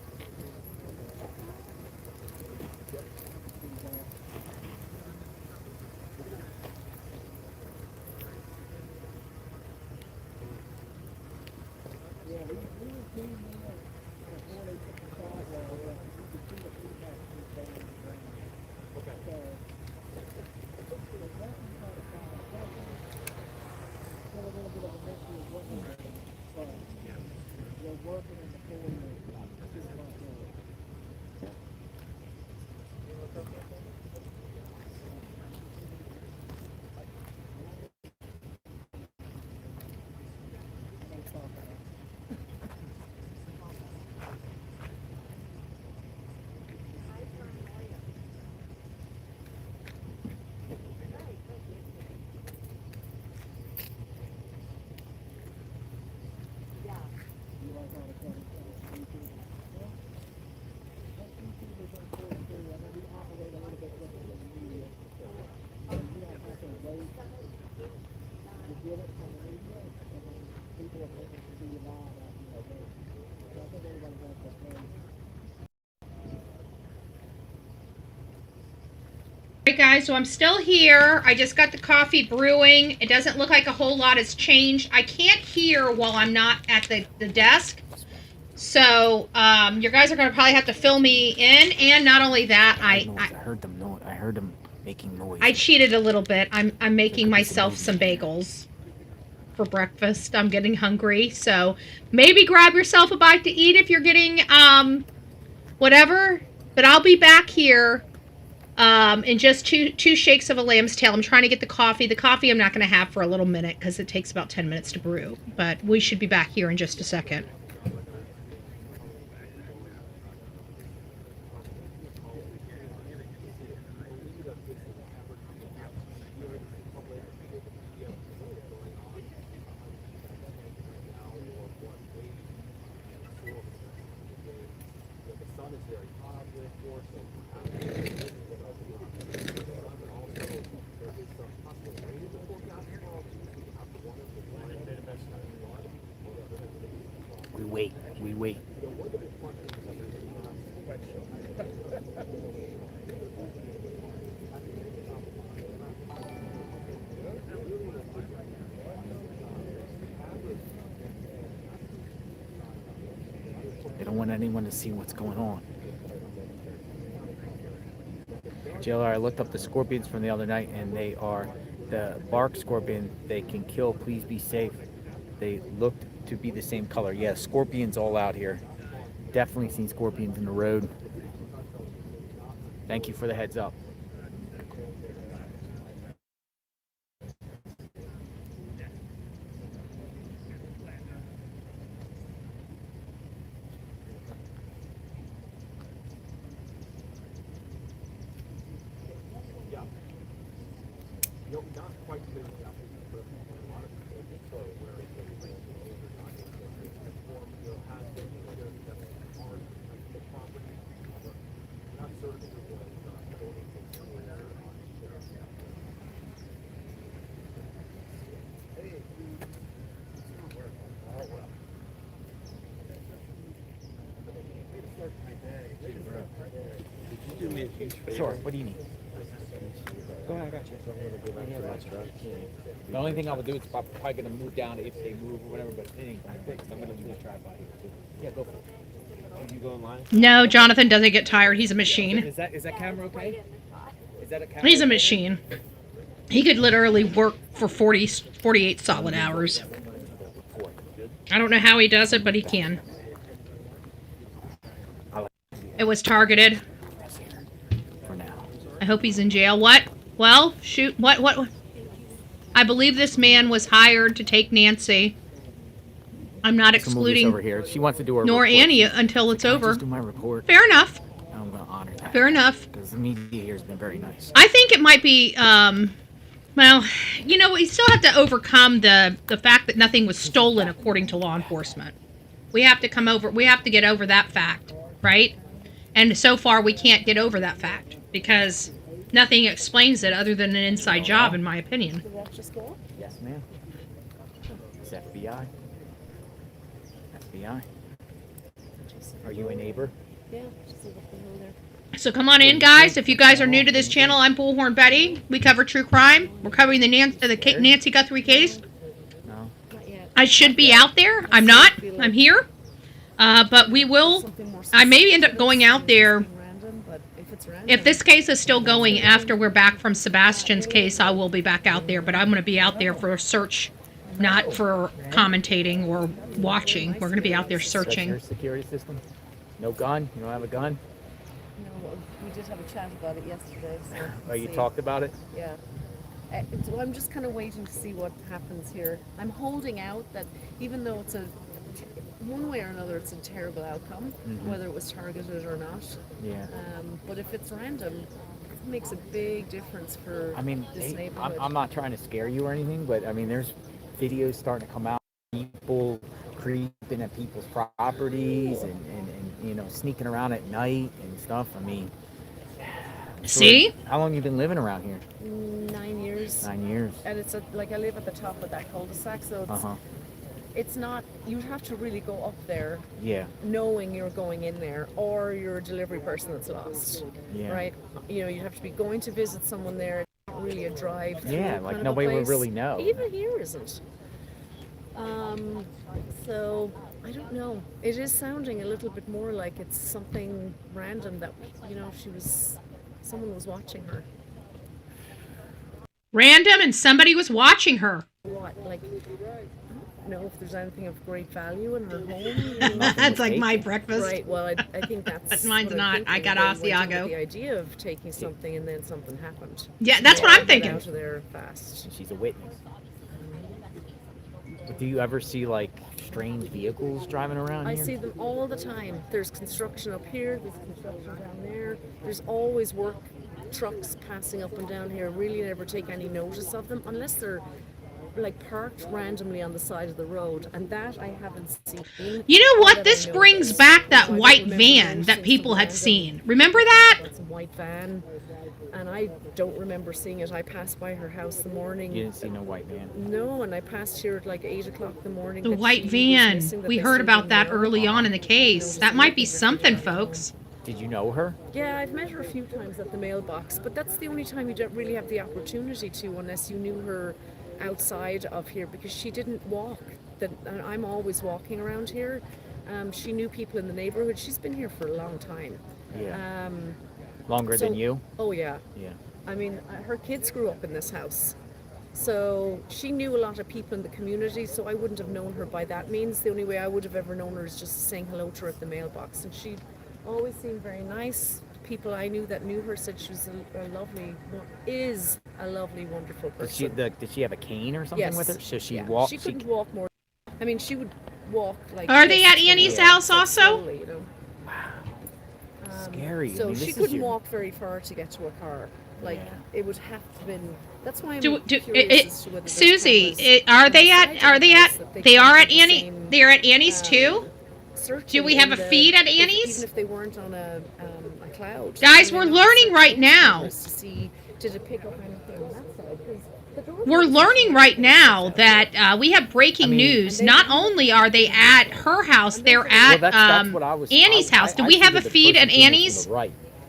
Alright guys, so I'm still here. I just got the coffee brewing. It doesn't look like a whole lot has changed. I can't hear while I'm not at the desk. So, you guys are going to probably have to fill me in. And not only that, I heard them. No, I heard them making noise. I cheated a little bit. I'm making myself some bagels for breakfast. I'm getting hungry, so maybe grab yourself a bite to eat if you're getting whatever. But I'll be back here in just two shakes of a lamb's tail. I'm trying to get the coffee. The coffee I'm not going to have for a little minute because it takes about 10 minutes to brew. But we should be back here in just a second. We wait. They don't want anyone to see what's going on. JLR, I looked up the scorpions from the other night, and they are the bark scorpion. They can kill. Please be safe. They looked to be the same color. Yeah, scorpions all out here. Definitely seen scorpions in the road. Thank you for the heads up. Sure, what do you need? Go ahead, I got you. The only thing I would do is probably going to move down if they move or whatever, but if it ain't fixed, I'm going to do a drive-by here too. Yeah, go for it. Did you go online? No, Jonathan doesn't get tired. He's a machine. Is that camera okay? Is that a camera? He's a machine. He could literally work for 48 solid hours. I don't know how he does it, but he can. It was targeted. I hope he's in jail. What? Well, shoot. What? I believe this man was hired to take Nancy. I'm not excluding over here. She wants to do her nor report. Annie until it's over. Just do my report. Fair enough. I'm going to honor that. Fair enough. Because the media here has been very nice. I think it might be, well, you know, we still have to overcome the fact that nothing was stolen according to law enforcement. We have to get over that fact, right? And so far we can't get over that fact because nothing explains it other than an inside job, in my opinion. Yes, ma'am. It's FBI. FBI. Are you a neighbor? Yeah. So come on in, guys. If you guys are new to this channel, I'm Bullhorn Betty. We cover true crime. We're covering the Nancy Guthrie case. No. I should be out there. I'm not. I'm here. But we will. I may end up going out there. If this case is still going after we're back from Sebastian's case, I will be back out there. But I'm going to be out there for a search, not for commentating or watching. We're going to be out there searching. Your security system? No gun? You don't have a gun? No, we did have a chat about it yesterday. So Oh, you talked about it? Yeah. So I'm just kind of waiting to see what happens here. I'm holding out that even though it's one way or another, it's a terrible outcome, whether it was targeted or not. Yeah. But if it's random, it makes a big difference for this neighborhood. I'm not trying to scare you or anything, but I mean, there's videos starting to come out, people creeping at people's properties and you know, sneaking around at night and stuff. I mean, see? How long you been living around here? 9 years. 9 years. And it's like I live at the top of that cul-de-sac, so it's not, you'd have to really go up there knowing you're going in there, or you're a delivery person that's lost, right? You know, you'd have to be going to visit someone there, not really a drive through like nobody would really know. Even here isn't. So I don't know. It is sounding a little bit more like it's something random that, you know, someone was watching her. Random, and somebody was watching her. What, like, I don't know if there's anything of great value in her home. That's like my breakfast. Right, well, I think that's Mine's what I'm not. thinking. I got They went in Asiago. with the idea of taking something and then something happened. Yeah, that's what I'm thinking. Out of there fast. She's a witness. But do you ever see, like, strange vehicles driving around here? I see them all the time. There's construction up here, there's construction down there. There's always work trucks passing up and down here. Really never take any notice of them unless they're like parked randomly on the side of the road, and that I haven't seen. You know what? This brings back that white van that people had seen. Remember that? It's a white van, and I don't remember seeing it. I passed by her house the morning. You didn't see no white van? No, and I passed here at like 8 o'clock in the morning. The white van. We heard about that early on in the case. That might be something, folks. Did you know her? Yeah, I've met her a few times at the mailbox, but that's the only time you don't really have the opportunity to, unless you knew her outside of here, because she didn't walk. And I'm always walking around here. She knew people in the neighborhood. She's been here for a long time. Yeah. Longer than you? Oh yeah. Yeah. I mean, her kids grew up in this house, so she knew a lot of people in the community. So I wouldn't have known her by that means. The only way I would have ever known her is just saying hello to her at the mailbox, and she always seemed very nice. People I knew that knew her said she was a lovely, wonderful person. Did she have a cane or something with her? So she yeah. walked. She couldn't walk more. I mean, she would walk like. Are they at Annie's house also? Slowly, you know? Scary. So I mean, she couldn't walk very far to get to a car. Like it would have to been. That's why I'm curious as to whether Susie, are they at Annie? They're at Annie's too. Do we have a feed at Annie's? Even if they weren't on a cloud. Guys, we're learning right now. To see, did it pick up anything on that side? We're learning right now that we have breaking news. Not only are they at her house, they're at Annie's house. Do we have a feed at Annie's?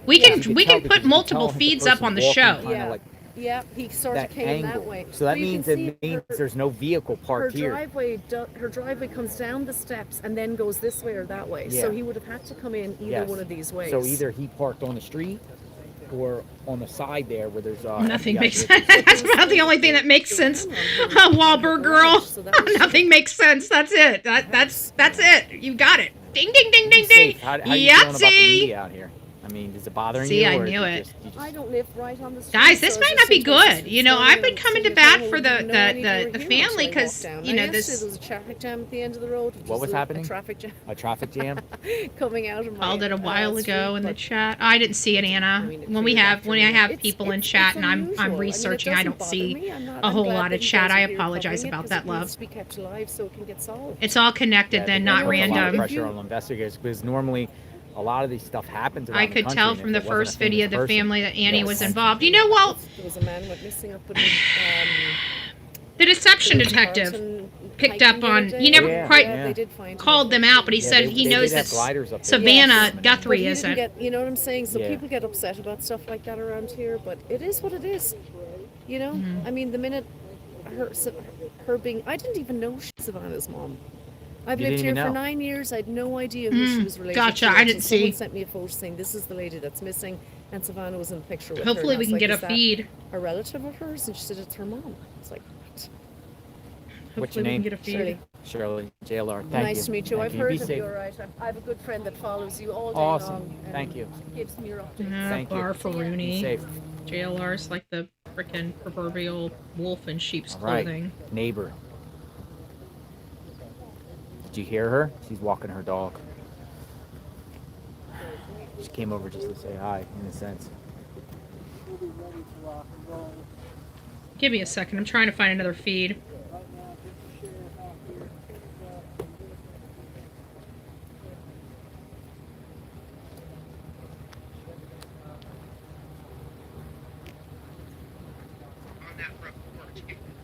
We can put multiple feeds up on the show. Yeah, he sort of came that way. So that means there's no vehicle parked here. Her driveway comes down the steps and then goes this way or that way. Yeah. So he would have had to come in either one of these ways. So either he parked on the street or on the side there where there's nothing makes sense. That's about the only thing that makes sense. Wahlberg girl. Nothing makes sense. That's it. That's it. You got it. Ding ding ding ding ding. How you feeling about the media out here? I mean, is it bothering you? See, I knew it. I don't live right on the street. Guys, this might not be good. You know, I've been coming to bat for the family because, you know, this... There was a traffic jam at the end of the road. What was happening? A traffic jam. A traffic jam? Coming out of my called it a while ago in the chat. I didn't see it, Anna. When I have people in chat and I'm researching, I don't see a whole lot of chat. I apologize about that, love. It needs to be kept alive so it can get solved. It's all connected then, not random. A lot of pressure on investigators because normally a lot of these stuff happens around I could the tell country, from the first video of the family that Annie was Yes. involved. You know, well, There was a man went missing up in the deception detective picked up on, he never quite called them out, but he said he knows that Savannah Guthrie isn't. You know what I'm saying? So people get upset about stuff like that around here, but it is what it is. You know? I mean, the minute her being, I didn't even know she's Savannah's mom. I've lived here for 9 years. I had no idea who she was related to. Gotcha, I didn't see. Someone sent me a photo saying this is the lady that's missing, and Savannah was in the picture with her. Hopefully we can get a feed. A relative of hers, and she said it's her mom. It's like, what? What's your name? We can get a feed. Shirley, JLR. Thank you. Nice to meet you. Thank I've heard Be of safe. you, all right. I have a good friend that follows you all day Awesome. long. And Thank you. Gives me your updates. Thank you. Bar Be Rooney. safe. JLR's like the frickin' proverbial wolf in sheep's All right. clothing. Neighbor. Did you hear her? She's walking her dog. She came over just to say hi, in a sense. Give me a second. I'm trying to find another feed.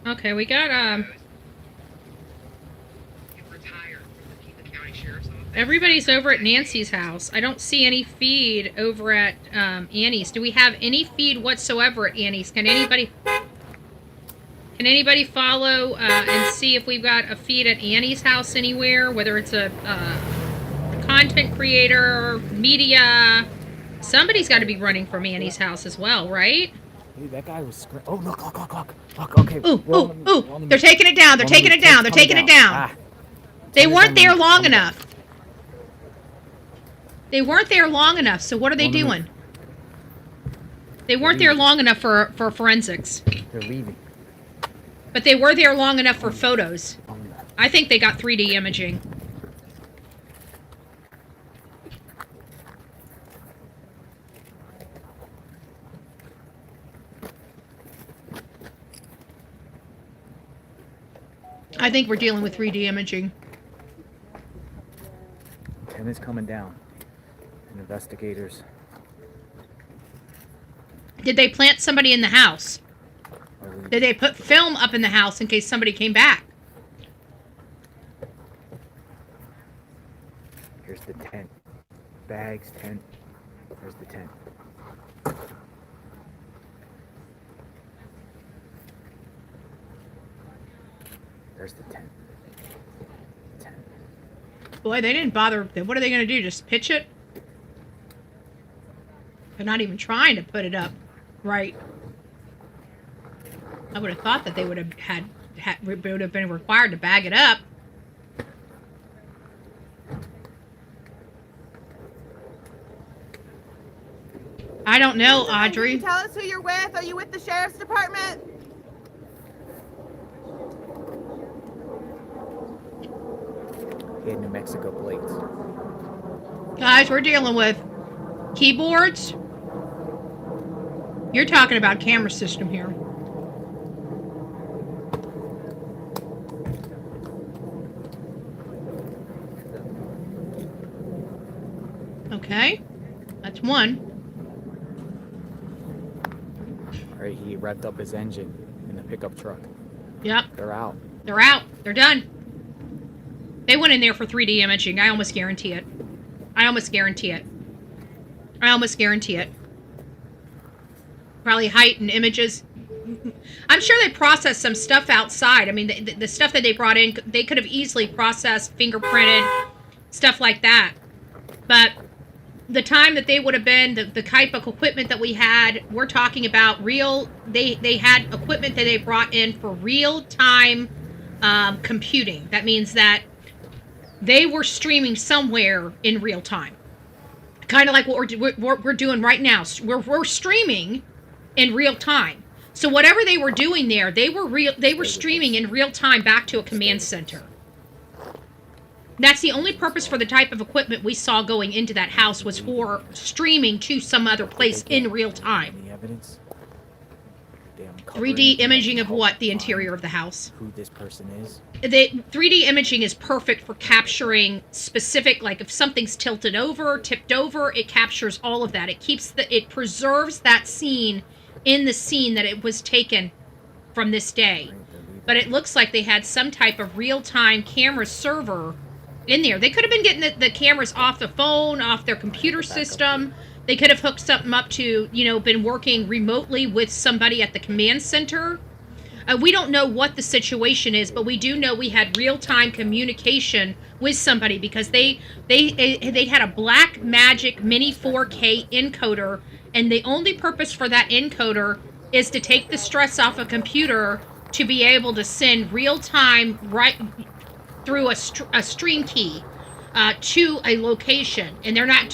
Okay, we got everybody's over at Nancy's house. I don't see any feed over at Annie's. Do we have any feed whatsoever at Annie's? Can anybody follow and see if we've got a feed at Annie's house anywhere? Whether it's a content creator, media, somebody's got to be running from Annie's house as well, right? Dude, that guy was screaming. Oh, look, okay. Ooh, they're taking it down, they're taking it down. They weren't there long enough. They weren't there long enough, so what are they doing? They weren't there long enough for forensics. They're leaving. But they were there long enough for photos. I think they got 3D imaging. I think we're dealing with 3D imaging. Lieutenant's coming down. And investigators. Did they plant somebody in the house? Did they put film up in the house in case somebody came back? Here's the tent. Bags, tent. There's the tent. There's the tent. Boy, they didn't bother. What are they going to do? Just pitch it? They're not even trying to put it up right. I would have thought that they would have been required to bag it up. I don't know, Audrey. Tell us who you're with. Are you with the sheriff's department? He had New Mexico plates. Guys, we're dealing with keyboards. You're talking about camera system here. Okay, that's one. All right, he revved up his engine in the pickup truck. Yep. They're out. They're out. They're done. They went in there for 3D imaging. I almost guarantee it. I almost guarantee it. Probably height and images. I'm sure they processed some stuff outside. I mean, the stuff that they brought in, they could have easily processed, fingerprinted, stuff like that. But the time that they would have been, the type of equipment that we had, we're talking about real, they had equipment that they brought in for real-time computing. That means that they were streaming somewhere in real time. Kind of like what we're doing right now. We're streaming in real time. So whatever they were doing there, they were streaming in real time back to a command center. That's the only purpose for the type of equipment we saw going into that house, was for streaming to some other place in real time. Any evidence? 3D imaging of what? The interior of the house. Who this person is? The 3D imaging is perfect for capturing specific, like if something's tilted over, tipped over, it captures all of that. It preserves that scene in the scene that it was taken from this day. But it looks like they had some type of real-time camera server in there. They could have been getting the cameras off the phone, off their computer system. They could have hooked something up to, been working remotely with somebody at the command center. We don't know what the situation is, but we do know we had real-time communication with somebody, because they had a Black Magic Mini 4K encoder, and the only purpose for that encoder is to take the stress off a computer to be able to send real-time right through a stream key to a location. And they're not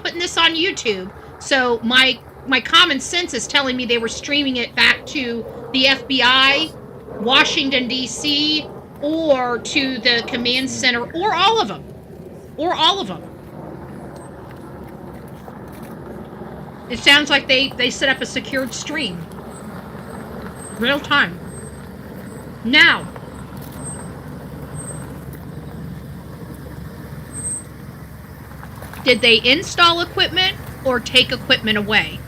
putting this on YouTube, so my common sense is telling me they were streaming it back to the FBI, Washington, D.C., or to the command center, or all of them. It sounds like they set up a secured stream. Real time. Now, did they install equipment or take equipment away?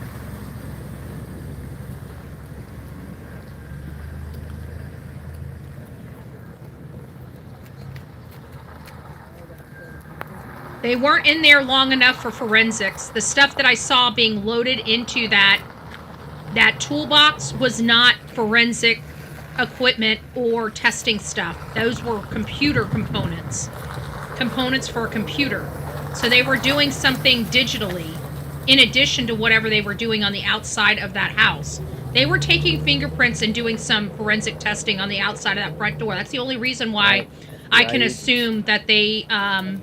They weren't in there long enough for forensics. The stuff that I saw being loaded into that toolbox was not forensic equipment or testing stuff. Those were computer components for a computer. So they were doing something digitally in addition to whatever they were doing on the outside of that house. They were taking fingerprints and doing some forensic testing on the outside of that front door. That's the only reason why I can assume that they had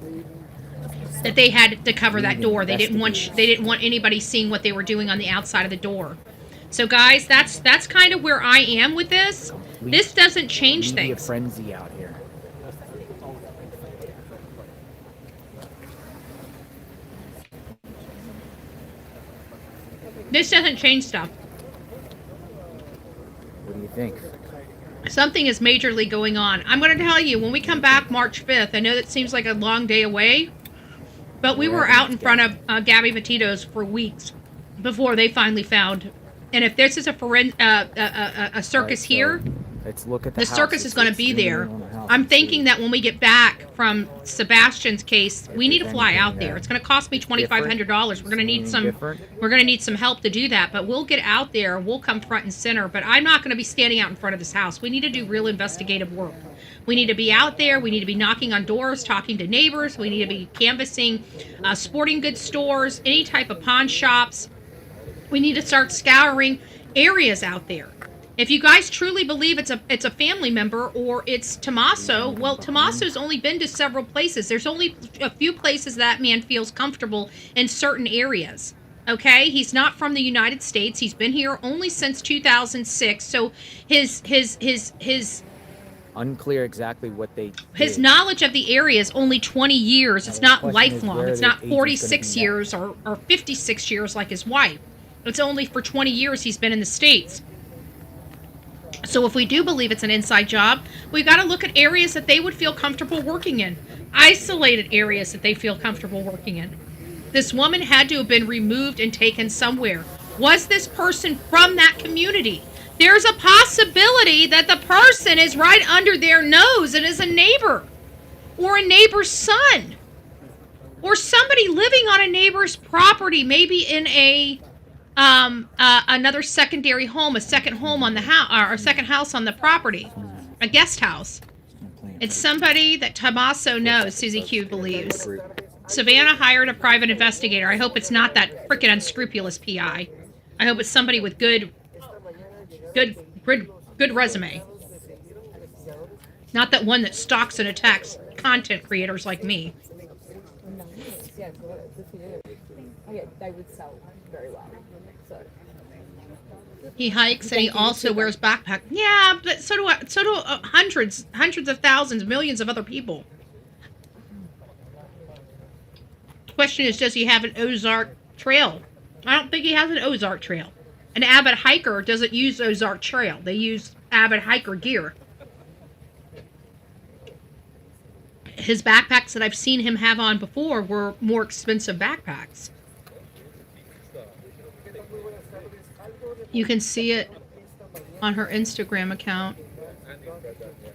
to cover that door. They didn't want anybody seeing what they were doing on the outside of the door. So guys, that's kind of where I am with this. This doesn't change things. A frenzy out here. This doesn't change stuff. What do you think? Something is majorly going on. I'm going to tell you, when we come back March 5th, I know that seems like a long day away, but we were out in front of Gabby Petito's for weeks before they finally found. And if this is a circus here, let's look at the circus is going to be there. I'm thinking that when we get back from Sebastian's case, we need to fly out there. It's going to cost me $2,500. We're going to need some. We're going to need some help to do that. But we'll get out there. We'll come front and center. But I'm not going to be standing out in front of this house. We need to do real investigative work. We need to be out there. We need to be knocking on doors, talking to neighbors. We need to be canvassing sporting goods stores, any type of pawn shops. We need to start scouring areas out there. If you guys truly believe it's a family member or it's Tommaso, well, Tommaso's only been to several places. There's only a few places that man feels comfortable in certain areas. Okay, he's not from the United States. He's been here only since 2006. So his unclear exactly what they did. His knowledge of the area is only 20 years. It's not lifelong. It's not 46 years or 56 years like his wife. It's only for 20 years he's been in the States. So if we do believe it's an inside job, we've got to look at areas that they would feel comfortable working in. Isolated areas that they feel comfortable working in. This woman had to have been removed and taken somewhere. Was this person from that community? There's a possibility that the person is right under their nose and is a neighbor. Or a neighbor's son. Or somebody living on a neighbor's property, maybe in a another secondary home, a second home on the house, or a second house on the property, a guest house. It's somebody that Tommaso knows, Susie Q believes. Savannah hired a private investigator. I hope it's not that frickin' unscrupulous PI. I hope it's somebody with good resume. Not that one that stalks and attacks content creators like me. They would sell very well. He hikes and he also wears backpack. Yeah, but so do hundreds of thousands, millions of other people. Question is, does he have an Ozark Trail? I don't think he has an Ozark Trail. An avid hiker doesn't use Ozark Trail. They use avid hiker gear. His backpacks that I've seen him have on before were more expensive backpacks. You can see it on her Instagram account.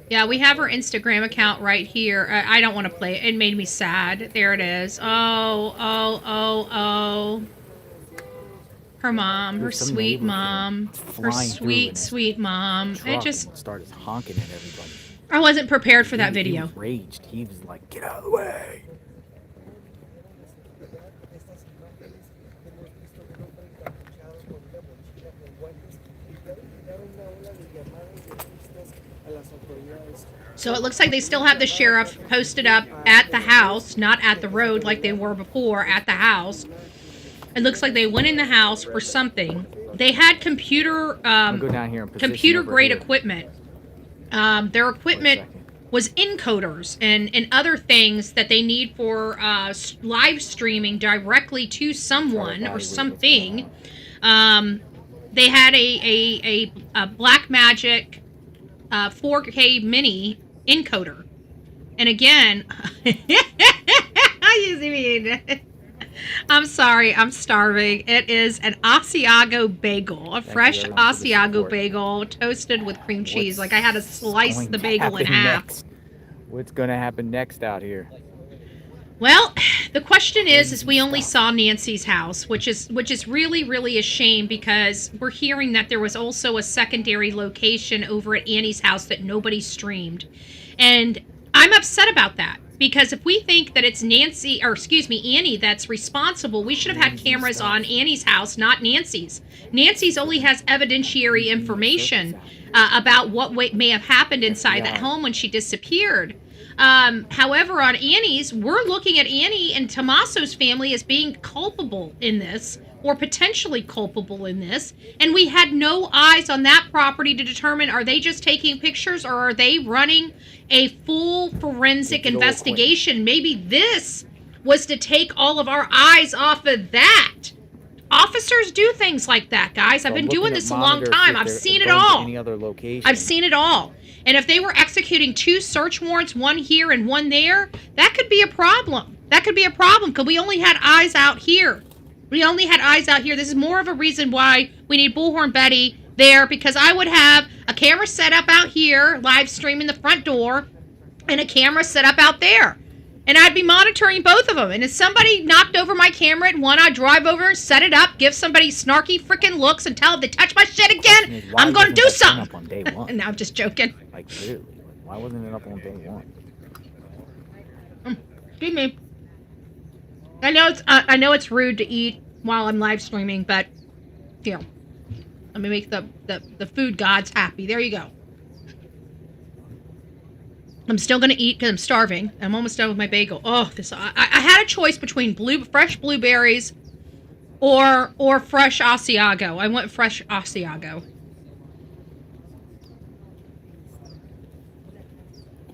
Yeah, we have her Instagram account right here. I don't want to play it. It made me sad. There it is. Oh. Her mom, her sweet mom, her sweet mom. It just started honking at everybody. I wasn't prepared for that video. He raged. He was like, "Get out of the way." So it looks like they still have the sheriff posted up at the house, not at the road like they were before, at the house. It looks like they went in the house for something. They had computer grade equipment. Their equipment was encoders and other things that they need for live streaming directly to someone or something. They had a Blackmagic 4K mini encoder. And again, I'm sorry, I'm starving. It is an Asiago bagel, a fresh Asiago bagel toasted with cream cheese. Like I had to slice the bagel in half. What's going to happen next out here? Well, the question is we only saw Nancy's house, which is really, really a shame because we're hearing that there was also a secondary location over at Annie's house that nobody streamed. And I'm upset about that. Because if we think that it's Annie that's responsible, we should have had cameras on Annie's house, not Nancy's. Nancy's only has evidentiary information about what may have happened inside that home when she disappeared. However, on Annie's, we're looking at Annie and Tommaso's family as being culpable in this, or potentially culpable in this, and we had no eyes on that property to determine, are they just taking pictures or are they running a full forensic investigation? Maybe this was to take all of our eyes off of that. Officers do things like that, guys. I've been doing this a long time. I've seen it all. Any other location. I've seen it all. And if they were executing 2 search warrants, one here and one there, that could be a problem. That could be a problem because we only had eyes out here. We only had eyes out here. This is more of a reason why we need Bullhorn Betty there, because I would have a camera set up out here, live streaming the front door, and a camera set up out there. And I'd be monitoring both of them. And if somebody knocked over my camera at one, I'd drive over, set it up, give somebody snarky freaking looks and tell them to touch my shit again. I'm going to do something. On day one? No, I'm just joking. Like, literally. Why wasn't it up on day one? Excuse me. I know it's rude to eat while I'm live streaming, but here, let me make the food gods happy. There you go. I'm still gonna eat because I'm starving. I'm almost done with my bagel. Oh, I had a choice between fresh blueberries or fresh Asiago. I went fresh Asiago.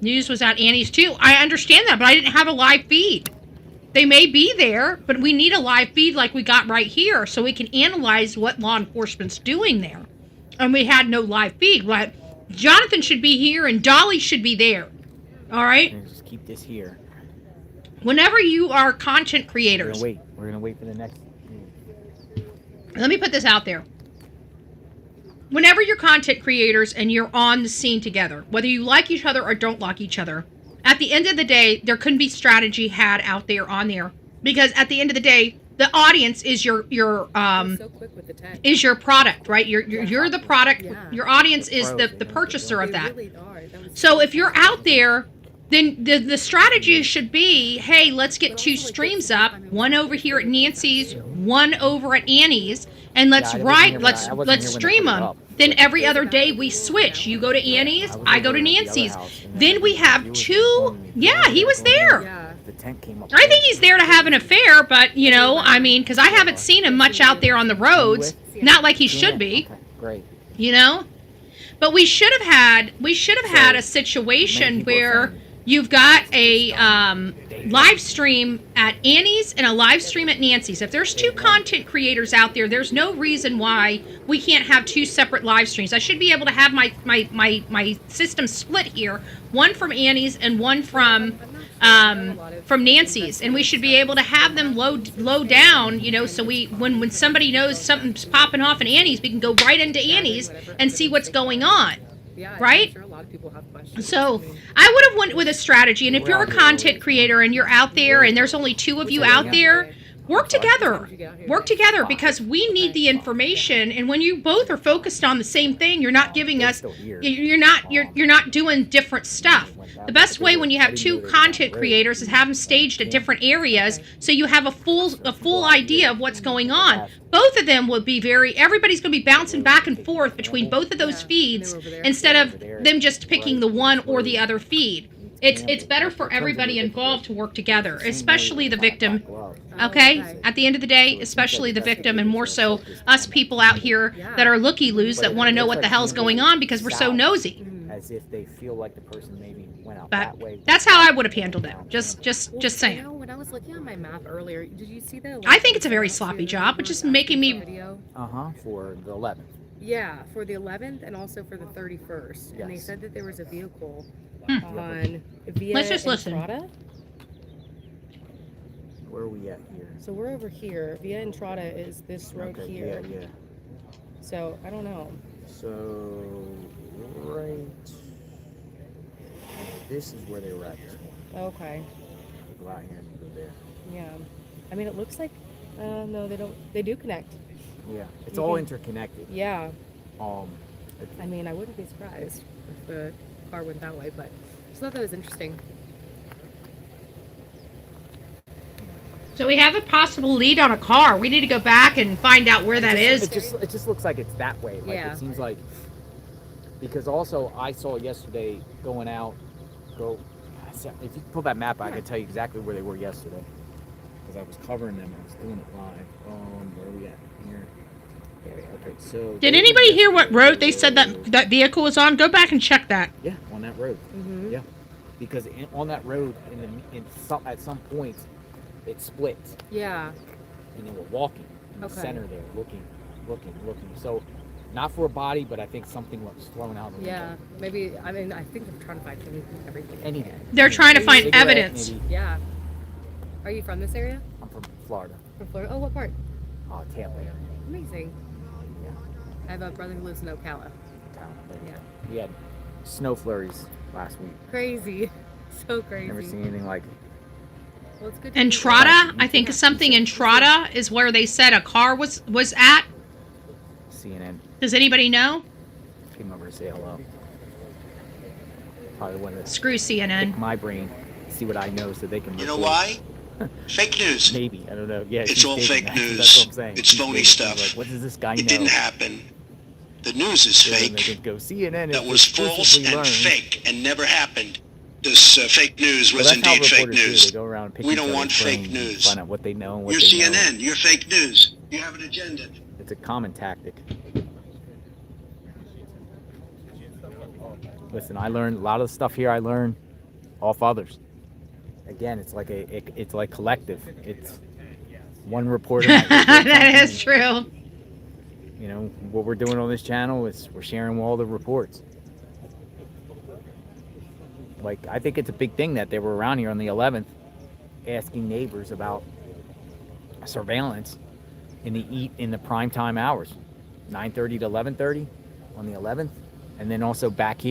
News was at Annie's too. I understand that, but I didn't have a live feed. They may be there, but we need a live feed like we got right here so we can analyze what law enforcement's doing there. And we had no live feed. But Jonathan should be here and Dolly should be there. All right? Just keep this here. Whenever you are content creators. We're gonna wait for the next. Let me put this out there. Whenever you're content creators and you're on the scene together, whether you like each other or don't like each other, at the end of the day, there couldn't be strategy had out there on there, because at the end of the day, the audience is your product, right? You're the product. Your audience is the purchaser of that. So if you're out there, then the strategy should be, hey, let's get 2 streams up, one over here at Nancy's, one over at Annie's, and let's stream them. Then every other day we switch. You go to Annie's, I go to Nancy's. Then we have 2. Yeah, he was there. The tent came up. I think he's there to have an affair, but I mean, because I haven't seen him much out there on the roads. Not like he should be. Great. But we should have had a situation where you've got a live stream at Annie's and a live stream at Nancy's. If there's 2 content creators out there, there's no reason why we can't have 2 separate live streams. I should be able to have my system split here, one from Annie's and one from Nancy's, and we should be able to have them low down, so when somebody knows something's popping off in Annie's, we can go right into Annie's and see what's going on. Right? I'm sure a lot of people have questions. So I would have went with a strategy, and if you're a content creator and you're out there and there's only 2 of you out there, work together, because we need the information. And when you both are focused on the same thing, you're not giving us, you're not doing different stuff. The best way when you have 2 content creators is have them staged at different areas so you have a full idea of what's going on. Both of them will be everybody's going to be bouncing back and forth between both of those feeds instead of them just picking the one or the other feed. It's better for everybody involved to work together, especially the victim. Okay? At the end of the day, especially the victim, and more so us people out here that are looky-loos that want to know what the hell's going on because we're so nosy. As if they feel like the person maybe went out But that way. that's how I would have handled it. Just saying. When I was looking at my map earlier, did you see the? I think it's a very sloppy job, but just making me. For the 11th. Yeah, for the 11th and also for the 31st. And they said that there was a vehicle on via Let's just listen. Entrada. Where are we at here? So we're over here. Via Entrada is this road here. Yeah. So I don't know. So right. This is where they were at this morning. Okay. Go out here and go there. Yeah. I mean, it looks like no, they don't. They do connect. Yeah, it's all interconnected. Yeah. I mean, I wouldn't be surprised if the car went that way, but I just thought that was interesting. So we have a possible lead on a car. We need to go back and find out where that is. It just looks like it's that way. Like Yeah. It seems like, because also I saw yesterday going out, if you pull that map, I could tell you exactly where they were yesterday. Because I was covering them. I was doing it live. Where are we at? Here. Okay, so. Did anybody hear what road they said that vehicle was on? Go back and check that. Yeah, on that road. Mm-hmm. Yeah. Because on that road, at some point, it splits. Yeah. And they were walking in the center there, looking. So, not for a body, but I think something was thrown out of the window. Maybe, I mean, I think they're trying to find everything. Anything. They're trying to find Cigarette, evidence. maybe. Yeah. Are you from this area? I'm from Florida. From Florida? Oh, what part? Tampa area. Amazing. Yeah. I have a brother who lives in Ocala. Yeah. We had snow flurries last week. Crazy. So crazy. Never seen anything like it. Well, it's good. Entrada, I think something Entrada is where they said a car was at. CNN. Does anybody know? Came over to say hello. Probably wanted to Screw CNN. pick my brain, see what I know, so they can. You know why? Fake news. Maybe, I don't know. Yeah, It's she's all stating fake that. news. That's what I'm saying. It's She's phony stating, stuff. like, what does this guy know? It didn't happen. The news is So then they fake. could go CNN. That is was false exclusively and learned. fake and never happened. This fake news Well, was that's how indeed fake reporters do. news. They go around and pick We each don't other's want fake brains and news. Find out what they know and what You're they know. CNN. You're fake news. You have an agenda. It's a common tactic. Listen, I learned a lot of the stuff here. I learned off others. Again, it's like collective. It's one reporter. That is true. You know what we're doing on this channel is we're sharing all the reports. Like, I think it's a big thing that they were around here on the 11th, asking neighbors about surveillance in the prime time hours, 9:30 to 11:30 on the 11th, and then also back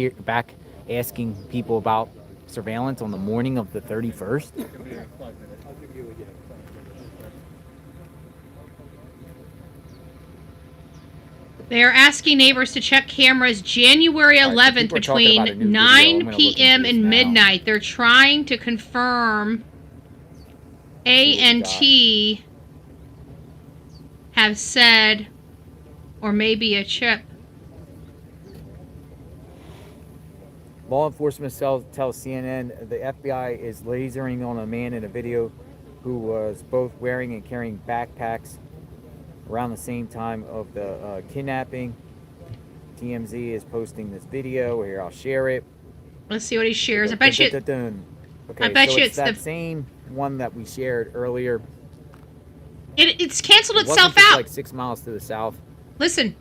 asking people about surveillance on the morning of the 31st. They are asking neighbors to check cameras January 11th between 9 p.m. and midnight. They're trying to confirm A&T have said, or maybe a chip. Law enforcement tells CNN the FBI is lasering on a man in a video who was both wearing and carrying backpacks around the same time of the kidnapping. TMZ is posting this video. Here, I'll share it. Let's see what he shares. I bet you. Okay, I bet so you it's that same one that we shared earlier. It's canceled It wasn't itself just out. like 6 miles to the south. Listen.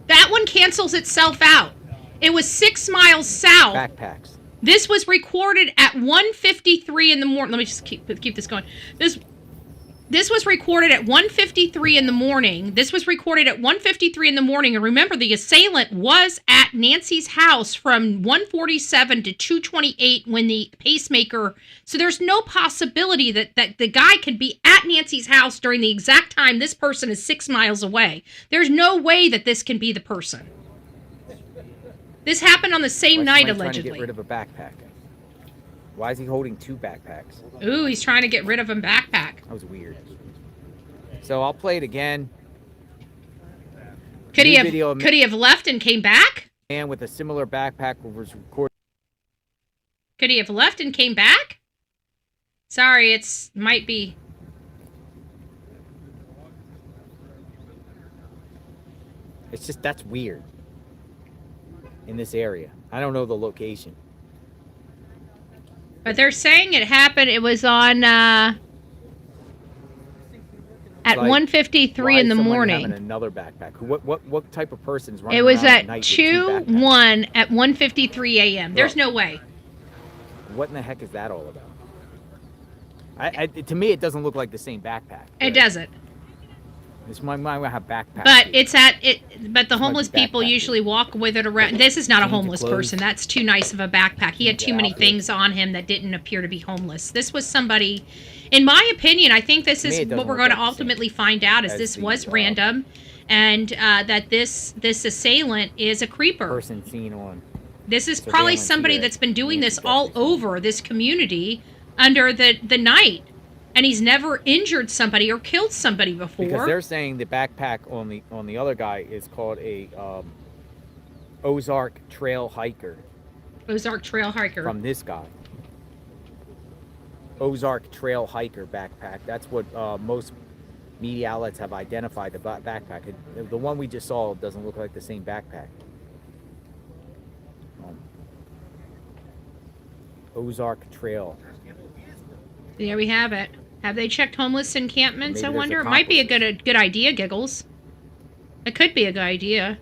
That one cancels itself out. It was 6 miles south. Backpacks. This was recorded at 1:53 in the morning. Let me just keep this going. This was recorded at 1:53 in the morning. This was recorded at 1:53 in the morning. And remember, the assailant was at Nancy's house from 1:47 to 2:28 when the pacemaker. So there's no possibility that the guy could be at Nancy's house during the exact time this person is 6 miles away. There's no way that this can be the person. This happened on the same night, allegedly. Trying to get rid of a backpack. Why is he holding 2 backpacks? Ooh, he's trying to get rid of a backpack. That was weird. So I'll play it again. Could he have left and came back? And with a similar backpack was recorded. Could he have left and came back? Sorry, might be. It's just, that's weird. In this area. I don't know the location. But they're saying it happened. It was on at 1:53 in the morning. Having another backpack. What type of person's running? It was around at night 2:01 at 1:53 a.m. There's no way. What in the heck is that all about? To me, it doesn't look like the same backpack. It doesn't. This might have backpacks. But but the homeless people usually walk with it around. This is not a homeless person. That's too nice of a backpack. He had too many things on him that didn't appear to be homeless. This was somebody, in my opinion, I think this is what we're going to ultimately find out is this was random, and that this assailant is a creeper. Person seen on. This is probably somebody that's been doing this all over this community under the night. and he's never injured somebody or killed somebody before. Because they're saying the backpack on the other guy is called a Ozark Trail Hiker. Ozark Trail Hiker. From this guy. Ozark Trail Hiker backpack. That's what most media outlets have identified the backpack. The one we just saw doesn't look like the same backpack. Ozark Trail. There we have it. Have they checked homeless encampments, I wonder? It might be a good idea, Giggles. It could be a good idea.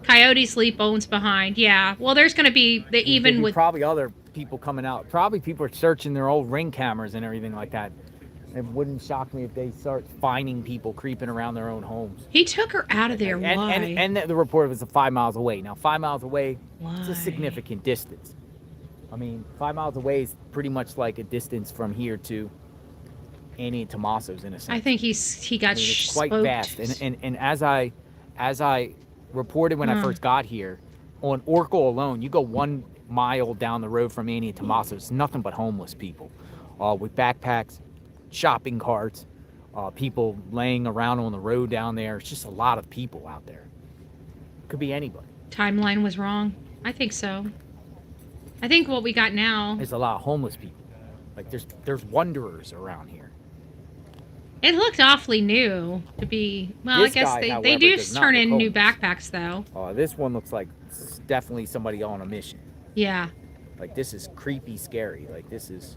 Coyotes leave bones behind. Yeah. Well, there's going to be even with probably other people coming out. Probably people are searching their old Ring cameras and everything like that. It wouldn't shock me if they start finding people creeping around their own homes. He took her out of there. Why? And the report was 5 miles away. Now, 5 miles away, it's a Why? significant distance. I mean, 5 miles away is pretty much like a distance from here to Annie and Tommaso's, in a sense. I think he got it's quite vast. And as I reported when I first got here, on Oracle alone, you go 1 mile down the road from Annie and Tommaso's, nothing but homeless people with backpacks, shopping carts, people laying around on the road down there. It's just a lot of people out there. Could be anybody. Timeline was wrong. I think so. I think what we got now. There's a lot of homeless people. Like there's wanderers around here. It looked awfully new to be. Well, This I guess guy, they however, do does not turn look in new homeless. backpacks though. This one looks like it's definitely somebody on a mission. Yeah. Like this is creepy, scary. Like this is.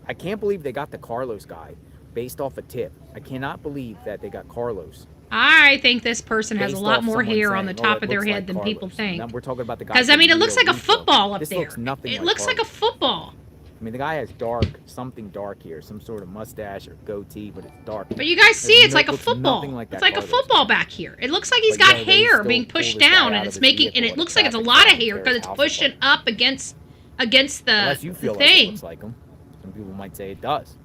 I can't believe they got the Carlos guy based off a tip. I cannot believe that they got Carlos. I think this person has a Based lot off more someone hair saying, on the "Oh, top it of their looks head like than Carlos." people think. Now we're talking about the guy. Because I mean, it looks like a Leo Lethal. football up This there. looks nothing It like looks like a Carlos. football. I mean, the guy has something dark here, some sort of mustache or goatee, but it's dark. But you guys see, it's like a looks football. nothing like It's that like a Carlos. football back here. It looks like he's But, got you know, they hair still being pull pushed this guy down, out and of it's his making, and vehicle it at looks a like it's a traffic lot of stop hair and because tears it's house pushing up against the Unless you feel like it thing. looks like him. Some people might say it does.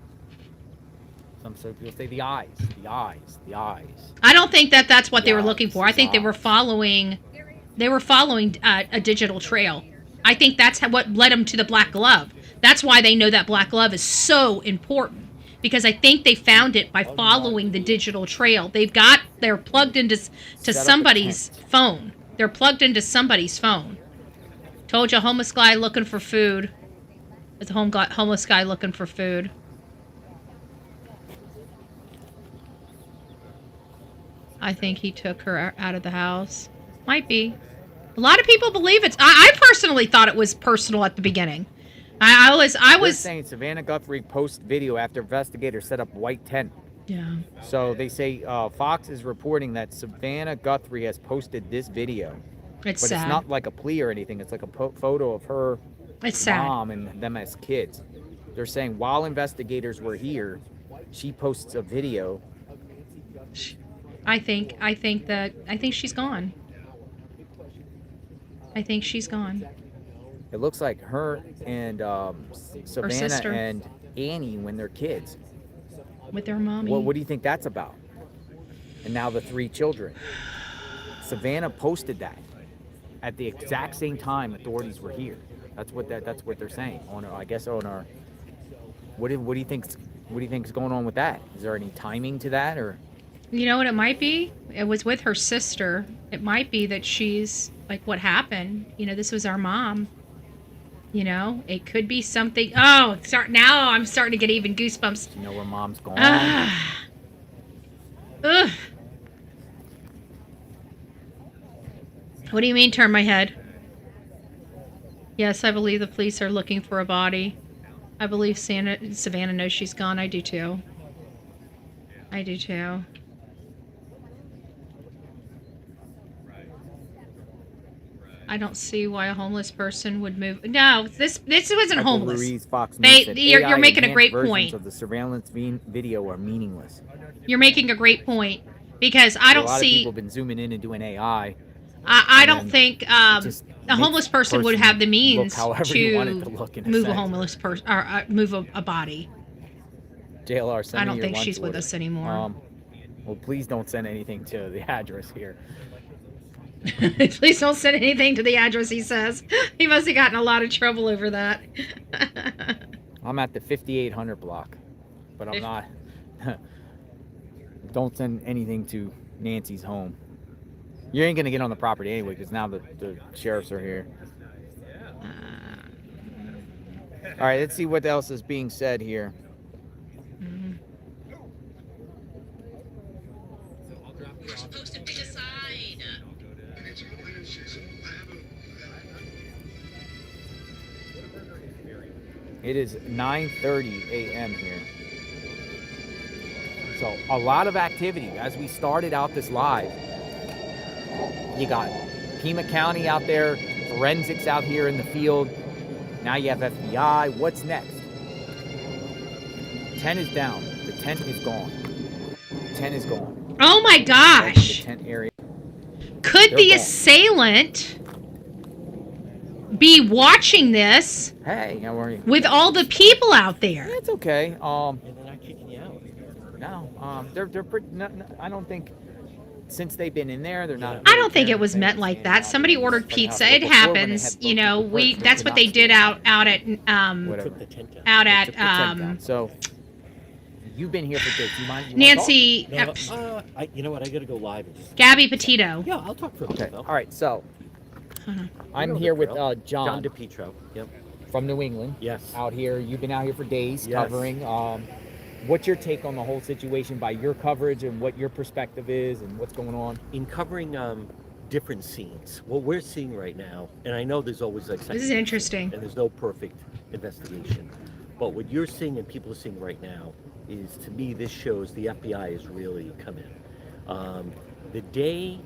Some people say the eyes. I don't think that's what they were looking for. I think they were following a digital trail. I think that's what led them to the black glove. That's why they know that black glove is so important, because I think they found it by following the digital trail. They're plugged into somebody's phone. They're plugged into somebody's phone. Told you, homeless guy looking for food. It's a homeless guy looking for food. I think he took her out of the house. Might be. A lot of people believe it's. I personally thought it was personal at the beginning. I was saying Savannah Guthrie post video after investigators set up white tent. Yeah. So they say Fox is reporting that Savannah Guthrie has posted this video. It's but sad. It's not like a plea or anything. It's like a photo of her mom and them as kids. They're saying while investigators were here, she posts a video. I think she's gone. I think she's gone. It looks like her and Savannah sister. and Annie when they're kids. With their mommy. What do you think that's about? And now the 3 children. Savannah posted that at the exact same time authorities were here. That's what they're saying. On our. What do you think's going on with that? Is there any timing to that, or? You know what it might be? It was with her sister. It might be that she's like, what happened? You know, this was our mom. You know, it could be something. Oh, now I'm starting to get even goosebumps. You know where mom's gone. Ugh. What do you mean, turn my head? Yes, I believe the police are looking for a body. I believe Savannah knows she's gone. I do too. I don't see why a homeless person would move. No, this wasn't homeless. Louise, Fox News said You're making a great versions point. Of the surveillance video are meaningless. You're making a great point, because I don't A lot see. of people have been zooming in and doing AI. I don't think a homeless person would have the means however you want it to look, in a move a sense. homeless person or move a body. JLR, send I me don't your think lunch she's with order. us anymore. Well, please don't send anything to the address here. Please don't send anything to the address, he says. He must have gotten a lot of trouble over that. I'm at the 5800 block. but I'm not. Don't send anything to Nancy's home. You ain't gonna get on the property anyway, because now the sheriffs are here. All right, let's see what else is being said here. We're supposed to pick a side. It is 9:30 a.m. here. So a lot of activity as we started out this live. You got Pima County out there, forensics out here in the field. Now you have FBI. What's next? 10 is down. The tent is gone. 10 is gone. Oh my gosh. The tent area. Could They're the gone. assailant be watching this? Hey, how are you? With all the people out there? It's okay. And they're not kicking you out. No, they're pretty. I don't think since they've been in there, they're not. I don't think it was meant like that. Somebody ordered pizza. It happens. You know, that's what they did out at So you've been here for this. You mind? You Nancy. You know what? I gotta go live. And just... Gabby Petito. Yeah, I'll talk for a minute. All right, so Uh-huh. I'm here with John DePietro. Yep. From New England. Yes. Out here, you've been out here for days Yes. covering. What's your take on the whole situation by your coverage and what your perspective is and what's going on? In covering different scenes, what we're seeing right now, and I know there's always like This is interesting. and there's no perfect investigation, but what you're seeing and people are seeing right now is, to me, this shows the FBI has really come in. The day,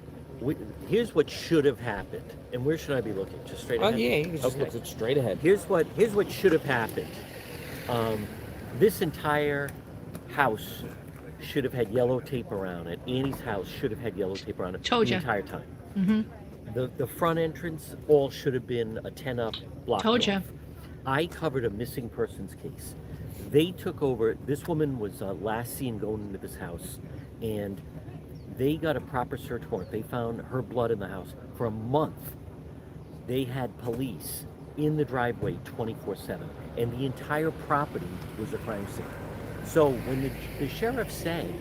here's what should have happened, and where should I be looking? Just straight ahead. Yeah, you can just look straight ahead. Here's what should have happened. This entire house should have had yellow tape around it. Annie's house should have had yellow tape around it the entire time. Mm-hmm. The front entrance all should have been a 10-up block. Told you. I covered a missing persons case. They took over. This woman was last seen going into this house, and they got a proper search warrant. They found her blood in the house. For a month, they had police in the driveway 24/7, and the entire property was a crime scene. So when the sheriff said,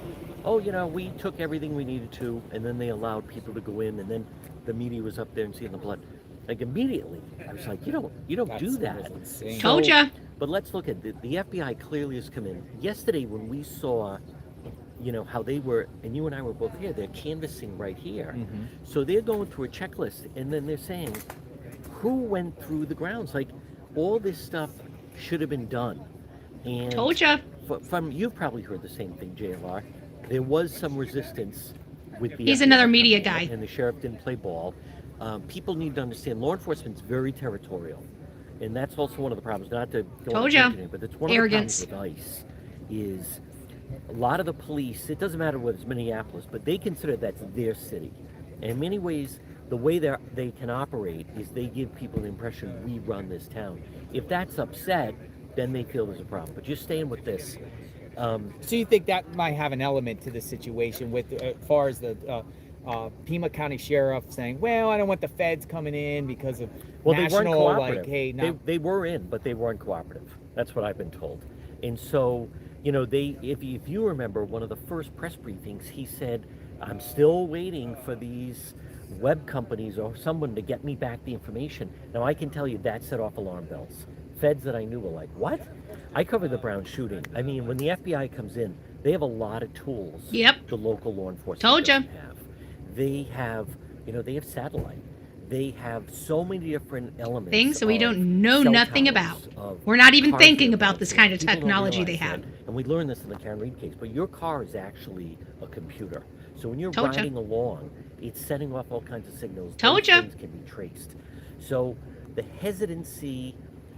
oh, you know, we took everything we needed to, and then they allowed people to go in, and then the media was up there and seeing the blood, like immediately, I was like, you don't do that. Insane. Told ya. But let's look at the FBI clearly has come in. Yesterday when we saw, you know, how they were, and you and I were both here, they're canvassing right here. Mm-hmm. So they're going through a checklist, and then they're saying, who went through the grounds? Like, all this stuff should have been done. And Told ya. From you've probably heard the same thing, JLR. There was some resistance with the He's FBI, another media guy. and the sheriff didn't play ball. People need to understand law enforcement's very territorial, and that's also one of the problems. Not to go Told on a ya. tangent, but it's one Arrogance. of the problems with ICE is a lot of the police. It doesn't matter whether it's Minneapolis, but they consider that's their city. And in many ways, the way they can operate is they give people the impression we run this town. If that's upset, then they feel there's a problem. But just staying with this. So you think that might have an element to the situation with, as far as the Pima County Sheriff saying, well, I don't want the feds coming in because of national, they weren't cooperative. like, hey, now. They were in, but they weren't cooperative. That's what I've been told. And so, you know, if you remember one of the first press briefings, he said, I'm still waiting for these web companies or someone to get me back the information. Now, I can tell you that set off alarm bells. Feds that I knew were like, what? I covered the Brown shooting. I mean, when the FBI comes in, they have a lot of tools. Yep. The local law enforcement Told ya. doesn't have. They have, you know, they have satellite. They have so many different elements. Things that we of don't know cell nothing towers, about. of We're not even car thinking surveillance. about this kind of People don't technology they realize have. that. And we learned this in the Karen Reed case, but your car is actually a computer. So when you're Told ya. riding along, it's setting off all kinds of signals. Told Those ya. things can be traced. So the hesitancy,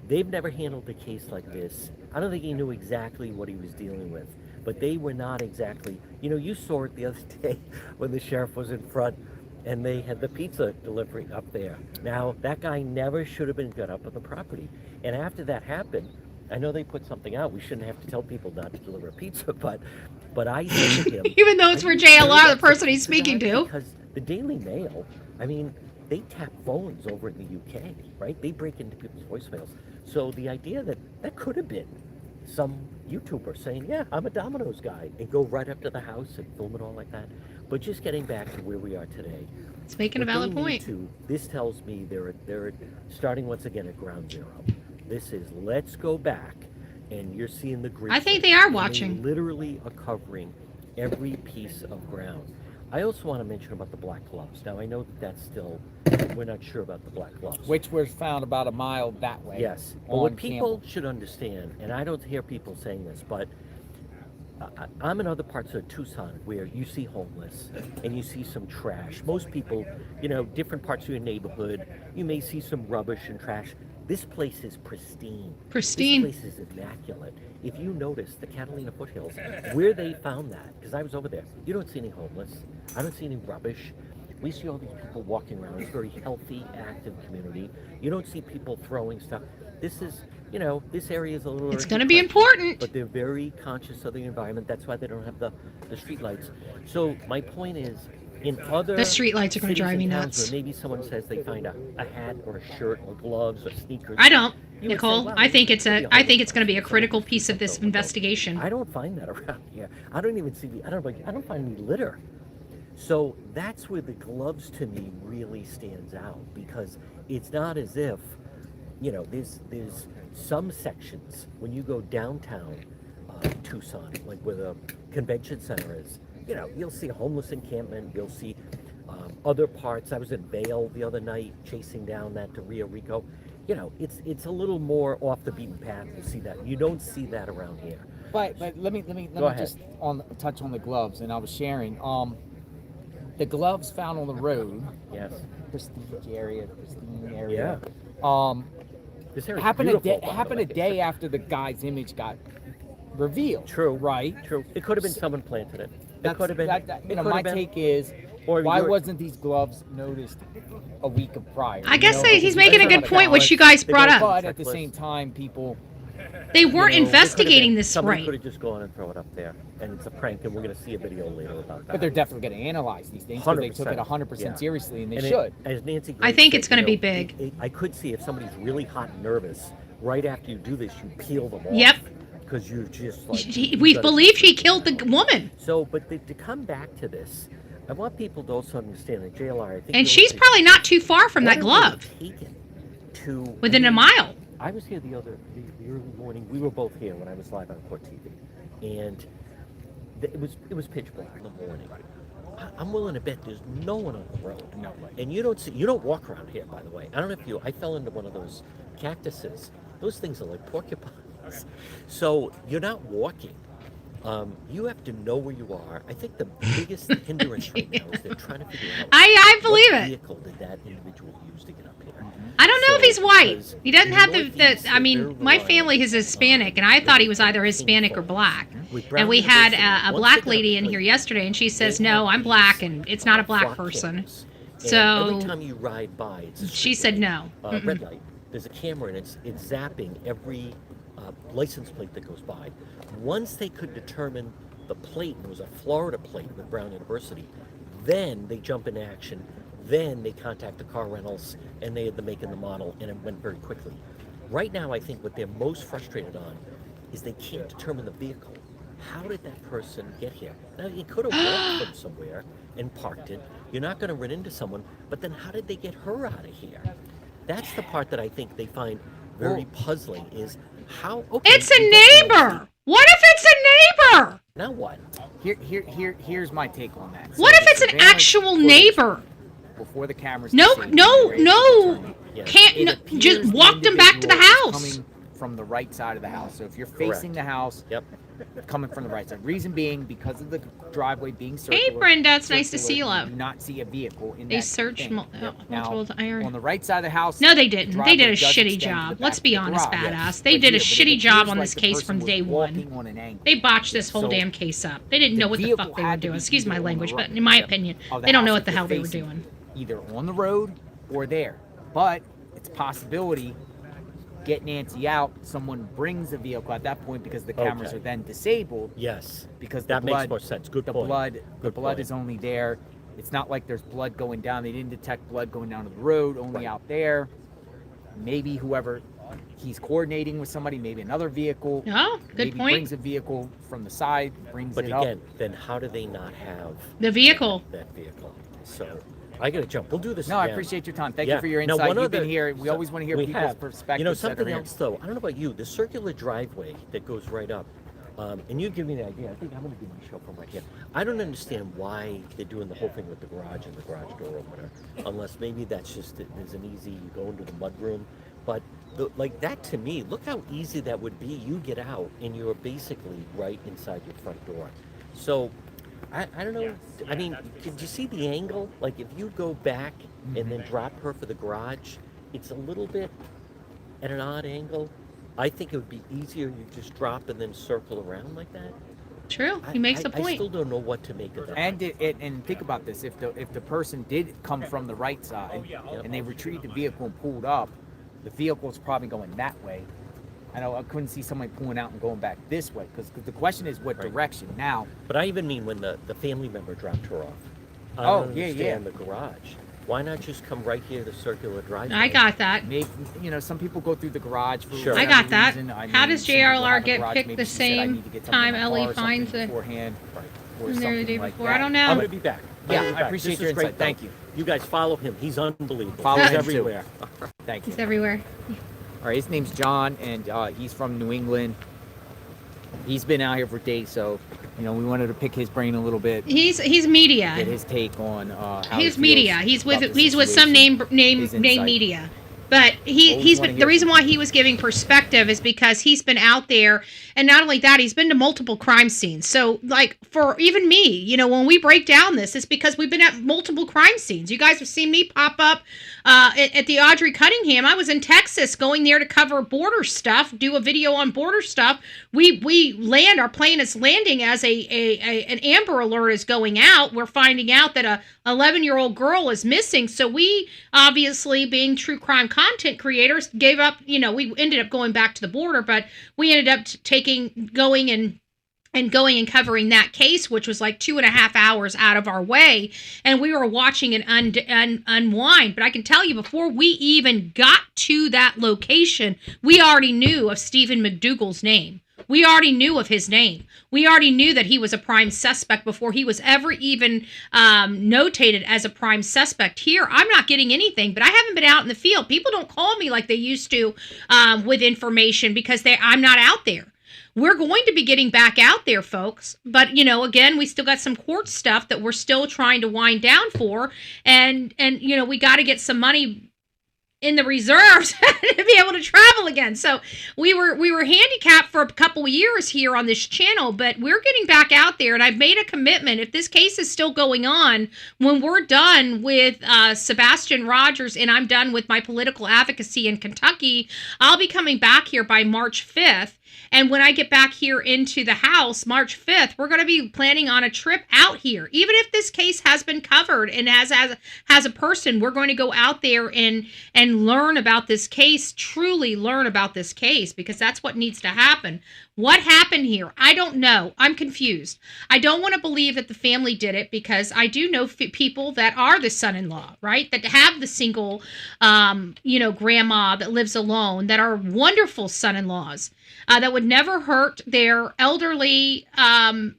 they've never handled a case like this. I don't think he knew exactly what he was dealing with, but they were not exactly, you know, you saw it the other day when the sheriff was in front and they had the pizza delivery up there. Now, that guy never should have been got up on the property. And after that happened, I know they put something out. We shouldn't have to tell people not to deliver pizza, but I said to him, Even though it's for JLR, the person he's speaking to. because the Daily Mail, I mean, they tap phones over in the UK, right? They break into people's voicemails. So the idea that could have been some YouTuber saying, yeah, I'm a Domino's guy, and go right up to the house and film it all like that. But just getting back to where we are today. It's making a valid point. This tells me they're starting once again at ground zero. This is let's go back, and you're seeing the grief. I think they are watching. They literally are covering every piece of ground. I also want to mention about the black gloves. Now, I know that's still, we're not sure about the black gloves. Which was found about a mile that way. Yes. But what people should understand, and I don't hear people saying this, but I'm in other parts of Tucson where you see homeless and you see some trash. Most people, different parts of your neighborhood, you may see some rubbish and trash. This place is pristine. Pristine. This place is immaculate. If you notice the Catalina foothills, where they found that, because I was over there, you don't see any homeless. I don't see any rubbish. We see all these people walking around. It's a very healthy, active community. You don't see people throwing stuff. This is, this area is a little... It's going to be important. But they're very conscious of the environment. That's why they don't have the street lights. So my point is, in other the street lights are going to drive me nuts. Where maybe someone says they find a hat or a shirt or gloves or sneakers. I don't, Nicole. Say, I think it's going to be a critical piece of this investigation. I don't find that around here. I don't even see I don't find any litter. So that's where the gloves to me really stands out, because it's not as if, there's some sections when you go downtown Tucson, like where the convention center is. You'll see a homeless encampment. You'll see other parts. I was in Vail the other night chasing down that to Rio Rico. It's a little more off the beaten path to see that. You don't see that around here. But let me just touch on the gloves. And I was sharing the gloves found on the road. Yes. Pristine area. Yeah. This area happened a day after the guy's image got revealed. True. Right. True. It could have been someone planted it. It could have been. My take is, why wasn't these gloves noticed a week prior? I guess he's making a good point, which you guys brought up. But at the same time, they weren't investigating this right. Somebody could have just gone and thrown it up there, and it's a prank, and we're going to see a video later about that. But they're definitely going to analyze these things, because they took it 100% seriously, and they should. As Nancy I think it's going to be big. I could see if somebody's really hot and nervous, right after you do this, you peel them off. Yep. Because you just we believe she killed the woman. So, but to come back to this, I want people to also understand that JLR. I think and she's probably not too far from that glove. Within a mile. I was here the early morning. We were both here when I was live on Court TV, and it was pitch black in the morning. I'm willing to bet there's no one on the road. No way. And you don't walk around here, by the way. I don't know if I fell into one of those cactuses. Those things are like porcupines. So you're not walking. You have to know where you are. I think the biggest hindrance right now is they're trying to figure out I believe what it. vehicle did that individual use to get up here. I don't know if he's white. He doesn't have my family is Hispanic, and I thought he was either Hispanic or black. And we had a black lady in here yesterday, and she says, no, I'm black, and it's not a black person. So every time you ride by, she said no. Red light. There's a camera, and it's zapping every license plate that goes by. Once they could determine the plate, and it was a Florida plate with Brown University, then they jump into action. Then they contact the car rentals, and they had the make and the model, and it went very quickly. Right now, I think what they're most frustrated on is they can't determine the vehicle. How did that person get here? Now, you could have walked from somewhere and parked it. You're not going to run into someone, but then how did they get her out of here? That's the part that I think they find very puzzling is how... Okay, it's a neighbor! What if it's a neighbor? Now what? Here's my take on that. What if it's an actual neighbor? Before the cameras... No. Just walk them back to the house. Coming from the right side of the house. So if you're facing the house... Yep. Coming from the right side. Reason being, because of the driveway being circular. Hey, Brenda, it's nice to see you, love. Do not see a vehicle in they that searched multiple times. On the right side of the house. No, they didn't. They did a shitty job. Let's be honest, badass. They did a shitty job on this case from day one. They botched this whole damn case up. They didn't know what the fuck they were doing. Excuse my language, but in my opinion, they don't know what the hell they were doing. Either on the road or there. But it's a possibility. Get Nancy out, someone brings a vehicle at that point because the cameras are then disabled. Yes. Because that makes more sense. Good point. The blood is only there. It's not like there's blood going down. They didn't detect blood going down to the road, only out there. Maybe whoever he's coordinating with somebody, maybe another vehicle. Oh, good maybe point. brings a vehicle from the side, brings But it again, up. then how do they not have the vehicle? That vehicle. So I gotta jump. We'll do this. No, I again. appreciate your time. Thank you for your Now, insight. one You've been other- here. We always want to hear we people's have. perspectives. You know, that are something here. else though. I don't know about you. The circular driveway that goes right up. And you give me the idea. I think I'm going to do my show from right here. I don't understand why they're doing the whole thing with the garage and the garage door opener, unless maybe that's just there's an easy, you go into the mudroom. But like that to me, look how easy that would be. You get out and you're basically right inside your front door. So I don't know. I mean, did you see the angle? Like if you go back and then drop her for the garage, it's a little bit at an odd angle. I think it would be easier you just drop and then circle around like that. True. He makes a I point. still don't know what to make of that. And think about this: if the person did come from the right side and they retrieved the vehicle and pulled up, the vehicle's probably going that way. I know I couldn't see somebody pulling out and going back this way because the question is what direction now. But I even mean when the family member dropped her off. I Oh, don't yeah. understand the garage. Why not just come right here to circular driveway? I got that. Maybe, some people go through the garage for Sure. I whatever got that. reason. I How mean, does some people have JLR a get garage. picked Maybe the she said, I same need to get something time in my Ellie car or something finds it? beforehand, or And there the day something like before. that. I don't know. I'm going to be back. Yeah, I'm gonna be I back. appreciate This your is great, insight. Thank though. you. You guys follow him. He's unbelievable. Follow He's him, too. everywhere. Thank you. He's everywhere. All right, his name's John, and he's from New England. He's been out here for days, so we wanted to pick his brain a little bit. He's media. Get his take on how He's he media. feels He's about the with some situation. name His insight. media. But Always wanna the hear reason from why he was giving perspective is because he's been out there, and not only that, he's been to multiple crime scenes. So like for even me, when we break down this, it's because we've been at multiple crime scenes. You guys have seen me pop up at the Audrey Cunningham. I was in Texas going there to cover border stuff, do a video on border stuff. We land, our plane is landing as an Amber Alert is going out. We're finding out that a 11-year-old girl is missing. So we obviously, being true crime content creators, gave up, we ended up going back to the border, but we ended up going and covering that case, which was like 2.5 hours out of our way. And we were watching it unwind. But I can tell you, before we even got to that location, we already knew of Stephen McDougal's name. We already knew of his name. We already knew that he was a prime suspect before he was ever even notated as a prime suspect. Here, I'm not getting anything, but I haven't been out in the field. People don't call me like they used to with information because I'm not out there. We're going to be getting back out there, folks. But, again, we still got some court stuff that we're still trying to wind down for. And we got to get some money in the reserves to be able to travel again. So we were handicapped for a couple of years here on this channel, but we're getting back out there, and I've made a commitment. If this case is still going on, when we're done with Sebastian Rogers and I'm done with my political advocacy in Kentucky, I'll be coming back here by March 5th. And when I get back here into the house, March 5th, we're going to be planning on a trip out here. Even if this case has been covered and as a person, we're going to go out there and learn about this case, truly learn about this case, because that's what needs to happen. What happened here? I don't know. I'm confused. I don't want to believe that the family did it, because I do know people that are the son-in-law, right? That have the single, grandma that lives alone, that are wonderful son-in-laws. That would never hurt their elderly, mother-in-law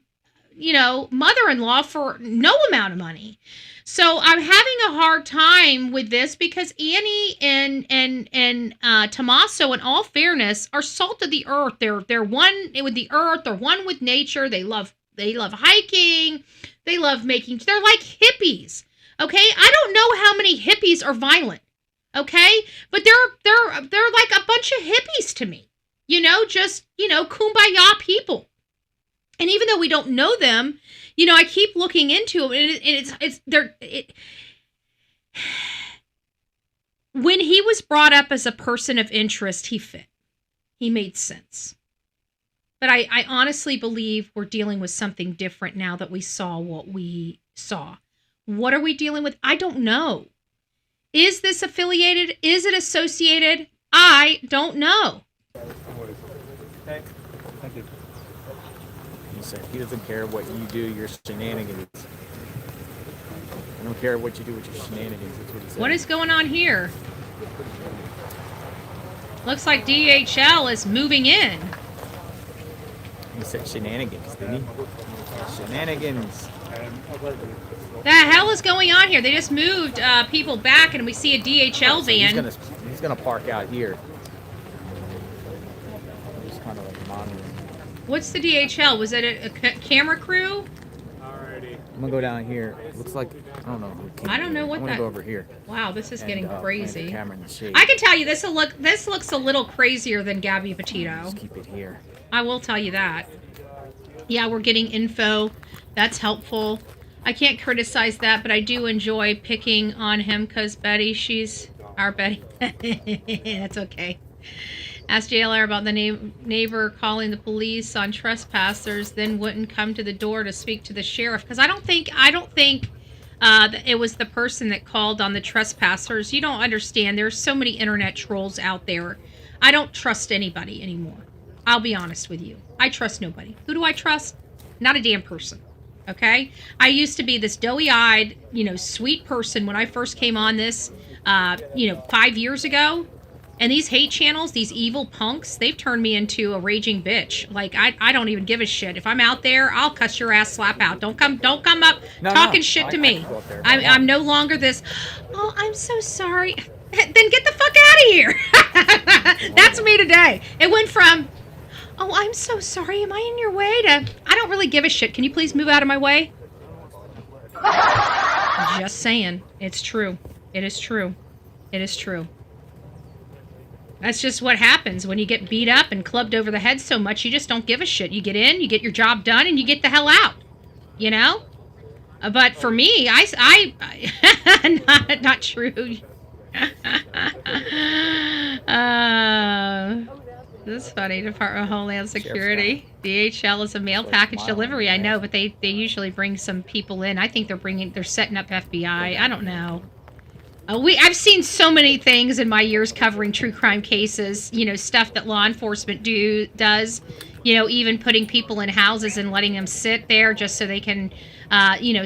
for no amount of money. So I'm having a hard time with this because Annie and Tommaso, in all fairness, are salt of the earth. They're one with the earth. They're one with nature. They love hiking. They love they're like hippies. Okay, I don't know how many hippies are violent. Okay, but they're like a bunch of hippies to me. Kumbaya people. And even though we don't know them, I keep looking into them, and when he was brought up as a person of interest, he fit. He made sense. But I honestly believe we're dealing with something different now that we saw what we saw. What are we dealing with? I don't know. Is this affiliated? Is it associated? I don't know. Okay. Thank you. He said he doesn't care what you do, your shenanigans. I don't care what you do with your shenanigans. That's what he said. What is going on here? Looks like DHL is moving in. He said shenanigans, didn't he? Shenanigans. The hell is going on here? They just moved people back, and we see a DHL van. He's gonna park out here. Just kind of like monitoring. What's the DHL? Was it a camera crew? I'm gonna go down here. Looks like I don't know. I don't know what I'm that. gonna go over here. Wow, this is getting crazy. The camera in the shade. I can tell you this looks a little crazier than Gabby Petito. Just keep it here. I will tell you that. Yeah, we're getting info. That's helpful. I can't criticize that, but I do enjoy picking on him because Betty, she's our Betty. That's okay. Asked JLR about the neighbor calling the police on trespassers, then wouldn't come to the door to speak to the sheriff because I don't think that it was the person that called on the trespassers. You don't understand. There's so many internet trolls out there. I don't trust anybody anymore. I'll be honest with you. I trust nobody. Who do I trust? Not a damn person. Okay? I used to be this doughy-eyed, sweet person when I first came on this, 5 years ago. And these hate channels, these evil punks, they've turned me into a raging bitch. Like, I don't even give a shit. If I'm out there, I'll cuss your ass slap out. Don't come up talking shit to me. I'm no longer this, oh, I'm so sorry. Then get the fuck out of here. That's me today. It went from, oh, I'm so sorry. Am I in your way? To, I don't really give a shit. Can you please move out of my way? Just saying. It's true. It is true. It is true. That's just what happens when you get beat up and clubbed over the head so much. You just don't give a shit. You get in, you get your job done, and you get the hell out. You know? But for me, not true. This is funny. Department of Homeland Security. DHL is a mail package delivery. I know, but they usually bring some people in. I think they're setting up FBI. I don't know. I've seen so many things in my years covering true crime cases, stuff that law enforcement does, even putting people in houses and letting them sit there just so they can,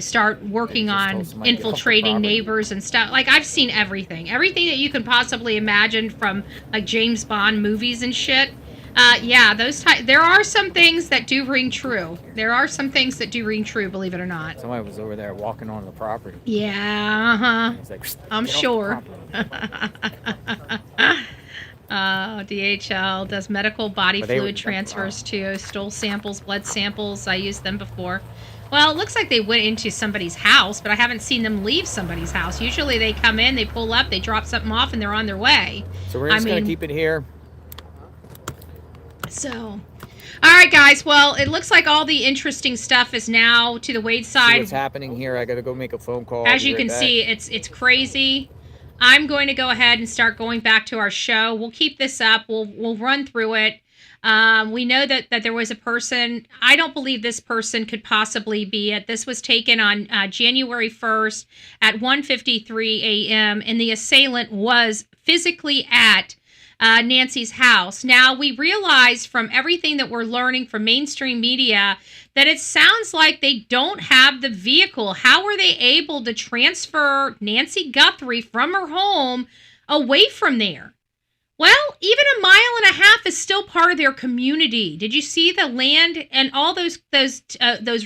start working on infiltrating neighbors and stuff. Like, I've seen everything that you can possibly imagine from, like, James Bond movies and shit. There are some things that do ring true. Believe it or not. Somebody was over there walking on the property. Yeah, Like, I'm sure. DHL does medical body fluid transfers too. Stool samples, blood samples. I used them before. Well, it looks like they went into somebody's house, but I haven't seen them leave somebody's house. Usually they come in, they pull up, they drop something off, and they're on their way. So we're just going to keep it here. So, all right, guys. Well, it looks like all the interesting stuff is now to the Wade side. See what's happening here? I got to go make a phone call. As you can see, it's crazy. I'm going to go ahead and start going back to our show. We'll keep this up. We'll run through it. We know that there was a person. I don't believe this person could possibly be it. This was taken on January 1st at 1:53 a.m. and the assailant was physically at Nancy's house. Now, we realize from everything that we're learning from mainstream media that it sounds like they don't have the vehicle. How are they able to transfer Nancy Guthrie from her home away from there? Well, even a mile and a half is still part of their community. Did you see the land and all those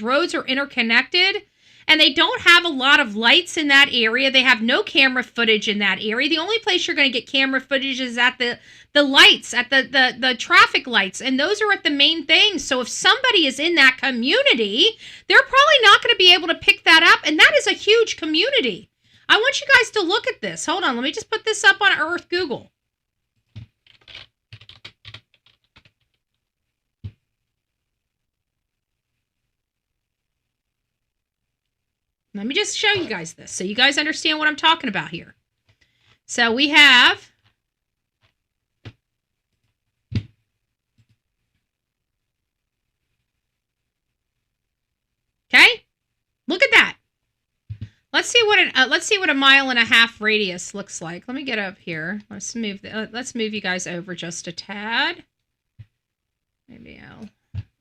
roads are interconnected? And they don't have a lot of lights in that area. They have no camera footage in that area. The only place you're going to get camera footage is at the lights, at the traffic lights. And those are at the main things. So if somebody is in that community, they're probably not going to be able to pick that up. And that is a huge community. I want you guys to look at this. Hold on. Let me just put this up on Earth Google. Let me just show you guys this so you guys understand what I'm talking about here. So we have okay, look at that. Let's see what a mile and a half radius looks like. Let me get up here. Let's move you guys over just a tad. Maybe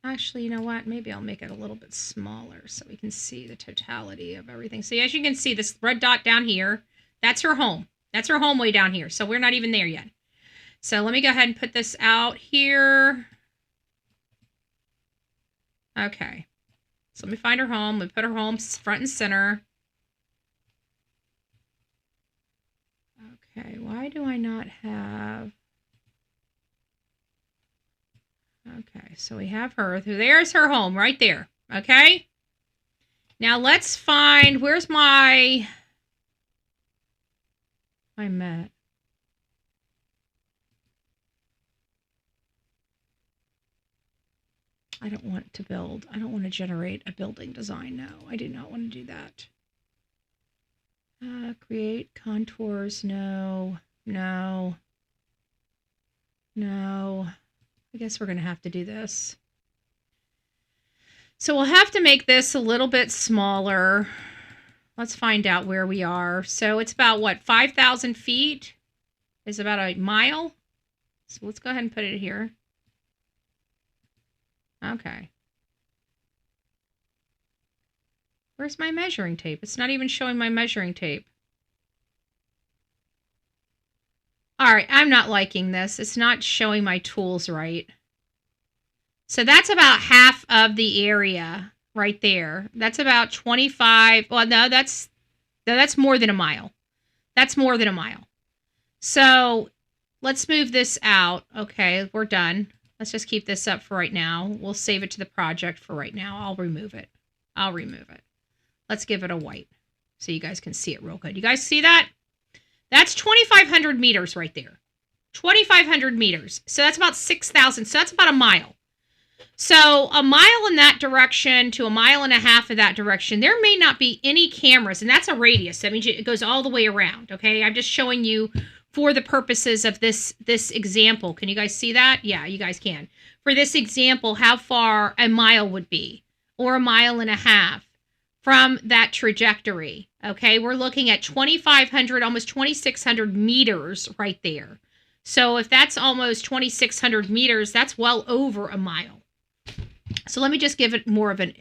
actually, you know what? Maybe I'll make it a little bit smaller so we can see the totality of everything. So as you can see, this red dot down here, that's her home. That's her home way down here. So we're not even there yet. So let me go ahead and put this out here. Okay. So let me find her home. We put her home front and center. Okay, why do I not have... Okay, so we have her. There's her home right there. Okay? Now let's find... Where's my mat? I don't want to build. I don't want to generate a building design. No, I do not want to do that. Create contours. No. I guess we're going to have to do this. So we'll have to make this a little bit smaller. Let's find out where we are. So it's about, what, 5,000 feet? Is about a mile? So let's go ahead and put it here. Okay. Where's my measuring tape? It's not even showing my measuring tape. All right, I'm not liking this. It's not showing my tools right. So that's about half of the area right there. That's about 25. Well, no, that's more than a mile. That's more than a mile. So let's move this out. Okay, we're done. Let's just keep this up for right now. We'll save it to the project for right now. I'll remove it. Let's give it a white so you guys can see it real good. You guys see that? That's 2,500 meters right there. 2,500 meters. So that's about 6,000. So that's about a mile. So a mile in that direction to a mile and a half in that direction, there may not be any cameras. And that's a radius. That means it goes all the way around. Okay, I'm just showing you for the purposes of this example. Can you guys see that? Yeah, you guys can. For this example, how far a mile would be, or a mile and a half from that trajectory. Okay, we're looking at 2,500, almost 2,600 meters right there. So if that's almost 2,600 meters, that's well over a mile. So let me just give it more of an...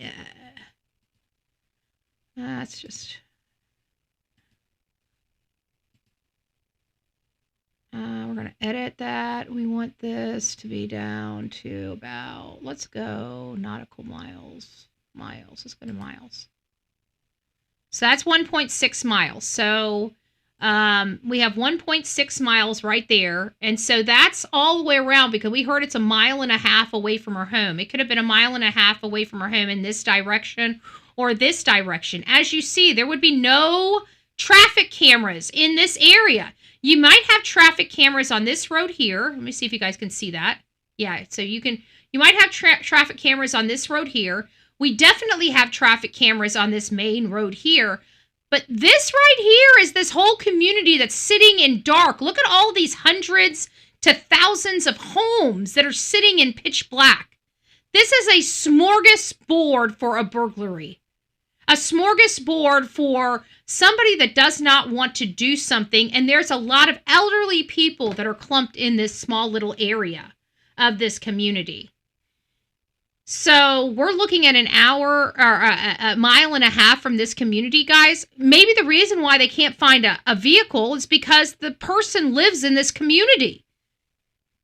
that's just... we're going to edit that. We want this to be down to about... Let's go nautical miles. Let's go to miles. So that's 1.6 miles. So we have 1.6 miles right there. And so that's all the way around because we heard it's a mile and a half away from her home. It could have been a mile and a half away from her home in this direction or this direction. As you see, there would be no traffic cameras in this area. You might have traffic cameras on this road here. Let me see if you guys can see that. Yeah, so you might have traffic cameras on this road here. We definitely have traffic cameras on this main road here. But this right here is this whole community that's sitting in dark. Look at all these hundreds to thousands of homes that are sitting in pitch black. This is a smorgasbord for a burglary. A smorgasbord for somebody that does not want to do something. And there's a lot of elderly people that are clumped in this small little area of this community. So we're looking at an hour or a mile and a half from this community, guys. Maybe the reason why they can't find a vehicle is because the person lives in this community.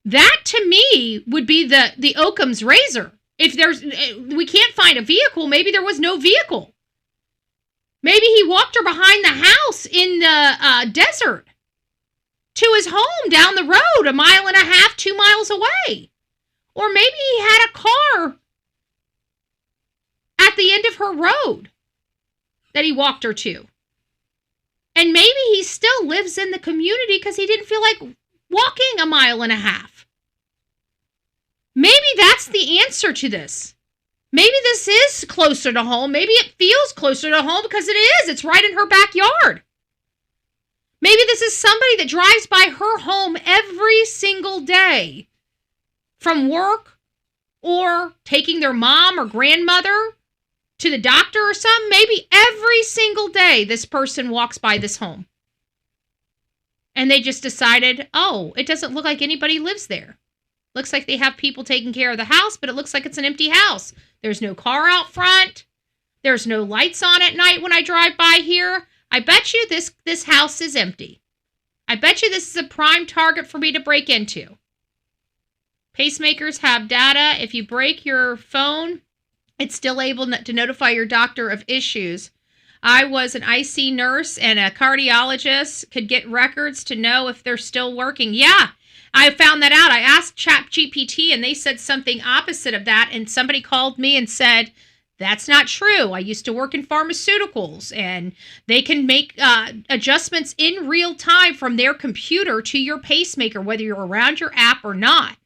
That, to me, would be the Occam's razor. If we can't find a vehicle, maybe there was no vehicle. Maybe he walked her behind the house in the desert to his home down the road, a mile and a half, 2 miles away. Or maybe he had a car at the end of her road that he walked her to. And maybe he still lives in the community because he didn't feel like walking a mile and a half. Maybe that's the answer to this. Maybe this is closer to home. Maybe it feels closer to home because it is. It's right in her backyard. Maybe this is somebody that drives by her home every single day from work or taking their mom or grandmother to the doctor or something. Maybe every single day this person walks by this home. And they just decided, oh, it doesn't look like anybody lives there. Looks like they have people taking care of the house, but it looks like it's an empty house. There's no car out front. There's no lights on at night when I drive by here. I bet you this house is empty. I bet you this is a prime target for me to break into. Pacemakers have data. If you break your phone, it's still able to notify your doctor of issues. I was an IC nurse, and a cardiologist could get records to know if they're still working. Yeah, I found that out. I asked ChatGPT, and they said something opposite of that, and somebody called me and said, that's not true. I used to work in pharmaceuticals, and they can make adjustments in real time from their computer to your pacemaker, whether you're around your app or not.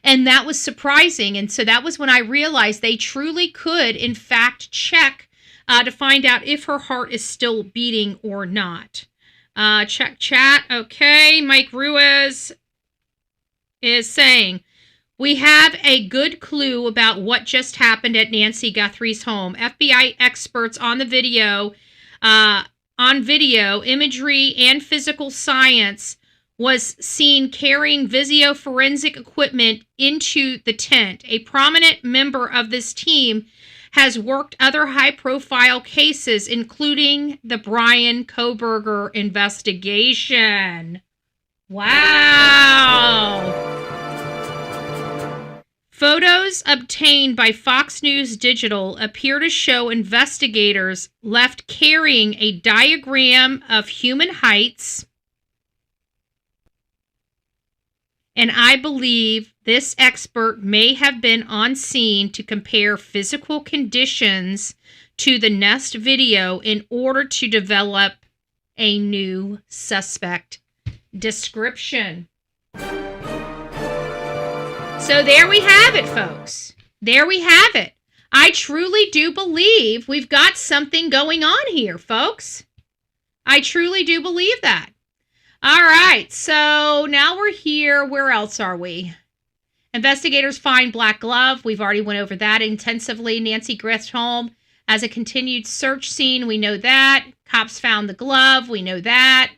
And that was surprising. And so that was when I realized they truly could, in fact, check to find out if her heart is still beating or not. Check chat. Okay, Mike Ruiz is saying, we have a good clue about what just happened at Nancy Guthrie's home. FBI experts on the video, imagery, and physical science was seen carrying Visio forensic equipment into the tent. A prominent member of this team has worked other high-profile cases, including the Brian Kohberger investigation. Wow! Photos obtained by Fox News Digital appear to show investigators left carrying a diagram of human heights, and I believe this expert may have been on scene to compare physical conditions to the Nest video in order to develop a new suspect description. So there we have it, folks. There we have it. I truly do believe we've got something going on here, folks. I truly do believe that. All right, so now we're here. Where else are we? Investigators find black glove. We've already went over that intensively. Nancy Guthrie's home as a continued search scene. We know that. Cops found the glove. We know that.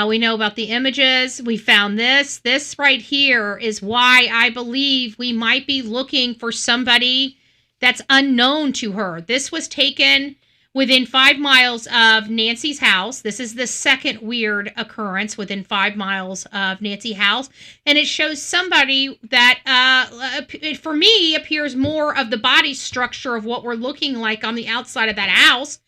We know about the images. We found this. This right here is why I believe we might be looking for somebody that's unknown to her. This was taken within 5 miles of Nancy's house. This is the second weird occurrence within 5 miles of Nancy's house. And it shows somebody that, for me, appears more of the body structure of what we're looking like on the outside of that house.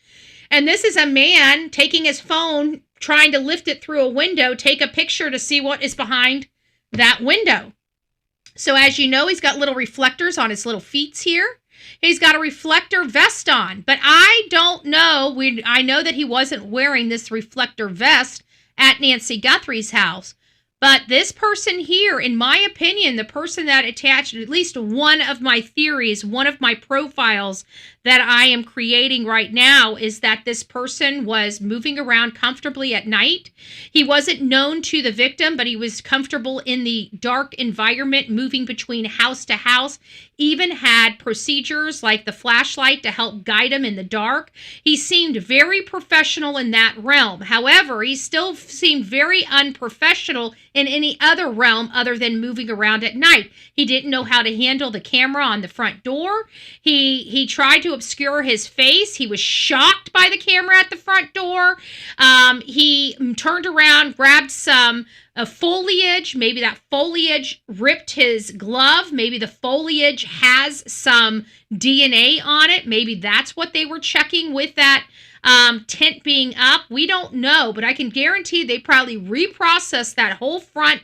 And this is a man taking his phone, trying to lift it through a window, take a picture to see what is behind that window. So as you know, he's got little reflectors on his little feet here. He's got a reflector vest on, but I don't know. I know that he wasn't wearing this reflector vest at Nancy Guthrie's house. But this person here, in my opinion, the person that attached at least one of my theories, one of my profiles that I am creating right now is that this person was moving around comfortably at night. He wasn't known to the victim, but he was comfortable in the dark environment, moving between house to house, even had procedures like the flashlight to help guide him in the dark. He seemed very professional in that realm. However, he still seemed very unprofessional in any other realm other than moving around at night. He didn't know how to handle the camera on the front door. He tried to obscure his face. He was shocked by the camera at the front door. He turned around, grabbed some foliage. Maybe that foliage ripped his glove. Maybe the foliage has some DNA on it. Maybe that's what they were checking with that tent being up. We don't know, but I can guarantee they probably reprocessed that whole front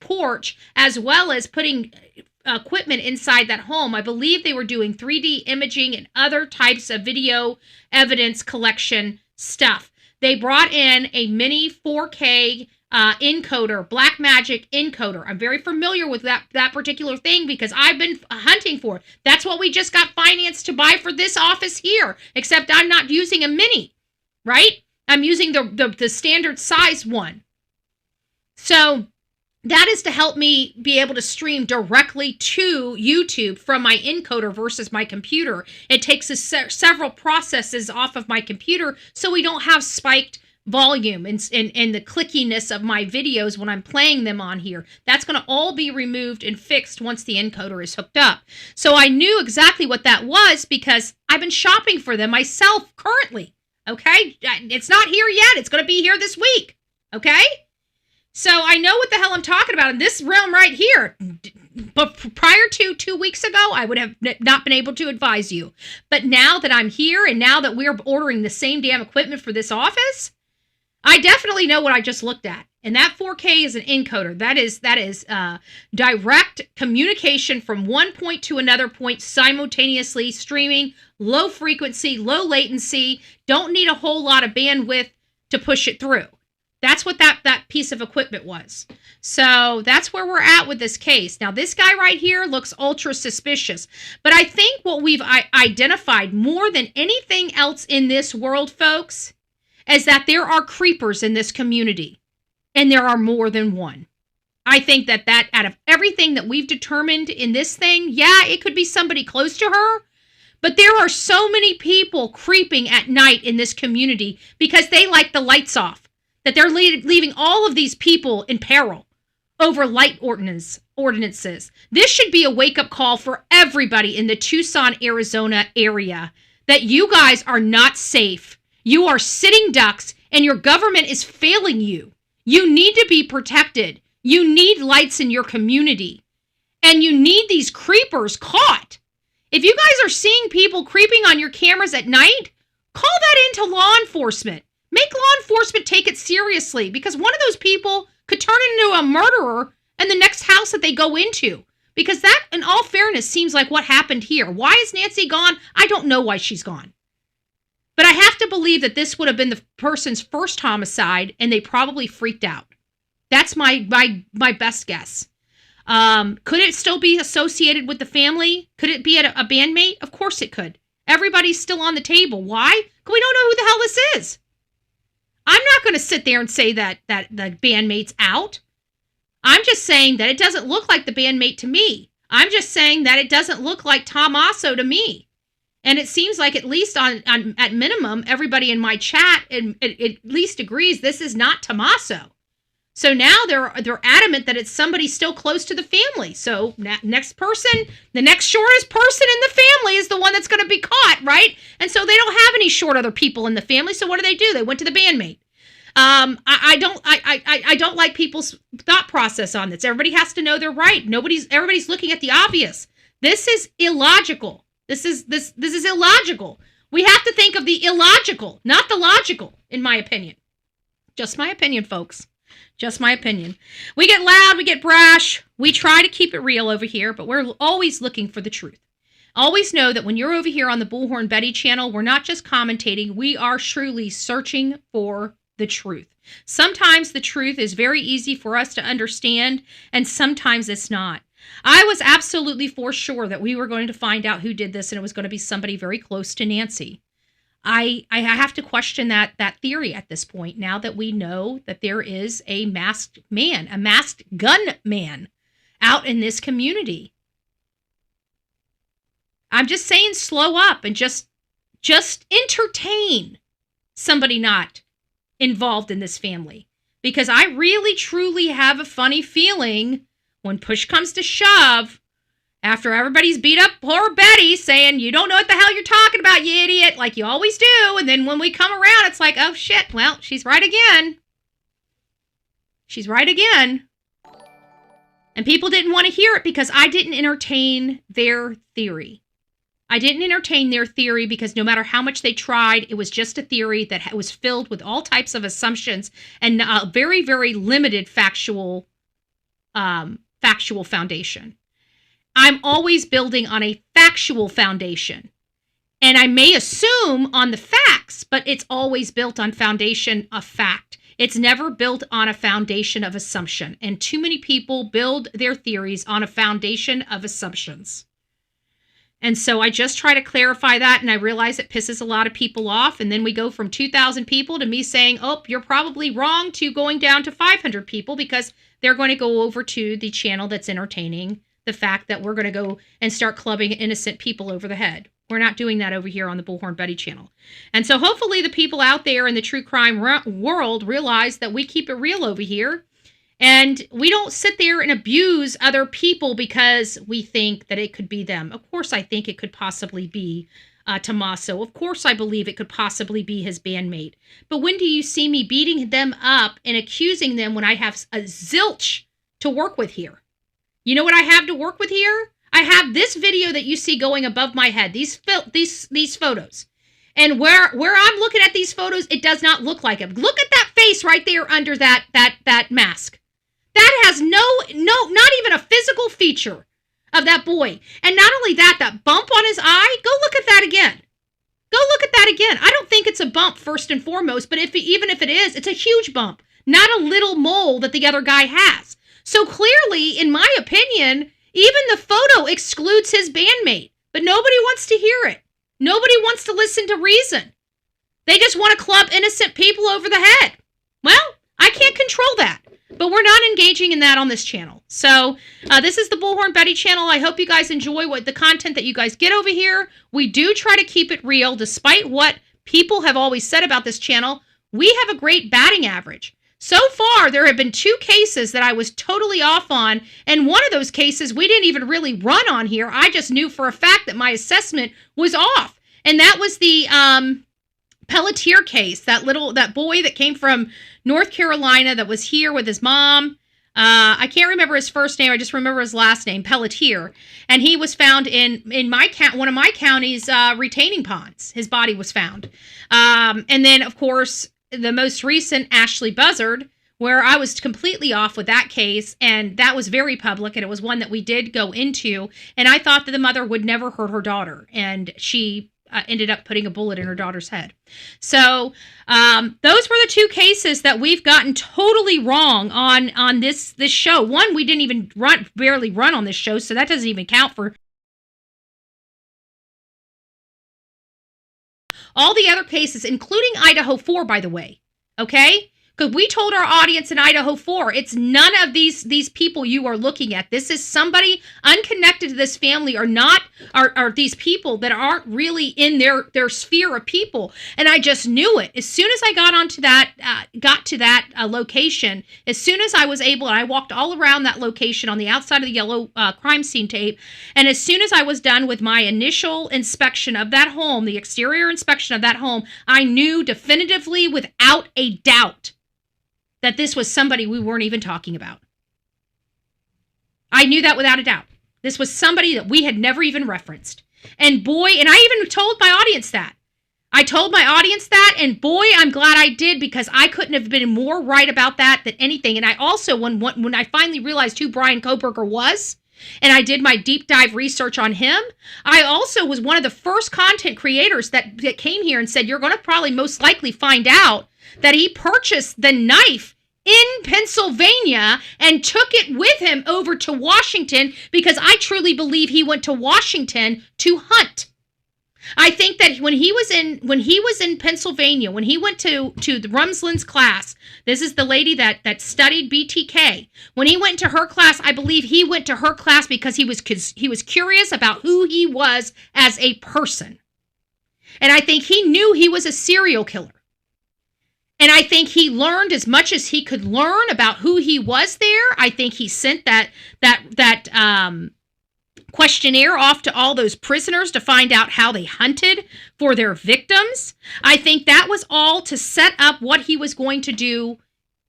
porch, as well as putting equipment inside that home. I believe they were doing 3D imaging and other types of video evidence collection stuff. They brought in a mini 4K encoder, Blackmagic encoder. I'm very familiar with that particular thing because I've been hunting for it. That's what we just got financed to buy for this office here, except I'm not using a mini, right? I'm using the standard size one. So that is to help me be able to stream directly to YouTube from my encoder versus my computer. It takes several processes off of my computer so we don't have spiked volume and the clickiness of my videos when I'm playing them on here. That's going to all be removed and fixed once the encoder is hooked up. So I knew exactly what that was because I've been shopping for them myself currently. Okay? It's not here yet. It's going to be here this week. Okay? So I know what the hell I'm talking about in this realm right here. But prior to 2 weeks ago, I would have not been able to advise you. But now that I'm here and now that we're ordering the same damn equipment for this office, I definitely know what I just looked at. And that 4K is an encoder. That is direct communication from one point to another point simultaneously, streaming, low frequency, low latency, don't need a whole lot of bandwidth to push it through. That's what that piece of equipment was. So that's where we're at with this case. Now, this guy right here looks ultra suspicious. But I think what we've identified more than anything else in this world, folks, is that there are creepers in this community. And there are more than one. I think that out of everything that we've determined in this thing, yeah, it could be somebody close to her. But there are so many people creeping at night in this community because they like the lights off. That they're leaving all of these people in peril over light ordinances. This should be a wake-up call for everybody in the Tucson, Arizona area that you guys are not safe. You are sitting ducks and your government is failing you. You need to be protected. You need lights in your community. And you need these creepers caught. If you guys are seeing people creeping on your cameras at night, call that into law enforcement. Make law enforcement take it seriously because one of those people could turn into a murderer in the next house that they go into. Because that, in all fairness, seems like what happened here. Why is Nancy gone? I don't know why she's gone. But I have to believe that this would have been the person's first homicide and they probably freaked out. That's my best guess. Could it still be associated with the family? Could it be a bandmate? Of course it could. Everybody's still on the table. Why? Because we don't know who the hell this is. I'm not going to sit there and say that the bandmate's out. I'm just saying that it doesn't look like the bandmate to me. I'm just saying that it doesn't look like Tommaso to me. And it seems like at least at minimum, everybody in my chat at least agrees this is not Tommaso. So now they're adamant that it's somebody still close to the family. So next person, the next shortest person in the family is the one that's going to be caught, right? And so they don't have any short other people in the family. So what do? They went to the bandmate. I don't like people's thought process on this. Everybody has to know they're right. Everybody's looking at the obvious. This is illogical. This is illogical. We have to think of the illogical, not the logical, in my opinion. Just my opinion, folks. Just my opinion. We get loud, we get brash. We try to keep it real over here, but we're always looking for the truth. Always know that when you're over here on the Bullhorn Betty channel, we're not just commentating, we are truly searching for the truth. Sometimes the truth is very easy for us to understand, and sometimes it's not. I was absolutely for sure that we were going to find out who did this, and it was going to be somebody very close to Nancy. I have to question that theory at this point, now that we know that there is a masked man, a masked gunman out in this community. I'm just saying slow up and just entertain somebody not involved in this family. Because I really, truly have a funny feeling when push comes to shove, after everybody's beat up poor Betty saying, you don't know what the hell you're talking about, you idiot, like you always do. And then when we come around, it's like, oh shit, well, she's right again. She's right again. And people didn't want to hear it because I didn't entertain their theory. I didn't entertain their theory because no matter how much they tried, it was just a theory that was filled with all types of assumptions and a very, very limited factual foundation. I'm always building on a factual foundation. And I may assume on the facts, but it's always built on foundation of fact. It's never built on a foundation of assumption. And too many people build their theories on a foundation of assumptions. And so I just try to clarify that, and I realize it pisses a lot of people off. And then we go from 2,000 people to me saying, oh, you're probably wrong, to going down to 500 people because they're going to go over to the channel that's entertaining the fact that we're going to go and start clubbing innocent people over the head. We're not doing that over here on the Bullhorn Betty channel. And so hopefully the people out there in the true crime world realize that we keep it real over here. And we don't sit there and abuse other people because we think that it could be them. Of course, I think it could possibly be Tommaso. Of course I believe it could possibly be his bandmate. But when do you see me beating them up and accusing them when I have a zilch to work with here? You know what I have to work with here? I have this video that you see going above my head, these photos. And where I'm looking at these photos, it does not look like him. Look at that face right there under that mask. That has not even a physical feature of that boy. And not only that, that bump on his eye, go look at that again. Go look at that again. I don't think it's a bump first and foremost, but even if it is, it's a huge bump, not a little mole that the other guy has. So clearly, in my opinion, even the photo excludes his bandmate, but nobody wants to hear it. Nobody wants to listen to reason. They just want to club innocent people over the head. Well, I can't control that, but we're not engaging in that on this channel. So this is the Bullhorn Betty channel. I hope you guys enjoy the content that you guys get over here. We do try to keep it real, despite what people have always said about this channel. We have a great batting average. So far, there have been 2 cases that I was totally off on, and one of those cases we didn't even really run on here. I just knew for a fact that my assessment was off, and that was the Pelletier case, that boy that came from North Carolina that was here with his mom. I can't remember his first name. I just remember his last name, Pelletier. And he was found in one of my county's retaining ponds. His body was found. And then, of course, the most recent Ashley Buzzard, where I was completely off with that case, and that was very public, and it was one that we did go into, and I thought that the mother would never hurt her daughter, and she ended up putting a bullet in her daughter's head. So those were the 2 cases that we've gotten totally wrong on this show. One, we didn't even barely run on this show, so that doesn't even count for all the other cases, including Idaho 4, by the way, okay? Because we told our audience in Idaho 4, it's none of these people you are looking at. This is somebody unconnected to this family, are these people that aren't really in their sphere of people. And I just knew it. As soon as I got to that location, as soon as I was able, and I walked all around that location on the outside of the yellow crime scene tape, and as soon as I was done with my initial inspection of that home, the exterior inspection of that home, I knew definitively, without a doubt, that this was somebody we weren't even talking about. I knew that without a doubt. This was somebody that we had never even referenced. And boy, and I even told my audience that. I told my audience that, and boy, I'm glad I did, because I couldn't have been more right about that than anything. And I also, when I finally realized who Brian Koberger was, and I did my deep dive research on him, I also was one of the first content creators that came here and said, you're going to probably most likely find out that he purchased the knife in Pennsylvania and took it with him over to Washington, because I truly believe he went to Washington to hunt. I think that when he was in Pennsylvania, when he went to the Rumsland's class, this is the lady that studied BTK. When he went to her class, I believe he went to her class because he was curious about who he was as a person. And I think he knew he was a serial killer. And I think he learned as much as he could learn about who he was there. I think he sent that questionnaire off to all those prisoners to find out how they hunted for their victims. I think that was all to set up what he was going to do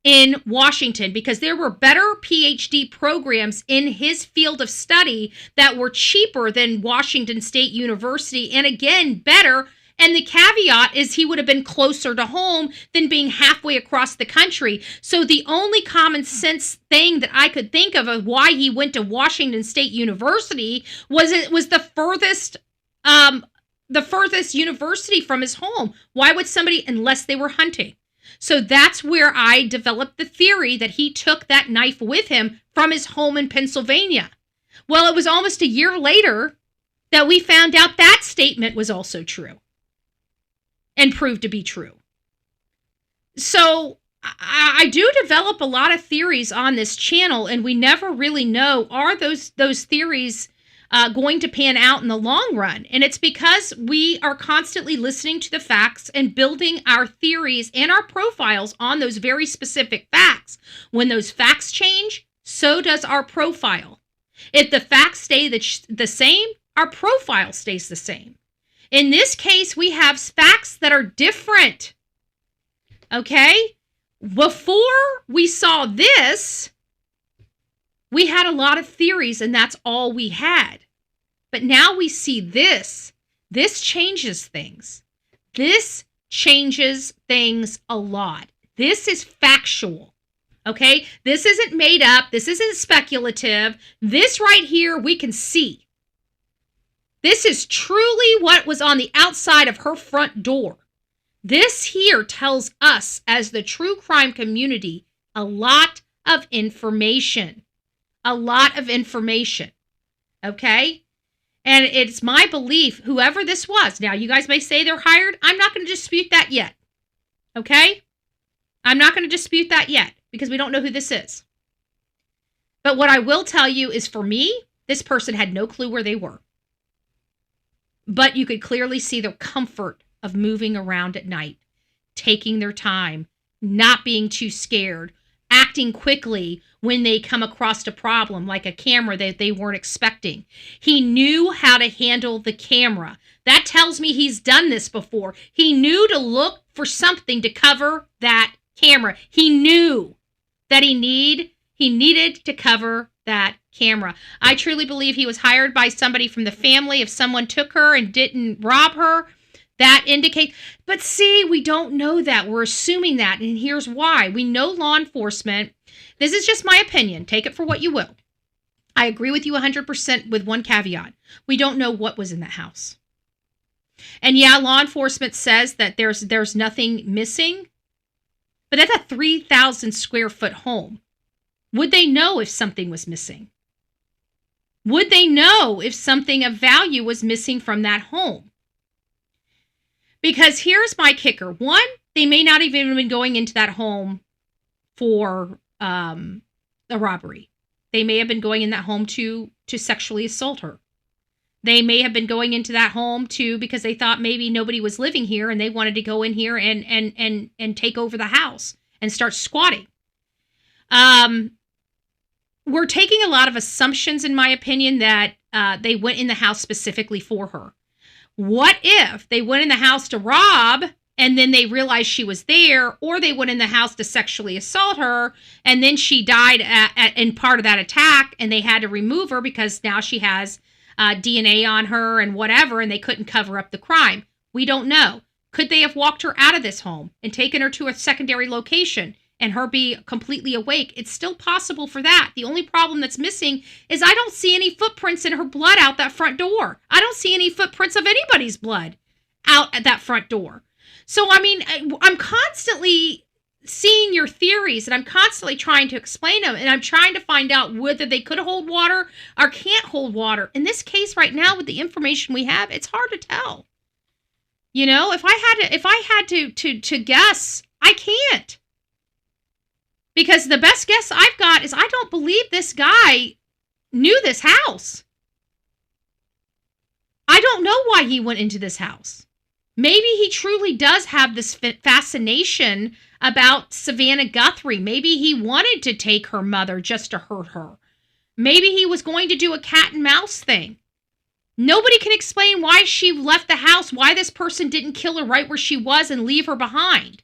in Washington, because there were better PhD programs in his field of study that were cheaper than Washington State University, and again, better. And the caveat is he would have been closer to home than being halfway across the country. So the only common sense thing that I could think of why he went to Washington State University was it was the furthest university from his home. Why would somebody, unless they were hunting? So that's where I developed the theory that he took that knife with him from his home in Pennsylvania. Well, it was almost a year later that we found out that statement was also true. And proved to be true. So I do develop a lot of theories on this channel, and we never really know, are those theories going to pan out in the long run? And it's because we are constantly listening to the facts and building our theories and our profiles on those very specific facts. When those facts change, so does our profile. If the facts stay the same, our profile stays the same. In this case, we have facts that are different. Okay? Before we saw this, we had a lot of theories, and that's all we had. But now we see this. This changes things. This changes things a lot. This is factual. Okay? This isn't made up. This isn't speculative. This right here, we can see. This is truly what was on the outside of her front door. This here tells us, as the true crime community, a lot of information. A lot of information. Okay? And it's my belief, whoever this was, now you guys may say they're hired. I'm not going to dispute that yet. Okay? I'm not going to dispute that yet because we don't know who this is. But what I will tell you is, for me, this person had no clue where they were. But you could clearly see their comfort of moving around at night, taking their time, not being too scared, acting quickly when they come across a problem like a camera that they weren't expecting. He knew how to handle the camera. That tells me he's done this before. He knew to look for something to cover that camera. He knew that he needed to cover that camera. I truly believe he was hired by somebody from the family. If someone took her and didn't rob her, that indicates. But see, we don't know that. We're assuming that. And here's why. We know law enforcement. This is just my opinion. Take it for what you will. I agree with you 100% with one caveat. We don't know what was in that house. And yeah, law enforcement says that there's nothing missing. But that's a 3,000 square foot home. Would they know if something was missing? Would they know if something of value was missing from that home? Because here's my kicker. One, they may not even have been going into that home for a robbery. They may have been going in that home to sexually assault her. They may have been going into that home because they thought maybe nobody was living here and they wanted to go in here and take over the house and start squatting. We're taking a lot of assumptions, in my opinion, that they went in the house specifically for her. What if they went in the house to rob and then they realized she was there, or they went in the house to sexually assault her and then she died in part of that attack and they had to remove her because now she has DNA on her and whatever, and they couldn't cover up the crime? We don't know. Could they have walked her out of this home and taken her to a secondary location and her be completely awake? It's still possible for that. The only problem that's missing is I don't see any footprints in her blood out that front door. I don't see any footprints of anybody's blood out at that front door. So, I mean, I'm constantly seeing your theories and I'm constantly trying to explain them, and I'm trying to find out whether they could hold water or can't hold water. In this case right now, with the information we have, it's hard to tell. You know, if I had to guess, I can't. Because the best guess I've got is I don't believe this guy knew this house. I don't know why he went into this house. Maybe he truly does have this fascination about Savannah Guthrie. Maybe he wanted to take her mother just to hurt her. Maybe he was going to do a cat and mouse thing. Nobody can explain why she left the house, why this person didn't kill her right where she was and leave her behind.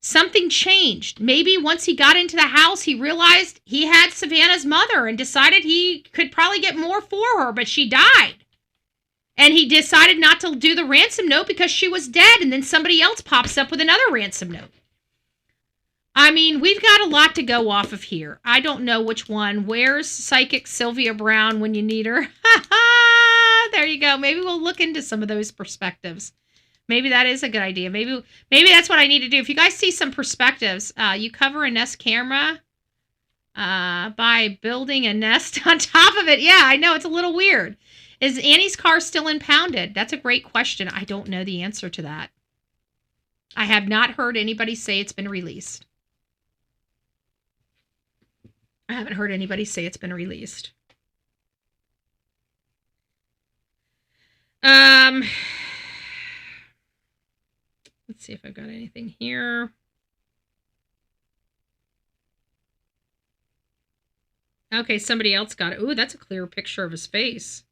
Something changed. Maybe once he got into the house, he realized he had Savannah's mother and decided he could probably get more for her, but she died. And he decided not to do the ransom note because she was dead, and then somebody else pops up with another ransom note. I mean, we've got a lot to go off of here. I don't know which one. Where's Psychic Sylvia Brown when you need her? There you go. Maybe we'll look into some of those perspectives. Maybe that is a good idea. Maybe that's what I need to do. If you guys see some perspectives, you cover a Nest camera by building a nest on top of it. Yeah, I know. It's a little weird. Is Annie's car still impounded? That's a great question. I don't know the answer to that. I have not heard anybody say it's been released. I haven't heard anybody say it's been released. Let's see if I've got anything here. Okay, somebody else got it. Ooh, that's a clear picture of his face.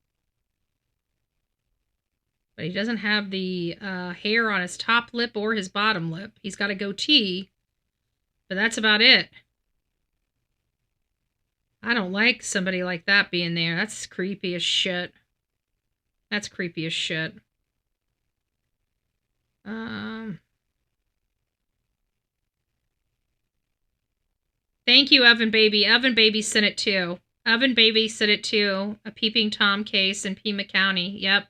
But he doesn't have the hair on his top lip or his bottom lip. He's got a goatee, but that's about it. I don't like somebody like that being there. That's creepy as shit. That's creepy as shit. Thank you, Evan Baby. Evan Baby sent it too. Evan Baby sent it too. A Peeping Tom case in Pima County. Yep.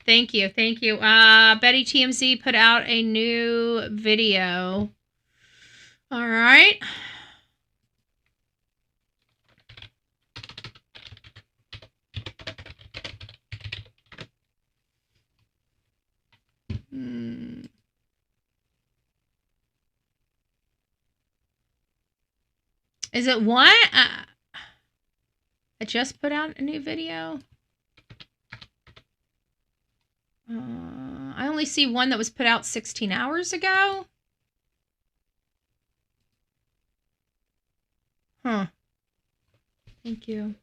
Thank you. Thank you. Betty TMZ put out a new video. All right. Is it one? I just put out a new video. I only see one that was put out 16 hours ago. Huh. Thank you.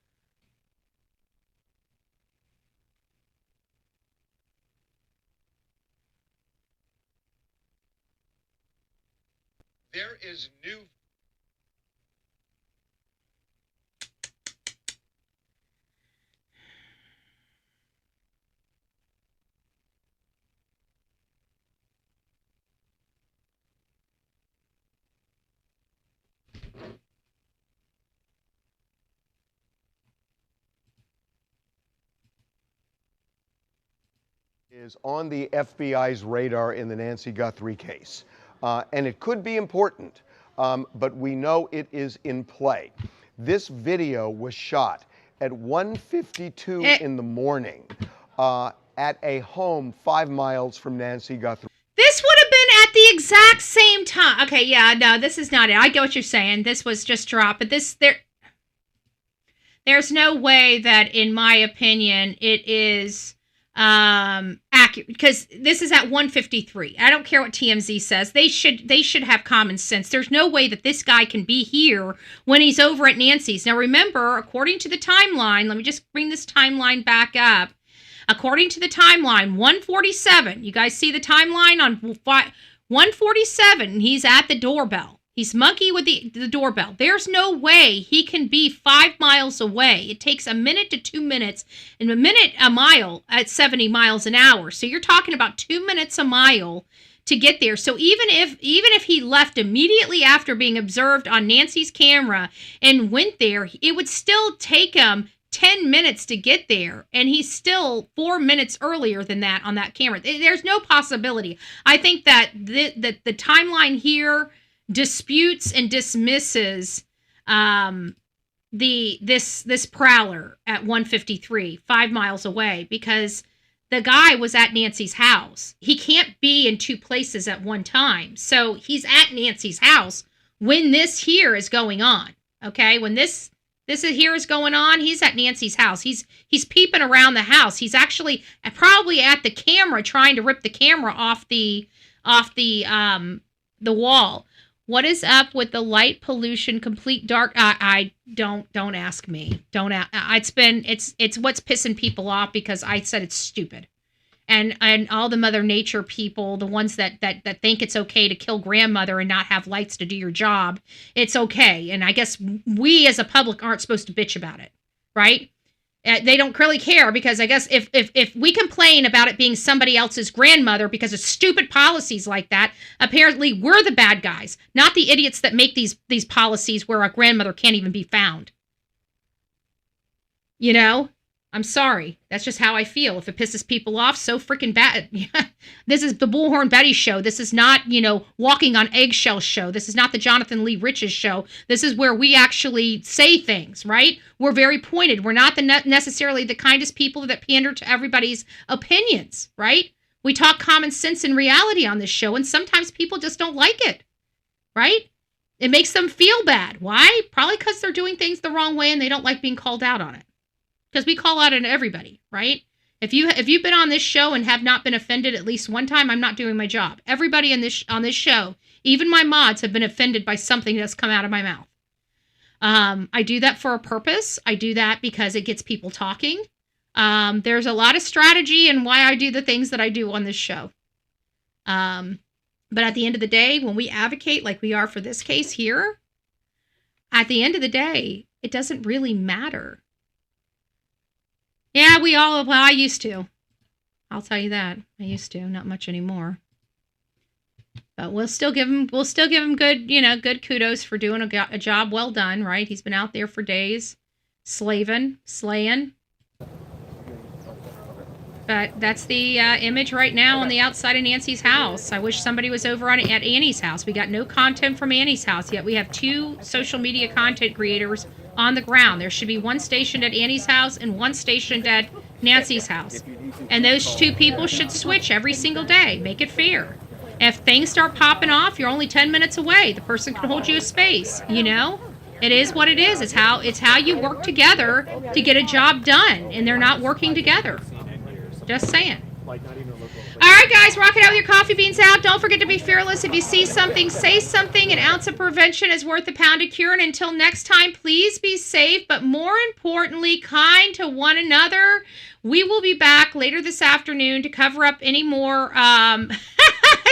There is new is on the FBI's radar in the Nancy Guthrie case. And it could be important, but we know it is in play. This video was shot at 1:52 in the morning at a home 5 miles from Nancy Guthrie. This would have been at the exact same time. Okay, yeah, no, this is not it. I get what you're saying. This was just dropped, but there's no way that, in my opinion, it is accurate, because this is at 1:53. I don't care what TMZ says. They should have common sense. There's no way that this guy can be here when he's over at Nancy's. Now remember, according to the timeline, let me just bring this timeline back up. According to the timeline, 1:47. You guys see the timeline on 1:47? He's at the doorbell. He's monkey with the doorbell. There's no way he can be 5 miles away. It takes a minute to 2 minutes, and a mile at 70 miles an hour. So you're talking about 2 minutes a mile to get there. So even if he left immediately after being observed on Nancy's camera and went there, it would still take him 10 minutes to get there, and he's still 4 minutes earlier than that on that camera. There's no possibility. I think that the timeline here disputes and dismisses this prowler at 1:53, 5 miles away, because the guy was at Nancy's house. He can't be in two places at one time. So he's at Nancy's house when this here is going on. Okay, when this here is going on, he's at Nancy's house. He's peeping around the house. He's actually probably at the camera, trying to rip the camera off the wall. What is up with the light pollution, complete dark? I don't ask me. It's what's pissing people off, because I said it's stupid. And all the Mother Nature people, the ones that think it's okay to kill grandmother and not have lights to do your job, it's okay. And I guess we as a public aren't supposed to bitch about it, right? They don't really care, because I guess if we complain about it being somebody else's grandmother because of stupid policies like that, apparently we're the bad guys, not the idiots that make these policies where a grandmother can't even be found. You know? I'm sorry. That's just how I feel. If it pisses people off, so freaking bad. This is the Bullhorn Betty show. This is not, Walking on Eggshells show. This is not the Jonathan Lee Riches show. This is where we actually say things, right? We're very pointed. We're not necessarily the kindest people that pander to everybody's opinions, right? We talk common sense and reality on this show, and sometimes people just don't like it, right? It makes them feel bad. Why? Probably because they're doing things the wrong way and they don't like being called out on it. Because we call out on everybody, right? If you've been on this show and have not been offended at least one time, I'm not doing my job. Everybody on this show, even my mods, have been offended by something that's come out of my mouth. I do that for a purpose. I do that because it gets people talking. There's a lot of strategy in why I do the things that I do on this show. But at the end of the day, when we advocate like we are for this case here, at the end of the day, it doesn't really matter. Yeah, well, I used to. I'll tell you that. I used to, not much anymore. But we'll still give him good, good kudos for doing a job well done, right? He's been out there for days, slaying. But that's the image right now on the outside of Nancy's house. I wish somebody was over at Annie's house. We got no content from Annie's house yet. We have 2 social media content creators on the ground. There should be one stationed at Annie's house and one stationed at Nancy's house. And those 2 people should switch every single day. Make it fair. If things start popping off, you're only 10 minutes away. The person can hold you a space, It is what it is. It's how you work together to get a job done, and they're not working together. Just saying. All right, guys, rock it out with your coffee beans out. Don't forget to be fearless. If you see something, say something. An ounce of prevention is worth a pound of cure. And until next time, please be safe, but more importantly, kind to one another. We will be back later this afternoon to cover up any more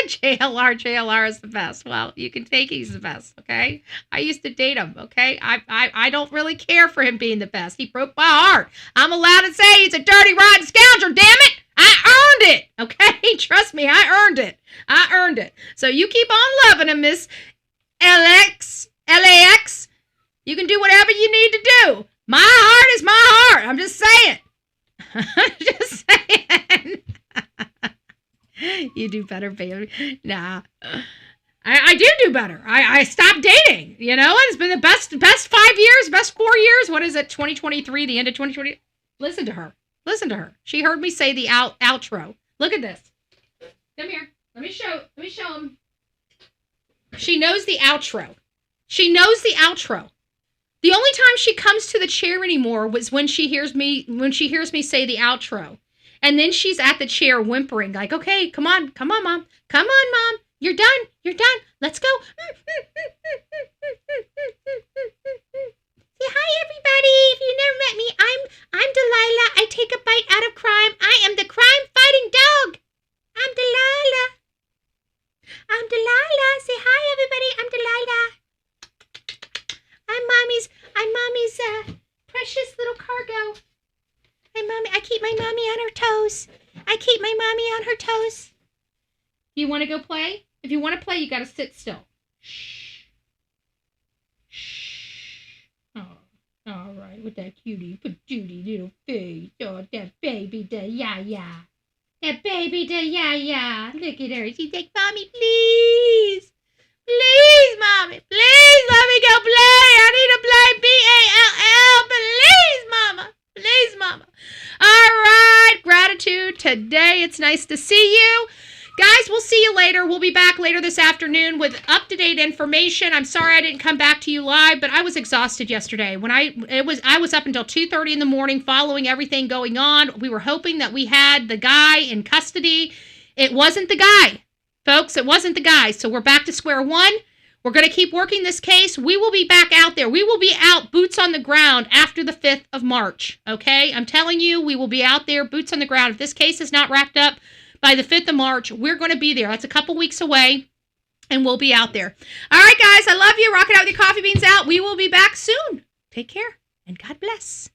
JLR is the best. Well, you can take he's the best, okay? I used to date him, okay? I don't really care for him being the best. He broke my heart. I'm allowed to say he's a dirty, rotten scoundrel, damn it! I earned it, okay? Trust me, I earned it. So you keep on loving him, Miss LAX. You can do whatever you need to do. My heart is my heart. I'm just saying. Just saying. You do better, baby. Nah. I do better. I stopped dating, It's been the best 5 years, best 4 years. What is it, 2023, the end of 2020? Listen to her. She heard me say the outro. Look at this. Come here. Let me show him. She knows the outro. The only time she comes to the chair anymore was when she hears me say the outro. And then she's at the chair whimpering, like, okay, come on, Mom. Come on, Mom. You're done. Let's go. Say hi, everybody. If you never met me, I'm Delilah. I take a bite out of crime. I am the crime-fighting dog. I'm Delilah. Say hi, everybody. I'm Delilah. I'm mommy's precious little cargo. I keep my mommy on her toes. You want to go play? If you want to play, you got to sit still. Shh. Oh, all right. With that cutie little face. Oh, that baby, the yeah. That baby, the yeah. Look at her. She's like, Mommy, please. Please, Mommy. Please let me go play. I need to play BALL. Please, Mama. All right. Gratitude today. It's nice to see you. Guys, we'll see you later. We'll be back later this afternoon with up-to-date information. I'm sorry I didn't come back to you live, but I was exhausted yesterday. I was up until 2:30 in the morning following everything going on. We were hoping that we had the guy in custody. It wasn't the guy. Folks, it wasn't the guy. So we're back to square one. We're going to keep working this case. We will be back out there. We will be out boots on the ground after the 5th of March. Okay? I'm telling you, we will be out there boots on the ground. If this case is not wrapped up by the 5th of March, we're going to be there. That's a couple weeks away, and we'll be out there. All right, guys, I love you. Rock it out with your coffee beans out. We will be back soon. Take care, and God bless.